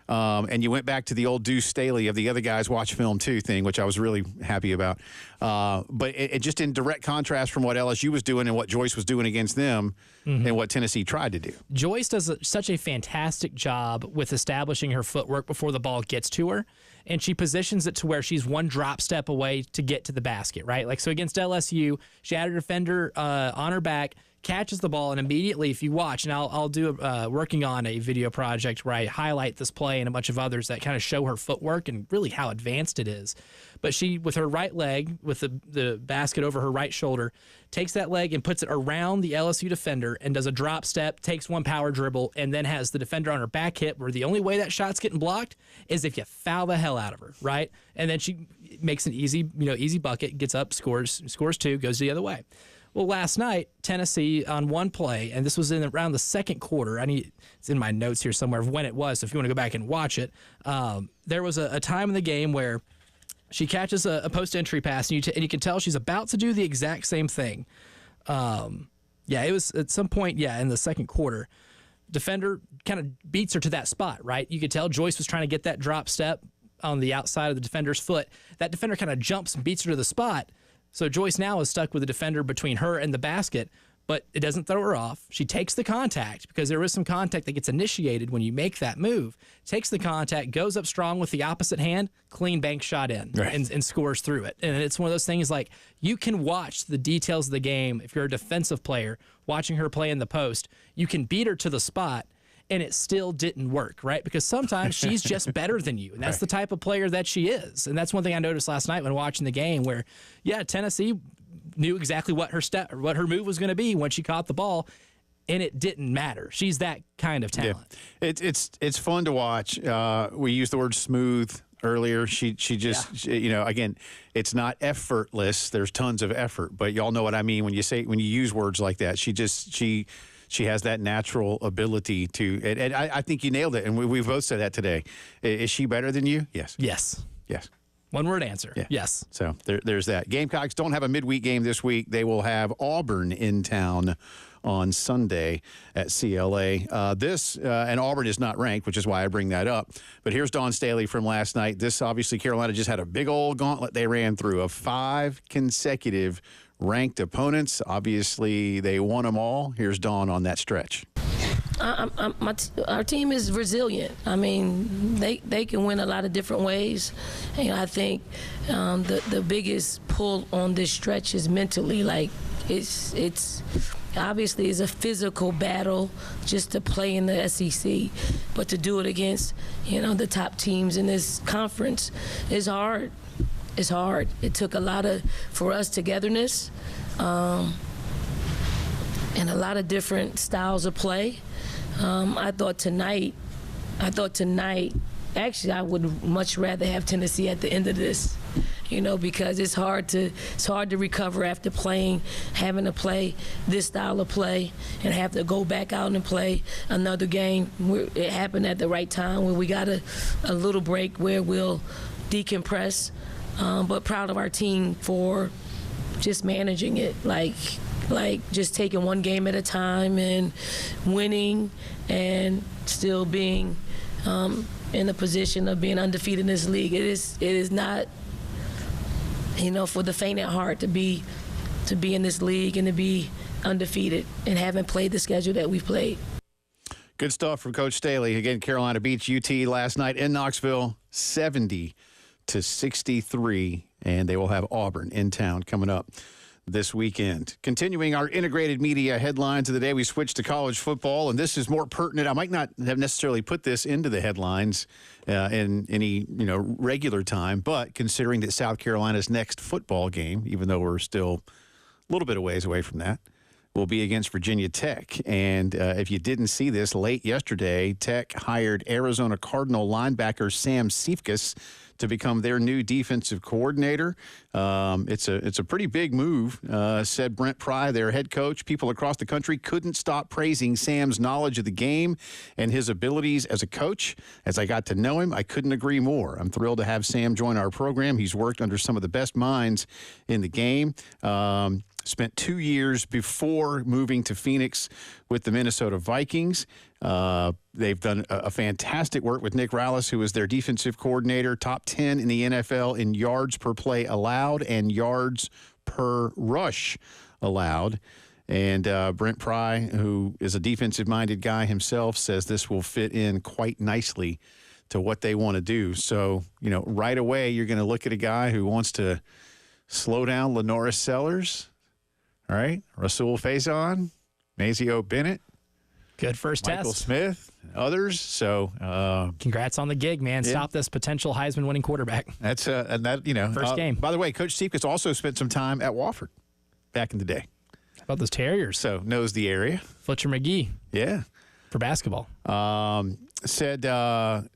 Speaker 5: And you went back to the old Deuce Staley of the other guys watch film too thing, which I was really happy about. But it just in direct contrast from what LSU was doing and what Joyce was doing against them and what Tennessee tried to do.
Speaker 2: Joyce does such a fantastic job with establishing her footwork before the ball gets to her. And she positions it to where she's one drop step away to get to the basket, right? Like, so against LSU, she had her defender on her back, catches the ball, and immediately, if you watch, and I'll do working on a video project where I highlight this play and a bunch of others that kind of show her footwork and really how advanced it is. But she, with her right leg, with the basket over her right shoulder, takes that leg and puts it around the LSU defender and does a drop step, takes one power dribble, and then has the defender on her back hip, where the only way that shot's getting blocked is if you foul the hell out of her, right? And then she makes an easy bucket, gets up, scores 2, goes the other way. Well, last night, Tennessee on one play, and this was in around the second quarter. It's in my notes here somewhere of when it was, so if you want to go back and watch it, there was a time in the game where she catches a post-entry pass, and you can tell she's about to do the exact same thing. It was at some point, in the second quarter. Defender kind of beats her to that spot, right? You could tell Joyce was trying to get that drop step on the outside of the defender's foot. That defender kind of jumps and beats her to the spot. So Joyce now is stuck with the defender between her and the basket, but it doesn't throw her off. She takes the contact, because there is some contact that gets initiated when you make that move. Takes the contact, goes up strong with the opposite hand, clean bank shot in,
Speaker 1: right,
Speaker 2: and scores through it. And it's one of those things like, you can watch the details of the game. If you're a defensive player, watching her play in the post, you can beat her to the spot, and it still didn't work, right? Because sometimes she's just better than you, and that's the type of player that she is. And that's one thing I noticed last night when watching the game, where, Tennessee knew exactly what her move was going to be when she caught the ball, and it didn't matter. She's that kind of talent.
Speaker 1: Yeah. It's fun to watch. We used the word smooth earlier. She just again, it's not effortless. There's tons of effort, but y'all know what I mean when you use words like that. She has that natural ability to, and I think you nailed it, and we both said that today. Is she better than you? Yes.
Speaker 2: Yes.
Speaker 1: Yes.
Speaker 2: One word answer.
Speaker 1: Yeah.
Speaker 2: Yes.
Speaker 1: So there's that. Gamecocks don't have a midweek game this week. They will have Auburn in town on Sunday at CLA. And Auburn is not ranked, which is why I bring that up. But here's Dawn Staley from last night. This, obviously, Carolina just had a big old gauntlet they ran through of 5 consecutive ranked opponents. Obviously, they won them all. Here's Dawn on that stretch.
Speaker 3: Our team is resilient. I mean, they can win a lot of different ways. And I think the biggest pull on this stretch is mentally. Like, it's obviously is a physical battle just to play in the SEC, but to do it against the top teams in this conference is hard. It's hard. It took a lot for us togetherness, and a lot of different styles of play. I thought tonight, actually, I would much rather have Tennessee at the end of this, because it's hard to recover after having to play this style of play and have to go back out and play another game. It happened at the right time where we got a little break where we'll decompress, but proud of our team for just managing it, like just taking one game at a time and winning and still being in a position of being undefeated in this league. It is not, for the faint at heart to be in this league and to be undefeated and haven't played the schedule that we've played.
Speaker 1: Good stuff from Coach Staley. Again, Carolina beats UT last night in Knoxville, 70-63, and they will have Auburn in town coming up this weekend. Continuing our integrated media headlines of the day, we switch to college football, and this is more pertinent. I might not have necessarily put this into the headlines in any regular time, but considering that South Carolina's next football game, even though we're still a little bit of ways away from that, will be against Virginia Tech. And if you didn't see this, late yesterday, Tech hired Arizona Cardinal linebacker Sam Cephas to become their new defensive coordinator. It's a pretty big move, said Brent Pry, their head coach. People across the country couldn't stop praising Sam's knowledge of the game and his abilities as a coach. As I got to know him, I couldn't agree more. I'm thrilled to have Sam join our program. He's worked under some of the best minds in the game. Spent 2 years before moving to Phoenix with the Minnesota Vikings. They've done a fantastic work with Nick Rallis, who is their defensive coordinator, top 10 in the NFL in yards per play allowed and yards per rush allowed. And Brent Pry, who is a defensive-minded guy himself, says this will fit in quite nicely to what they want to do. So, right away you're going to look at a guy who wants to slow down Lenoris Sellers, all right, Rasul Faison,
Speaker 5: Nazio Bennett,
Speaker 2: Good first
Speaker 5: Michael
Speaker 2: test.
Speaker 5: Smith, others. So
Speaker 2: Congrats on the gig, man. Stop this potential Heisman winning quarterback.
Speaker 5: that's and that
Speaker 2: First game.
Speaker 5: By the way, Coach Seifkus also spent some time at Wofford back in the day,
Speaker 2: How about those Terriers?
Speaker 5: so knows the area.
Speaker 2: Fletcher McGee
Speaker 5: Yeah.
Speaker 2: for basketball.
Speaker 5: Said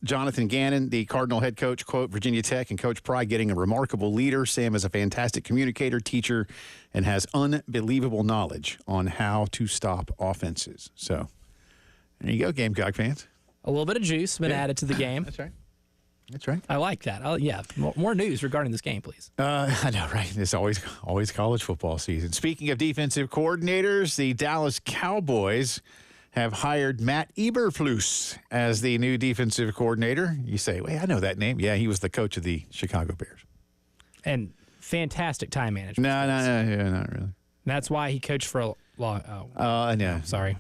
Speaker 5: Jonathan Gannon, the Cardinal head coach, quote, Virginia Tech and Coach Pry getting a remarkable leader. Sam is a fantastic communicator, teacher, and has unbelievable knowledge on how to stop offenses. So there you go, Gamecock fans.
Speaker 2: A little bit of juice been
Speaker 5: Yeah.
Speaker 2: added to the game.
Speaker 5: That's right. That's right.
Speaker 2: I like that. Yeah, more news regarding this game, please.
Speaker 5: I know, right? It's always college football season. Speaking of defensive coordinators, the Dallas Cowboys have hired Matt Eberflus as the new defensive coordinator. You say, wait, I know that name. Yeah, he was the coach of the Chicago Bears.
Speaker 2: And fantastic time management.
Speaker 5: No, yeah, not really.
Speaker 2: That's why he coached for a long.
Speaker 5: No.
Speaker 2: Sorry,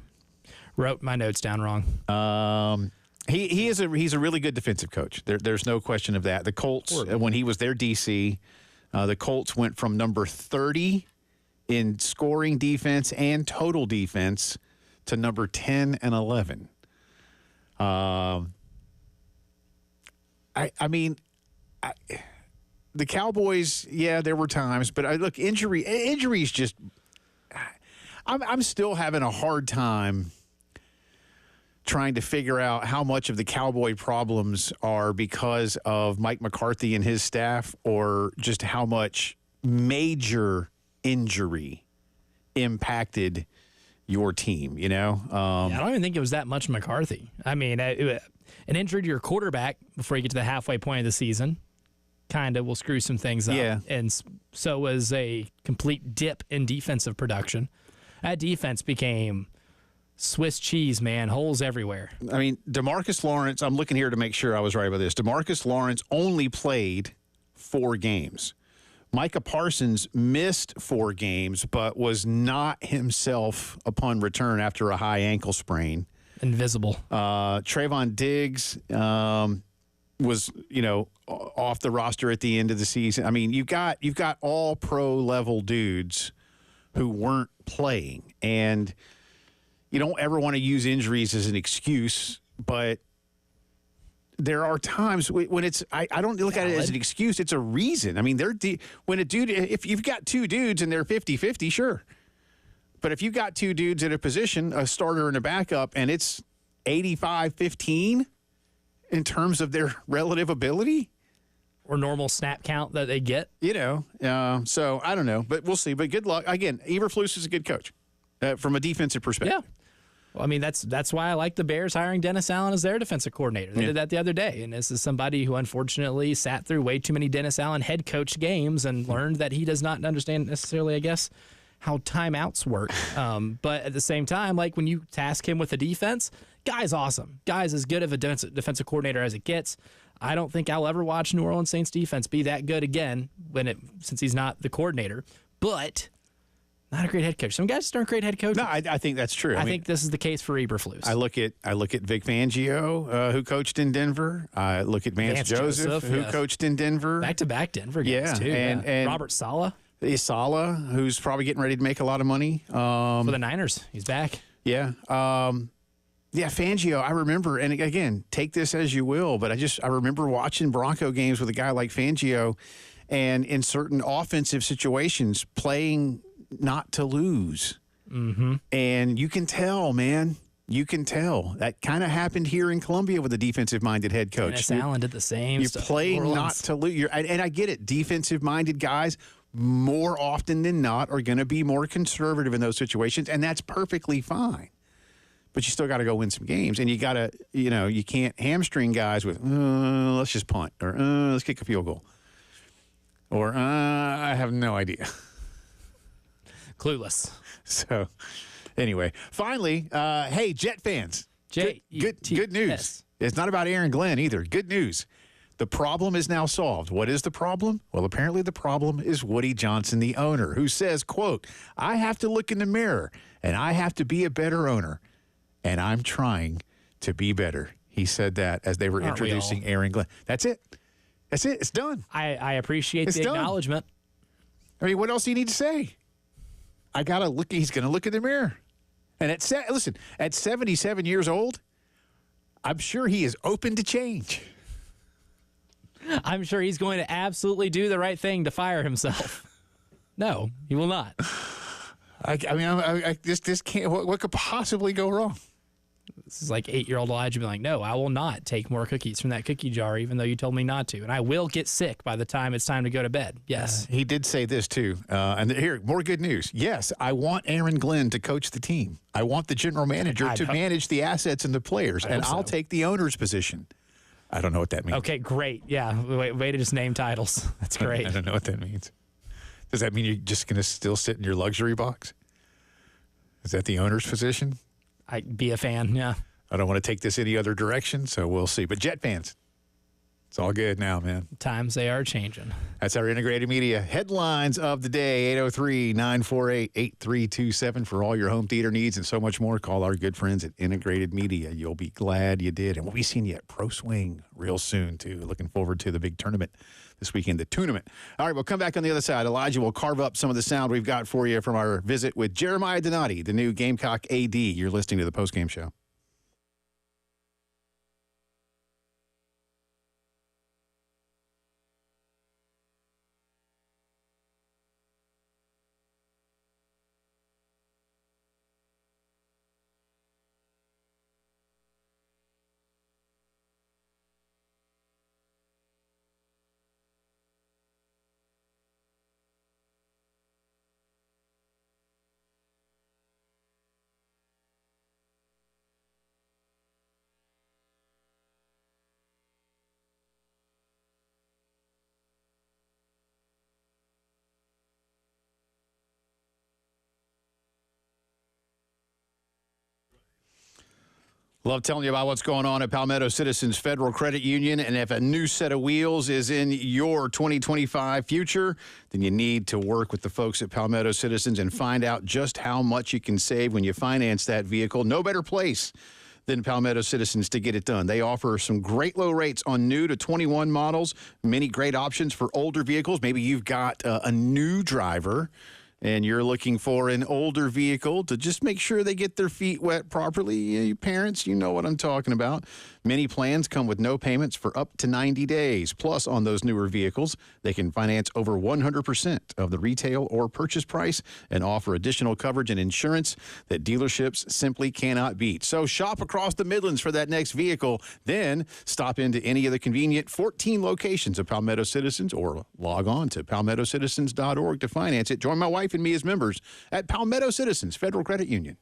Speaker 2: wrote my notes down wrong.
Speaker 5: He's a really good defensive coach. There's no question of that. The Colts, when he was their DC, the Colts went from number 30 in scoring defense and total defense to number 10 and 11. I mean, the Cowboys, yeah, there were times, but look, injuries just. I'm still having a hard time trying to figure out how much of the Cowboy problems are because of Mike McCarthy and his staff, or just how much major injury impacted your team, you know?
Speaker 2: I don't even think it was that much McCarthy. I mean, an injury to your quarterback before you get to the halfway point of the season kind of will screw some things up.
Speaker 5: Yeah.
Speaker 2: And so was a complete dip in defensive production. That defense became Swiss cheese, man. Holes everywhere.
Speaker 5: I mean, DeMarcus Lawrence, I'm looking here to make sure I was right about this. DeMarcus Lawrence only played 4 games. Micah Parsons missed 4 games, but was not himself upon return after a high ankle sprain.
Speaker 2: Invisible.
Speaker 5: Trayvon Diggs was, off the roster at the end of the season. I mean, you've got all pro level dudes who weren't playing, and you don't ever want to use injuries as an excuse, but there are times when it's I don't look at it as an excuse. It's a reason. I mean, when a dude, if you've got 2 dudes and they're 50-50, sure. But if you've got 2 dudes at a position, a starter and a backup, and it's 85-15 in terms of their relative ability,
Speaker 2: or normal snap count that they get.
Speaker 5: So I don't know, but we'll see. But good luck. Again, Eberflus is a good coach from a defensive perspective.
Speaker 2: Yeah. Well, I mean, that's why I like the Bears hiring Dennis Allen as their defensive coordinator. They did that the other day, and this is somebody who unfortunately sat through way too many Dennis Allen head coach games and learned that he does not understand necessarily, I guess, how timeouts work. But at the same time, like when you task him with a defense, guy's awesome. Guy's as good of a defensive coordinator as it gets. I don't think I'll ever watch New Orleans Saints defense be that good again since he's not the coordinator. But not a great head coach. Some guys just aren't great head coaches.
Speaker 5: No, I think that's true.
Speaker 2: I think this is the case for Eberflus.
Speaker 5: I look at Vic Fangio, who coached in Denver. I look at Vance Joseph, who coached in Denver.
Speaker 2: Back-to-back Denver games, too.
Speaker 5: And
Speaker 2: Robert Saleh.
Speaker 5: Saleh, who's probably getting ready to make a lot of money.
Speaker 2: For the Niners. He's back.
Speaker 5: Yeah. Fangio, I remember, and again, take this as you will, but I remember watching Bronco games with a guy like Fangio, and in certain offensive situations, playing not to lose. Mm-hmm. And you can tell, man. You can tell. That kind of happened here in Columbia with a defensive-minded head coach.
Speaker 2: Dennis Allen did the same
Speaker 5: You're
Speaker 2: stuff.
Speaker 5: playing not to lose. And I get it. Defensive-minded guys, more often than not, are going to be more conservative in those situations, and that's perfectly fine. But you still got to go win some games, and you got to, you can't hamstring guys with, let's just punt, or let's kick a field goal, or I have no idea.
Speaker 2: Clueless.
Speaker 5: So, anyway, finally, hey, Jet fans, good news. It's not about Aaron Glenn either. Good news. The problem is now solved. What is the problem? Well, apparently the problem is Woody Johnson, the owner, who says, quote, I have to look in the mirror, and I have to be a better owner. And I'm trying to be better. He said that as they were introducing Aaron Glenn. That's it. It's done.
Speaker 2: I appreciate the acknowledgement.
Speaker 5: I mean, what else do you need to say? I got to look. He's going to look in the mirror. And listen, at 77 years old, I'm sure he is open to change.
Speaker 2: I'm sure he's going to absolutely do the right thing to fire himself. No, he will not.
Speaker 5: This can't. What could possibly go wrong?
Speaker 2: This is like 8-year-old Elijah being like, no, I will not take more cookies from that cookie jar, even though you told me not to. And I will get sick by the time it's time to go to bed. Yes.
Speaker 5: He did say this, too. And here, more good news. Yes, I want Aaron Glenn to coach the team. I want the general manager to manage the assets and the players, and I'll take the owner's position. I don't know what that means.
Speaker 2: Okay, great. Yeah, way to just name titles. That's great.
Speaker 5: I don't know what that means. Does that mean you're just going to still sit in your luxury box? Is that the owner's position?
Speaker 2: I'd be a fan, yeah.
Speaker 5: I don't want to take this any other direction, so we'll see. But Jet fans, it's all good now, man.
Speaker 2: Times they are changing.
Speaker 5: That's our integrated media headlines of the day. 803-948-8327 for all your home theater needs and so much more. Call our good friends at Integrated Media. You'll be glad you did. And we'll be seeing you at Pro Swing real soon, too. Looking forward to the big tournament this weekend, the tournament. All right, we'll come back on the other side. Elijah will carve up some of the sound we've got for you from our visit with Jeremiah Donati, the new Gamecock A.D. You're listening to the Postgame Show. Love telling you about what's going on at Palmetto Citizens Federal Credit Union. And if a new set of wheels is in your 2025 future, then you need to work with the folks at Palmetto Citizens and find out just how much you can save when you finance that vehicle. No better place than Palmetto Citizens to get it done. They offer some great low rates on new to 21 models, many great options for older vehicles. Maybe you've got a new driver and you're looking for an older vehicle to just make sure they get their feet wet properly. You parents, you know what I'm talking about. Many plans come with no payments for up to 90 days. Plus, on those newer vehicles, they can finance over 100% of the retail or purchase price and offer additional coverage and insurance that dealerships simply cannot beat. So shop across the Midlands for that next vehicle. Then stop into any of the convenient 14 locations of Palmetto Citizens or log on to palmettocitizens.org to finance it. Join my wife and me as members at Palmetto Citizens Federal Credit Union.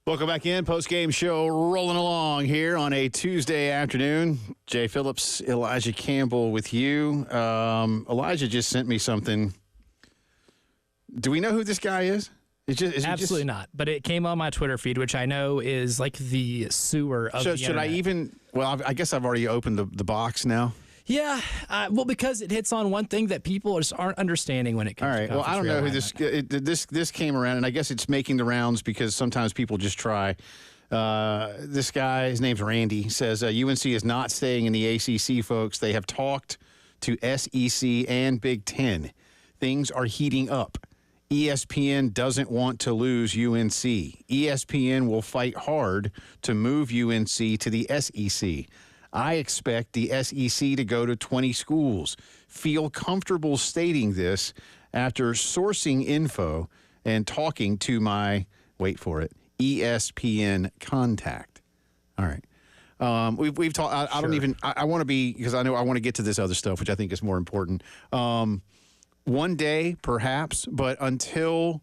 Speaker 1: Welcome back in. Postgame show rolling along here on a Tuesday afternoon. Jay Phillips, Elijah Campbell with you. Elijah just sent me something. Do we know who this guy is?
Speaker 2: Absolutely not. But it came on my Twitter feed, which I know is like the sewer of the
Speaker 1: Should I
Speaker 2: internet.
Speaker 1: even? Well, I guess I've already opened the box now.
Speaker 2: Yeah, well, because it hits on one thing that people just aren't understanding when it comes
Speaker 1: All right.
Speaker 2: to
Speaker 1: Well, I don't know who
Speaker 2: conference
Speaker 1: this came around, and I guess it's making the rounds because sometimes people just try. This guy, his name's Randy, says UNC is not staying in the ACC, folks. They have talked to SEC and Big Ten. Things are heating up. ESPN doesn't want to lose UNC. ESPN will fight hard to move UNC to the SEC. I expect the SEC to go to 20 schools. Feel comfortable stating this after sourcing info and talking to my, wait for it, ESPN contact. All right. We've talked. I don't even. I want to be, because I know I want to get to this other stuff, which I think is more important. One day, perhaps, but until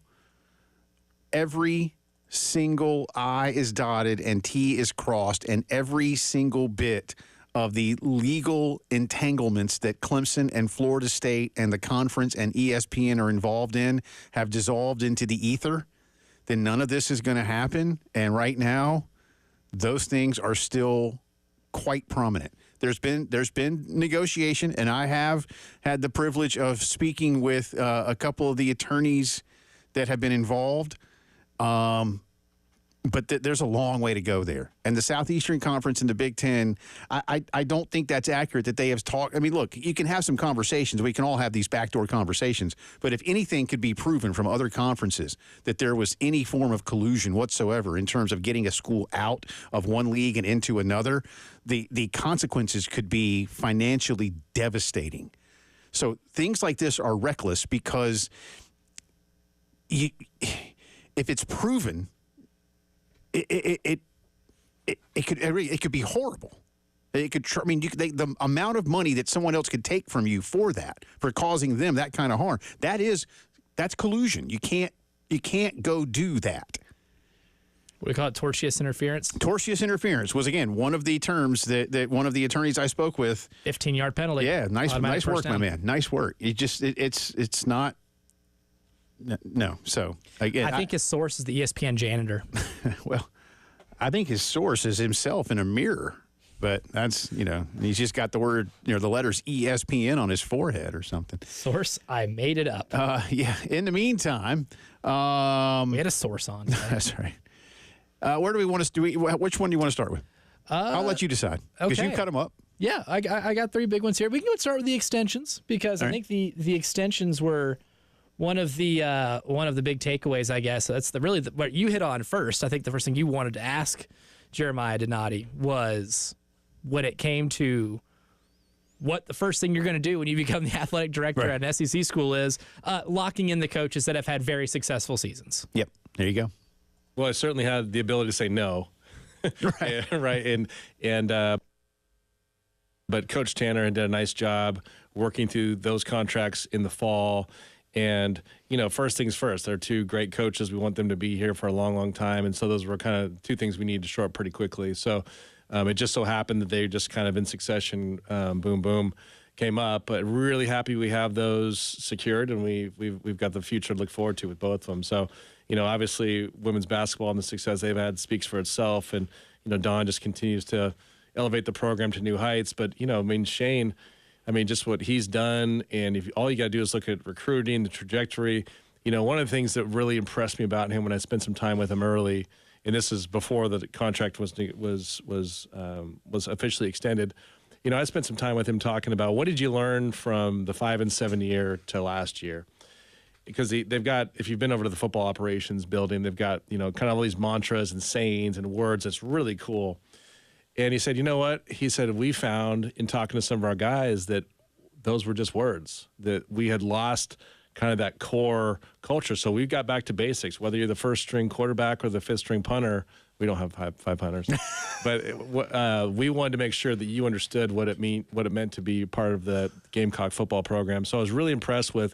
Speaker 1: every single I is dotted and T is crossed, and every single bit of the legal entanglements that Clemson and Florida State and the conference and ESPN are involved in have dissolved into the ether, then none of this is going to happen. And right now, those things are still quite prominent. There's been negotiation, and I have had the privilege of speaking with a couple of the attorneys that have been involved. But there's a long way to go there. And the Southeastern Conference and the Big Ten, I don't think that's accurate that they have talked. I mean, look, you can have some conversations. We can all have these backdoor conversations. But if anything could be proven from other conferences that there was any form of collusion whatsoever in terms of getting a school out of one league and into another, the consequences could be financially devastating. So things like this are reckless because if it's proven, it could be horrible. It could. I mean, the amount of money that someone else could take from you for causing them that kind of harm. That's collusion. You can't go do that.
Speaker 2: We call it tortious interference.
Speaker 1: Tortious interference was, again, one of the terms that one of the attorneys I spoke with.
Speaker 2: 15-yard penalty.
Speaker 1: Yeah, nice work,
Speaker 2: down.
Speaker 1: my man. Nice work. It's not. No. So again,
Speaker 2: I think his source is the ESPN janitor.
Speaker 1: Well, I think his source is himself in a mirror, but that's, he's just got the word, the letters ESPN on his forehead or something.
Speaker 2: Source, I made it up.
Speaker 1: Yeah. In the meantime,
Speaker 2: we had a source on.
Speaker 1: That's right. Where do we want to do? Which one do you want to start with? I'll let you decide because you cut them up.
Speaker 2: Yeah, I got three big ones here. We can start with the extensions because I think the extensions were one of the big takeaways, I guess. That's what you hit on first. I think the first thing you wanted to ask Jeremiah Donati was when it came to what the first thing you're going to do when you become the athletic director at an SEC school is locking in the coaches that have had very successful seasons.
Speaker 1: Yep. There you go.
Speaker 4: Well, I certainly had the ability to say no.
Speaker 1: Right.
Speaker 4: Yeah, right. But Coach Tanner did a nice job working through those contracts in the fall. And, first things first, they're two great coaches. We want them to be here for a long, long time. And so those were kind of two things we needed to shore up pretty quickly. So it just so happened that they just kind of in succession, boom, boom, came up. But really happy we have those secured, and we've got the future to look forward to with both of them. So, obviously women's basketball and the success they've had speaks for itself. And, Don just continues to elevate the program to new heights. But, Shane, just what he's done, and if all you got to do is look at recruiting, the trajectory. One of the things that really impressed me about him when I spent some time with him early, and this is before the contract was officially extended. I spent some time with him talking about what did you learn from the 5 and 7 year to last year, because they've got, if you've been over to the football operations building, they've got kind of all these mantras and sayings and words that's really cool. And he said, you know what? He said, we found in talking to some of our guys that those were just words, that we had lost kind of that core culture. So we got back to basics, whether you're the first string quarterback or the fifth string punter. We don't have five punters, but we wanted to make sure that you understood what it meant to be part of the Gamecock football program. So I was really impressed with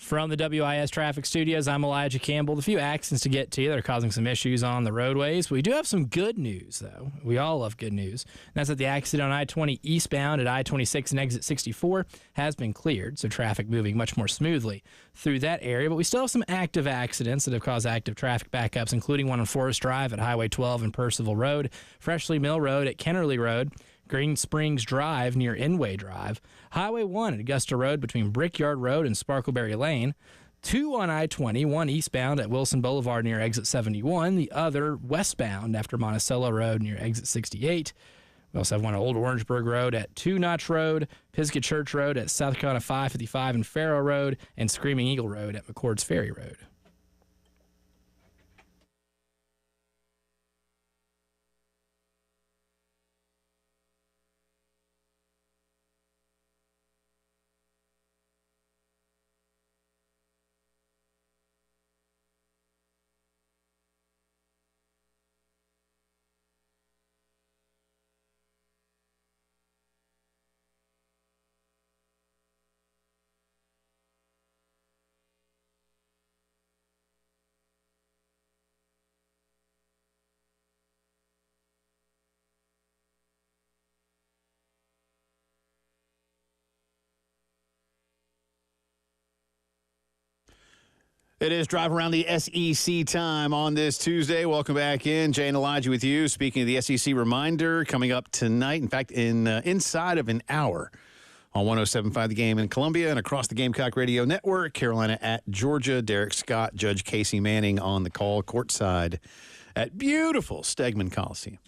Speaker 2: From the WIS Traffic Studios, I'm Elijah Campbell. A few accidents to get to that are causing some issues on the roadways. But we do have some good news, though. We all love good news. And that's that the accident on I-20 eastbound at I-26 and exit 64 has been cleared, so traffic moving much more smoothly through that area. But we still have some active accidents that have caused active traffic backups, including one on Forest Drive at Highway 12 and Percival Road, Freshly Mill Road at Kennerly Road, Green Springs Drive near Inway Drive, Highway 1 at Augusta Road between Brickyard Road and Sparkleberry Lane, 2 on I-20, one eastbound at Wilson Boulevard near exit 71, the other westbound after Monticello Road near exit 68. We also have one at Old Orangeburg Road at 2 Notch Road, Pisgah Church Road at South Carolina 555 and Farrow Road, and Screaming Eagle Road at McCord's Ferry Road.
Speaker 1: It is Drive Around the SEC time on this Tuesday. Welcome back in. Jay and Elijah with you. Speaking of the SEC reminder, coming up tonight, in fact, inside of an hour on 107.5 The Game in Columbia and across the Gamecock Radio Network, Carolina at Georgia. Derek Scott, Judge Casey Manning on the call courtside at beautiful Stegman Coliseum.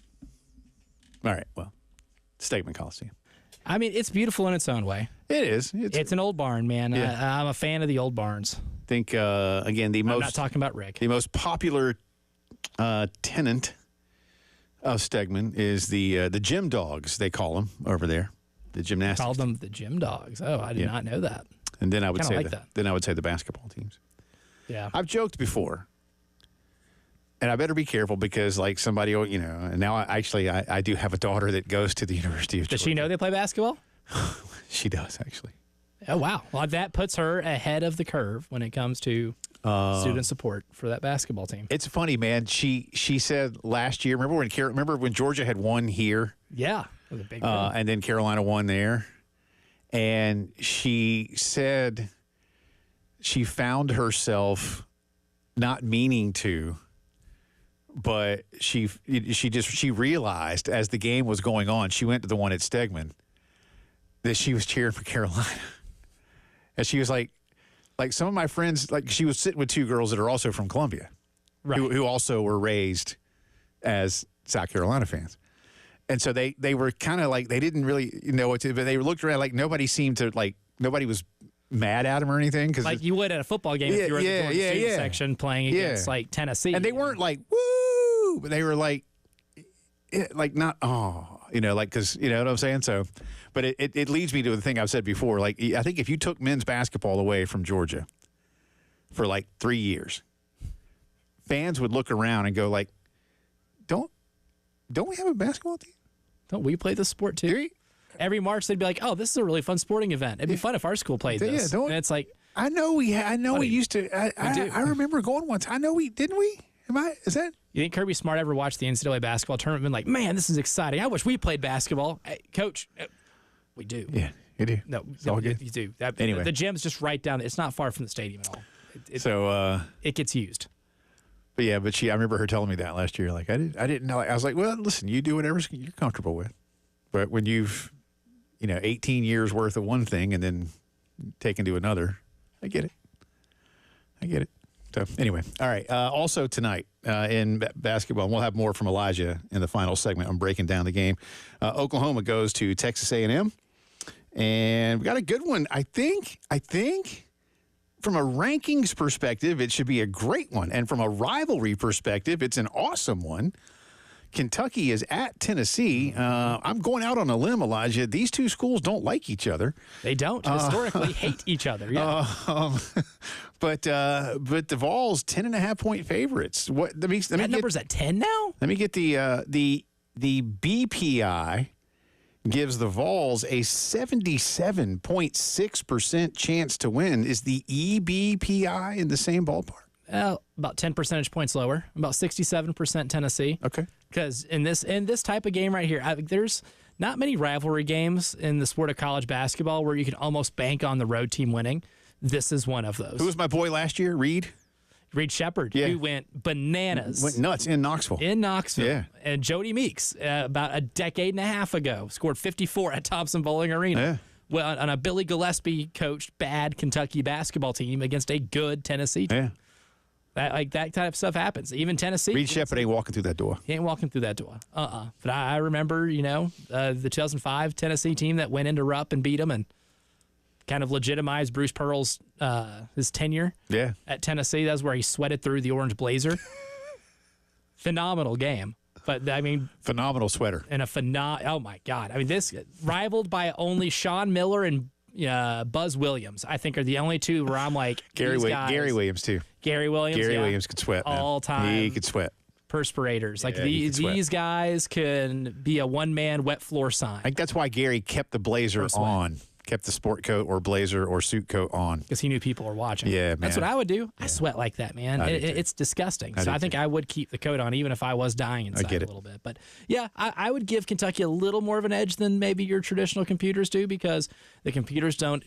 Speaker 1: All right, well, Stegman Coliseum.
Speaker 2: I mean, it's beautiful in its own way.
Speaker 1: It is.
Speaker 2: It's an old barn, man.
Speaker 1: Yeah.
Speaker 2: I'm a fan of the old barns.
Speaker 1: I think, again,
Speaker 2: I'm not talking about Rick.
Speaker 1: The most popular tenant of Stegman is the gym dogs, they call them over there, the gymnastics.
Speaker 2: Called them the gym dogs. Oh, I did not know that.
Speaker 1: And then I would say
Speaker 2: like that.
Speaker 1: Then I would say the basketball teams.
Speaker 2: Yeah.
Speaker 1: I've joked before, and I better be careful because, like, somebody, you know, and now I do have a daughter that goes to the University of Georgia.
Speaker 2: Does she know they play basketball?
Speaker 1: She does, actually.
Speaker 2: Oh, wow. Well, that puts her ahead of the curve when it comes to student support for that basketball team.
Speaker 1: It's funny, man. She said last year, remember when Georgia had won here?
Speaker 2: Yeah. It was a big
Speaker 1: and then Carolina won there. And she said she found herself not meaning to, but she realized as the game was going on, she went to the one at Stegman, that she was cheering for Carolina. And she was like some of my friends, like she was sitting with two girls that are also from Columbia,
Speaker 2: right,
Speaker 1: who also were raised as South Carolina fans. And so they were kind of like, they didn't really know what to, but they looked around like nobody was mad at them or anything. Cause
Speaker 2: like you would at a football game if you were in the Georgia student section playing against like Tennessee.
Speaker 1: And they weren't like, woo, but they were like not, oh, you know, like, cause you know what I'm saying? So, but it leads me to the thing I've said before. Like, I think if you took men's basketball away from Georgia for like 3 years, fans would look around and go like, don't we have a basketball team?
Speaker 2: Don't we play this sport too? Every March they'd be like, oh, this is a really fun sporting event. It'd be fun if our school played this. And it's like,
Speaker 1: I know we used to. I remember going once. Didn't we? Is that?
Speaker 2: You think Kirby Smart ever watched the NCAA basketball tournament and been like, man, this is exciting. I wish we played basketball. Hey, Coach, we do.
Speaker 1: Yeah, you do.
Speaker 2: No,
Speaker 1: it's all good.
Speaker 2: You do.
Speaker 1: Anyway.
Speaker 2: The gym's just right down there. It's not far from the stadium at all. It gets used.
Speaker 1: But yeah, I remember her telling me that last year. Like, I didn't know. I was like, well, listen, you do whatever you're comfortable with. But when you've, 18 years worth of one thing and then taken to another, I get it. So anyway, all right. Also tonight in basketball, and we'll have more from Elijah in the final segment on breaking down the game. Oklahoma goes to Texas A&M, and we got a good one. I think from a rankings perspective, it should be a great one, and from a rivalry perspective, it's an awesome one. Kentucky is at Tennessee. I'm going out on a limb, Elijah. These two schools don't like each other.
Speaker 2: They don't historically hate each other. Yeah.
Speaker 1: But the Vols 10.5-point favorites. What
Speaker 2: that number's at 10 now?
Speaker 1: Let me get the BPI
Speaker 5: gives the Vols a 77.6% chance to win. Is the EBPI in the same ballpark?
Speaker 2: About 10 percentage points lower, about 67% Tennessee.
Speaker 5: Okay.
Speaker 2: Because in this type of game right here, there's not many rivalry games in the sport of college basketball where you can almost bank on the road team winning. This is one of those.
Speaker 5: Who was my boy last year? Reed
Speaker 2: Shepard,
Speaker 5: Yeah.
Speaker 2: who went bananas.
Speaker 5: went nuts in Knoxville.
Speaker 2: Yeah. And Jody Meeks, about a decade and a half ago, scored 54 at Thompson Bowling Arena.
Speaker 5: Yeah.
Speaker 2: Well, on a Billy Gillespie coached bad Kentucky basketball team against a good Tennessee team.
Speaker 5: Yeah.
Speaker 2: That type of stuff happens. Even Tennessee.
Speaker 5: Reed Shepard ain't walking through that door.
Speaker 2: He ain't walking through that door. But I remember, the 2005 Tennessee team that went into Rupp and beat them and kind of legitimized Bruce Pearl's his tenure at Tennessee. That's where he sweated through the orange blazer. Phenomenal game. But, I mean...
Speaker 5: Phenomenal sweater.
Speaker 2: And oh, my God. I mean, this rivaled by only Sean Miller and Buzz Williams, I think, are the only two where I'm like,
Speaker 5: Gary Williams, too.
Speaker 2: Gary Williams,
Speaker 5: Williams could sweat, man.
Speaker 2: All time.
Speaker 5: He could sweat.
Speaker 2: Perspirators. Like,
Speaker 5: he could sweat.
Speaker 2: these guys can be a one-man wet floor sign.
Speaker 5: I think that's why Gary kept the blazer on. Kept the sport coat or blazer or suit coat on.
Speaker 2: Because he knew people were watching.
Speaker 5: Yeah, man.
Speaker 2: That's what I would do. I sweat like that, man. It's disgusting. So I think I would keep the coat on even if I was dying inside a little bit. But, yeah, I would give Kentucky a little more of an edge than maybe your traditional computers do because the computers don't,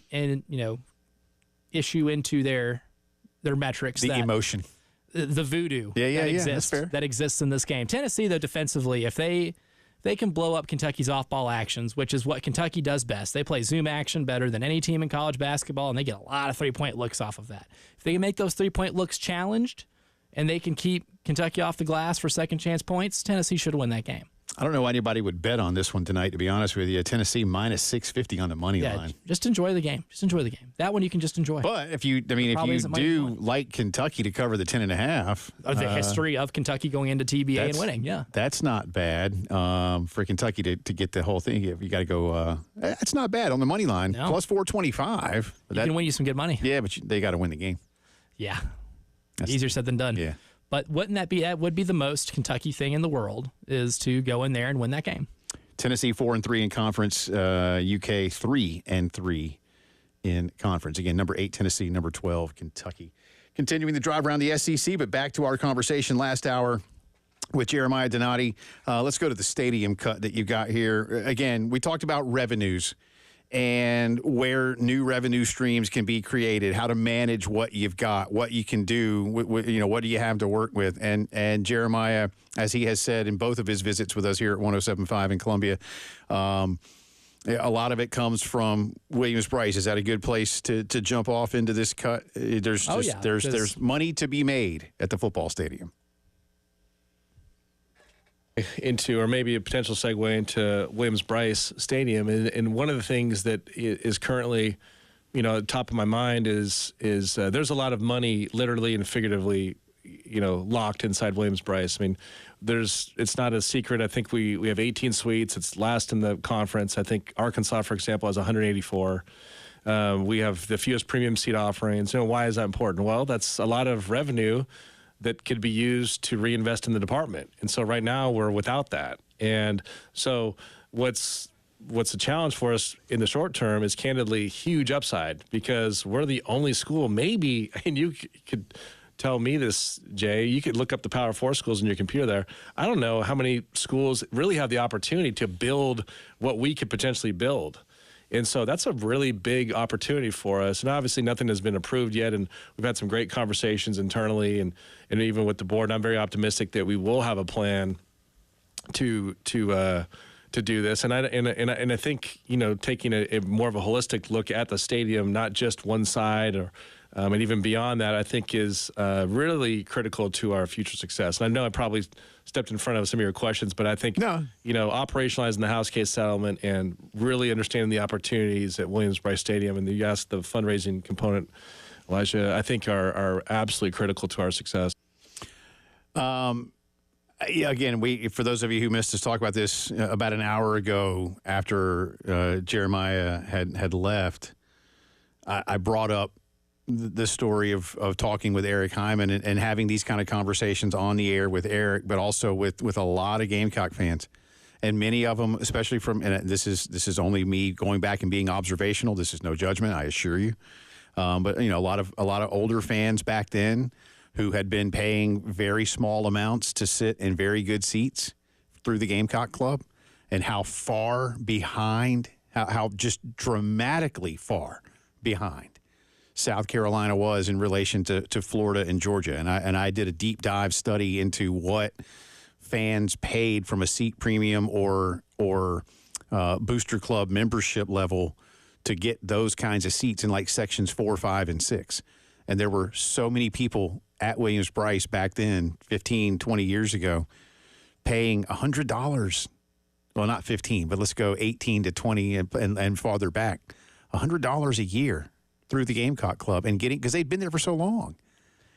Speaker 2: issue into their metrics.
Speaker 5: The emotion.
Speaker 2: The voodoo that exists in this game. Tennessee, though, defensively, if they can blow up Kentucky's off-ball actions, which is what Kentucky does best. They play zoom action better than any team in college basketball, and they get a lot of three-point looks off of that. If they can make those three-point looks challenged and they can keep Kentucky off the glass for second-chance points, Tennessee should win that game.
Speaker 5: I don't know why anybody would bet on this one tonight, to be honest with you. Tennessee minus 650 on the money line.
Speaker 2: Just enjoy the game. Just enjoy the game. That one you can just enjoy.
Speaker 5: But if you do like Kentucky to cover the 10.5.
Speaker 2: The history of Kentucky going into TBA and winning,
Speaker 5: That's not bad for Kentucky to get the whole thing. You got to go, that's not bad on the money line.
Speaker 2: No.
Speaker 5: Plus 425.
Speaker 2: You can win you some good money.
Speaker 5: Yeah, but they got to win the game.
Speaker 2: Yeah. Easier said than done.
Speaker 5: Yeah.
Speaker 2: But that would be the most Kentucky thing in the world is to go in there and win that game.
Speaker 5: Tennessee 4-3 in conference, UK 3-3 in conference. Again, number 8 Tennessee, number 12 Kentucky. Continuing the drive around the SEC, but back to our conversation last hour with Jeremiah Donati. Let's go to the stadium cut that you got here. Again, we talked about revenues and where new revenue streams can be created, how to manage what you've got, what you can do, what do you have to work with. And Jeremiah, as he has said in both of his visits with us here at 107.5 in Columbia, a lot of it comes from Williams-Brice. Is that a good place to jump off into this cut? There's money to be made at the football stadium.
Speaker 4: Into, or maybe a potential segue into Williams-Brice Stadium, and one of the things that is currently, top of my mind is there's a lot of money, literally and figuratively, locked inside Williams-Brice. I mean, it's not a secret. I think we have 18 suites. It's last in the conference. I think Arkansas, for example, has 184. We have the fewest premium seat offerings. Why is that important? Well, that's a lot of revenue that could be used to reinvest in the department. And so right now we're without that. And so what's a challenge for us in the short term is candidly huge upside, because we're the only school, maybe, and you could tell me this, Jay, you could look up the Power 4 schools in your computer there. I don't know how many schools really have the opportunity to build what we could potentially build. And so that's a really big opportunity for us. And obviously nothing has been approved yet. And we've had some great conversations internally and even with the board. And I'm very optimistic that we will have a plan to do this. And I think, taking a more of a holistic look at the stadium, not just one side and even beyond that, I think is really critical to our future success. And I know I probably stepped in front of some of your questions, but I think, operationalizing the house case settlement and really understanding the opportunities at Williams-Brice Stadium, and you asked the fundraising component, Elijah, I think are absolutely critical to our success.
Speaker 5: Again, for those of you who missed us talk about this about an hour ago after Jeremiah had left, I brought up the story of talking with Eric Hyman and having these kind of conversations on the air with Eric, but also with a lot of Gamecock fans.
Speaker 1: and many of them, especially from, and this is only me going back and being observational. This is no judgment, I assure you. But a lot of older fans back then who had been paying very small amounts to sit in very good seats through the Gamecock Club, and how far behind, how just dramatically far behind South Carolina was in relation to Florida and Georgia. And I did a deep dive study into what fans paid from a seat premium or booster club membership level to get those kinds of seats in like sections 4, 5, and 6. And there were so many people at Williams-Brice back then, 15, 20 years ago, paying $100. Well, not 15, but let's go 18 to 20 and farther back. $100 a year through the Gamecock Club, and getting, because they'd been there for so long.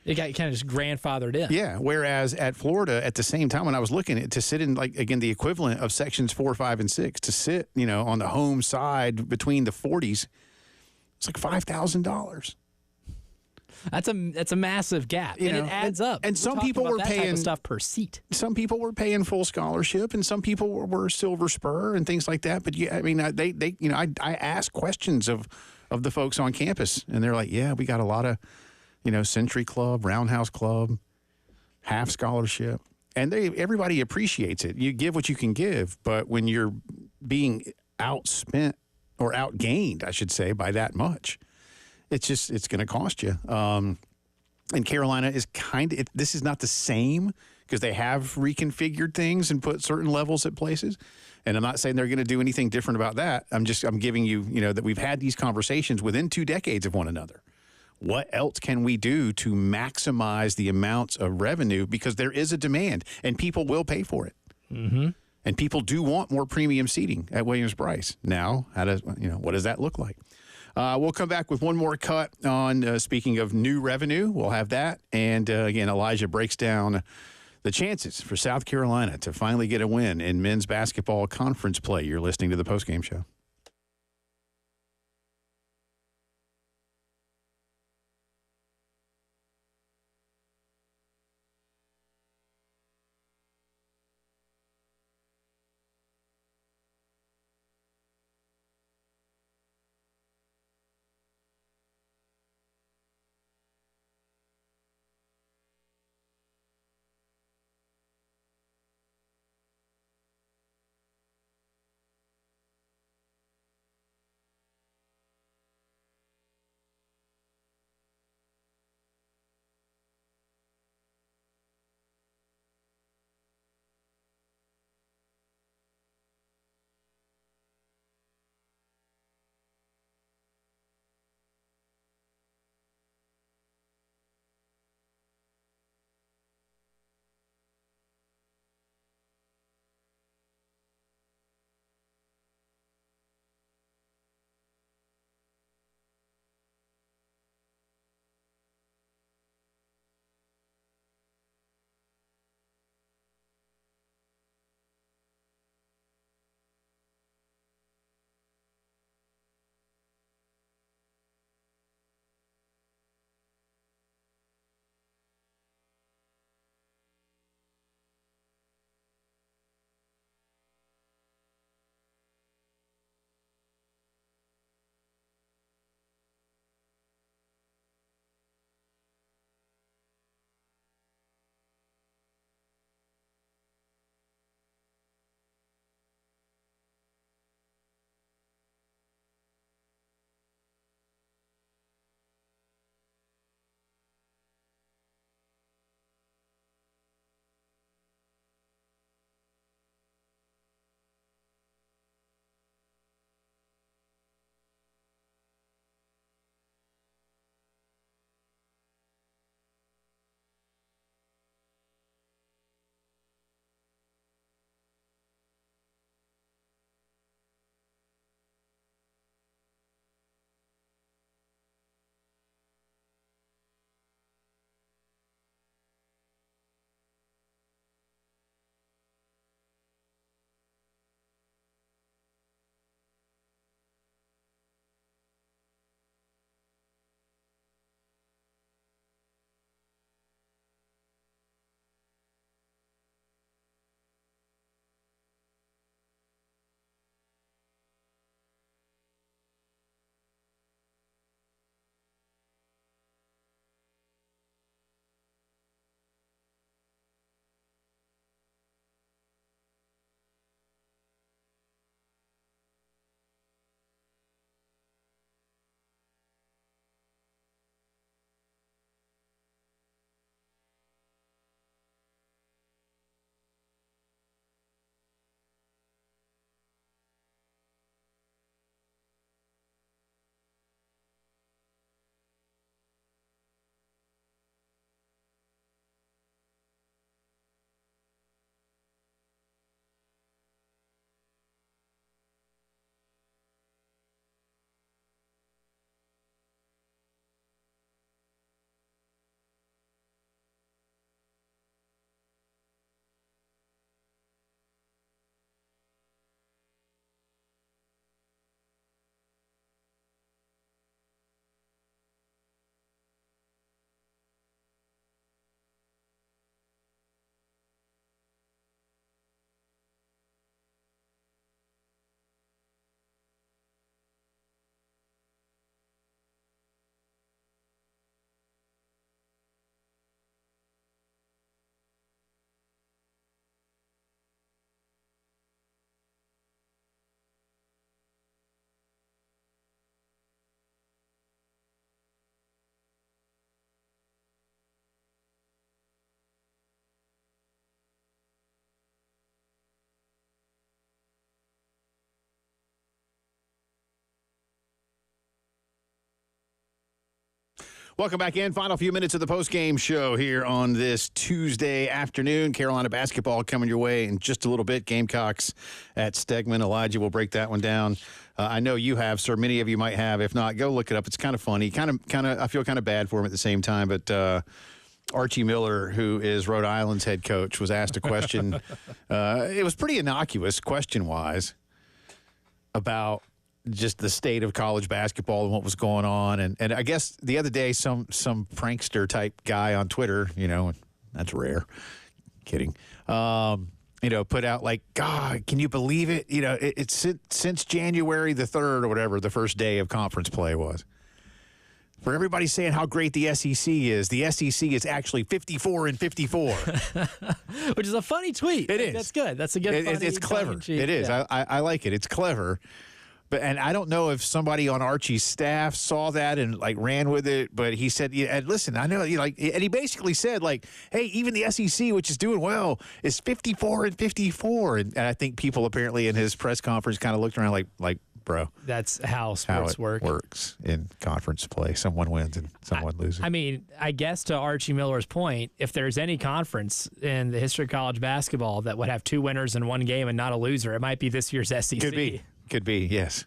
Speaker 2: It got kind of just grandfathered in.
Speaker 1: Yeah. Whereas at Florida, at the same time, when I was looking at to sit in, like, again, the equivalent of sections 4, 5, and 6, to sit, on the home side between the 40s, it's like $5,000.
Speaker 2: That's a massive gap, and it adds up.
Speaker 1: And some people were
Speaker 2: that
Speaker 1: paying
Speaker 2: type of stuff per seat.
Speaker 1: Some people were paying full scholarship, and some people were Silver Spur and things like that. But yeah, I mean, I asked questions of the folks on campus, and they're like, "Yeah, we got a lot of, Century Club, Roundhouse Club, half scholarship," and everybody appreciates it. You give what you can give, but when you're being outspent or outgained, I should say, by that much, it's going to cost you. And Carolina is this is not the same, because they have reconfigured things and put certain levels at places. And I'm not saying they're going to do anything different about that. I'm giving you, that we've had these conversations within 2 decades of one another. What else can we do to maximize the amounts of revenue? Because there is a demand, and people will pay for it. Mm-hmm. And people do want more premium seating at Williams-Brice. Now, what does that look like? We'll come back with one more cut on, speaking of new revenue. We'll have that. And, again, Elijah breaks down the chances for South Carolina to finally get a win in men's basketball conference play. You're listening to the Postgame Show. Welcome back in. Final few minutes of the postgame show here on this Tuesday afternoon. Carolina basketball coming your way in just a little bit. Gamecocks at Stegman. Elijah will break that one down. I know you have, sir. Many of you might have. If not, go look it up. It's kind of funny. I feel kind of bad for him at the same time. But Archie Miller, who is Rhode Island's head coach, was asked a question. It was pretty innocuous, question-wise, about just the state of college basketball and what was going on. And I guess the other day, some prankster type guy on Twitter, that's rare. Kidding. Put out like, God, can you believe it? It's since January the 3rd or whatever the first day of conference play was. For everybody saying how great the SEC is, the SEC is actually 54-54.
Speaker 2: Which is a funny tweet.
Speaker 1: It is.
Speaker 2: That's good. That's a good
Speaker 1: It's clever. It is.
Speaker 2: Yeah.
Speaker 1: I like it. It's clever. And I don't know if somebody on Archie's staff saw that and ran with it, but he said, and listen, I know, and he basically said hey, even the SEC, which is doing well, is 54-54. And I think people apparently in his press conference kind of looked around like, bro,
Speaker 2: that's how sports
Speaker 1: works in conference play. Someone wins and someone loses.
Speaker 2: I mean, I guess to Archie Miller's point, if there's any conference in the history of college basketball that would have 2 winners in one game and not a loser, it might be this year's SEC.
Speaker 1: Could be, yes.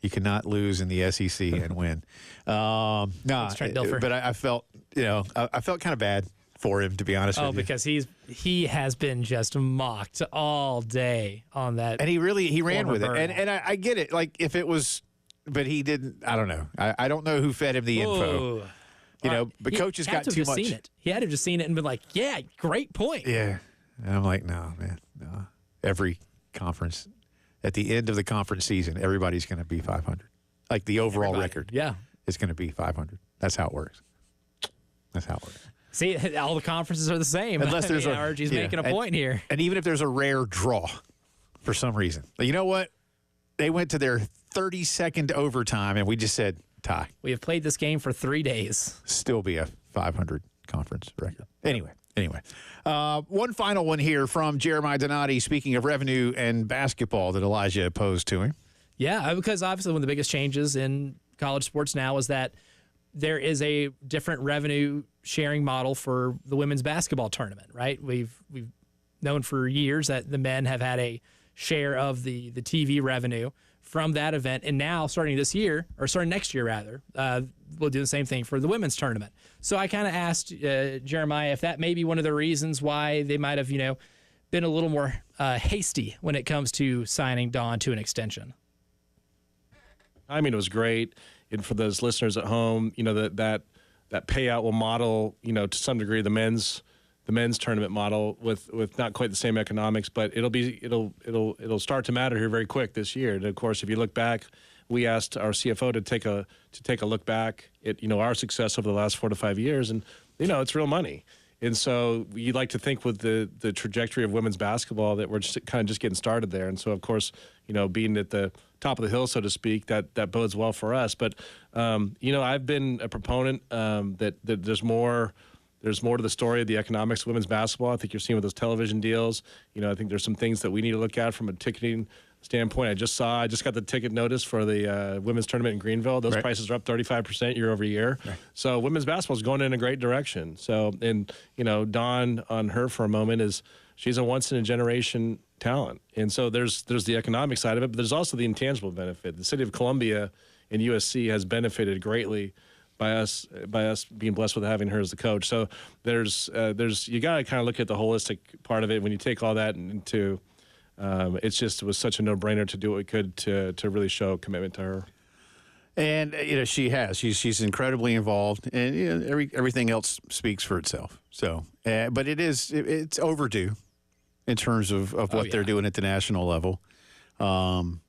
Speaker 1: You cannot lose in the SEC and win. But I felt, I felt kind of bad for him, to be honest with you.
Speaker 2: Because he has been just mocked all day on that.
Speaker 1: And he ran with it. And I get it. If it was, but he didn't, I don't know. I don't know who fed him the info. But coaches got too much.
Speaker 2: Seen it. He had to have just seen it and been like, yeah, great point.
Speaker 1: Yeah. And I'm like, no, man, no. Every conference. At the end of the conference season, everybody's going to be 500. The overall record is going to be 500. That's how it works.
Speaker 2: See, all the conferences are the same.
Speaker 1: Unless there's
Speaker 2: Archie's making a point here.
Speaker 1: And even if there's a rare draw for some reason. You know what? They went to their 32nd overtime, and we just said tie.
Speaker 2: We have played this game for 3 days.
Speaker 1: Still be a 500 conference record. Anyway. One final one here from Jeremiah Donati, speaking of revenue and basketball that Elijah posed to him.
Speaker 2: Yeah, because obviously one of the biggest changes in college sports now is that there is a different revenue sharing model for the women's basketball tournament, right? We've known for years that the men have had a share of the TV revenue from that event, and now starting next year, we'll do the same thing for the women's tournament. So I kind of asked Jeremiah if that may be one of the reasons why they might have, been a little more hasty when it comes to signing Dawn to an extension.
Speaker 4: I mean, it was great, and for those listeners at home, that payout will model, to some degree, the men's tournament model with not quite the same economics, but it'll start to matter here very quick this year. And of course, if you look back, we asked our CFO to take a look back at our success over the last 4 to 5 years, and it's real money. And so you'd like to think with the trajectory of women's basketball that we're just getting started there. And so of course, being at the top of the hill, so to speak, that bodes well for us. But I've been a proponent that there's more to the story of the economics of women's basketball. I think you're seeing with those television deals. I think there's some things that we need to look at from a ticketing standpoint. I just got the ticket notice for the women's tournament in Greenville. Those prices are up 35% year over year. Right. So women's basketball is going in a great direction. So, and Dawn, on her for a moment, she's a once in a generation talent. And so there's the economic side of it, but there's also the intangible benefit. The city of Columbia and USC has benefited greatly by us being blessed with having her as the coach. So there's you got to kind of look at the holistic part of it when you take all that into. It was such a no-brainer to do what we could to really show commitment to her.
Speaker 1: And she has. She's incredibly involved, and everything else speaks for itself. So, but it's overdue in terms of what they're doing at the national level. And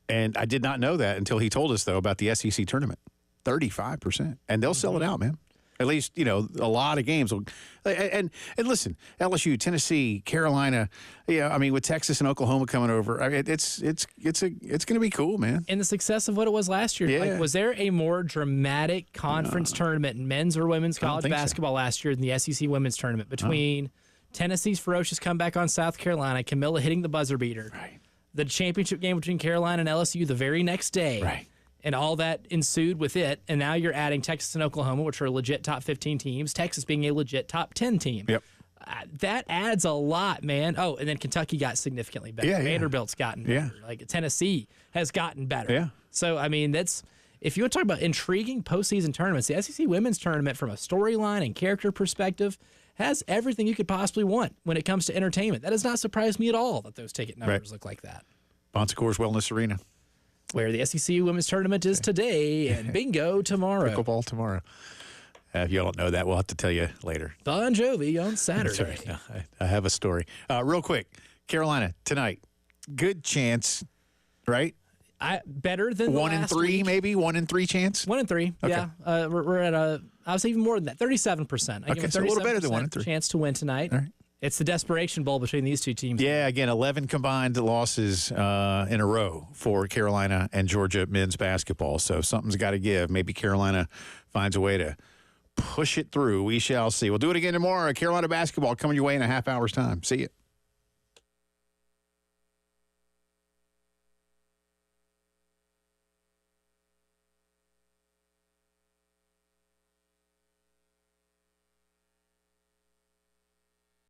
Speaker 1: I did not know that until he told us though about the SEC tournament. 35%, and they'll sell it out, man. At least, a lot of games will. And listen, LSU, Tennessee, Carolina, with Texas and Oklahoma coming over, it's going to be cool, man.
Speaker 2: And the success of what it was last year.
Speaker 1: Yeah.
Speaker 2: Was there a more dramatic conference tournament in men's or women's college basketball last year than the SEC women's tournament between Tennessee's ferocious comeback on South Carolina, Camilla hitting the buzzer beater, the championship game between Carolina and LSU the very next day, and all that ensued with it. And now you're adding Texas and Oklahoma, which are legit top 15 teams, Texas being a legit top 10 team.
Speaker 1: Yep.
Speaker 2: That adds a lot, man. Oh, and then Kentucky got significantly better.
Speaker 1: Yeah, yeah.
Speaker 2: Vanderbilt's gotten better.
Speaker 1: Yeah.
Speaker 2: Like Tennessee has gotten better.
Speaker 1: Yeah.
Speaker 2: So, I mean, if you want to talk about intriguing postseason tournaments, the SEC women's tournament from a storyline and character perspective has everything you could possibly want when it comes to entertainment. That does not surprise me at all that those ticket numbers look like that.
Speaker 1: Bon Secours Wellness Arena.
Speaker 2: Where the SEC women's tournament is today and bingo tomorrow.
Speaker 1: Pickleball tomorrow. If you don't know that, we'll have to tell you later.
Speaker 2: Bon Jovi on Saturday.
Speaker 1: Sorry, no, I have a story. Real quick, Carolina tonight. Good chance, right?
Speaker 2: Better than
Speaker 1: 1 in 3,
Speaker 2: week.
Speaker 1: maybe 1 in 3 chance.
Speaker 2: 1 in 3.
Speaker 1: Okay.
Speaker 2: Yeah, we're at I was even more than that. 37%.
Speaker 1: Okay, so a little better than 1 in 3.
Speaker 2: Chance to win tonight.
Speaker 1: All right.
Speaker 2: It's the desperation bowl between these two teams.
Speaker 1: Yeah, again, 11 combined losses in a row for Carolina and Georgia men's basketball. So something's got to give. Maybe Carolina finds a way to push it through. We shall see. We'll do it again tomorrow. Carolina basketball coming your way in a half hour's time. See you.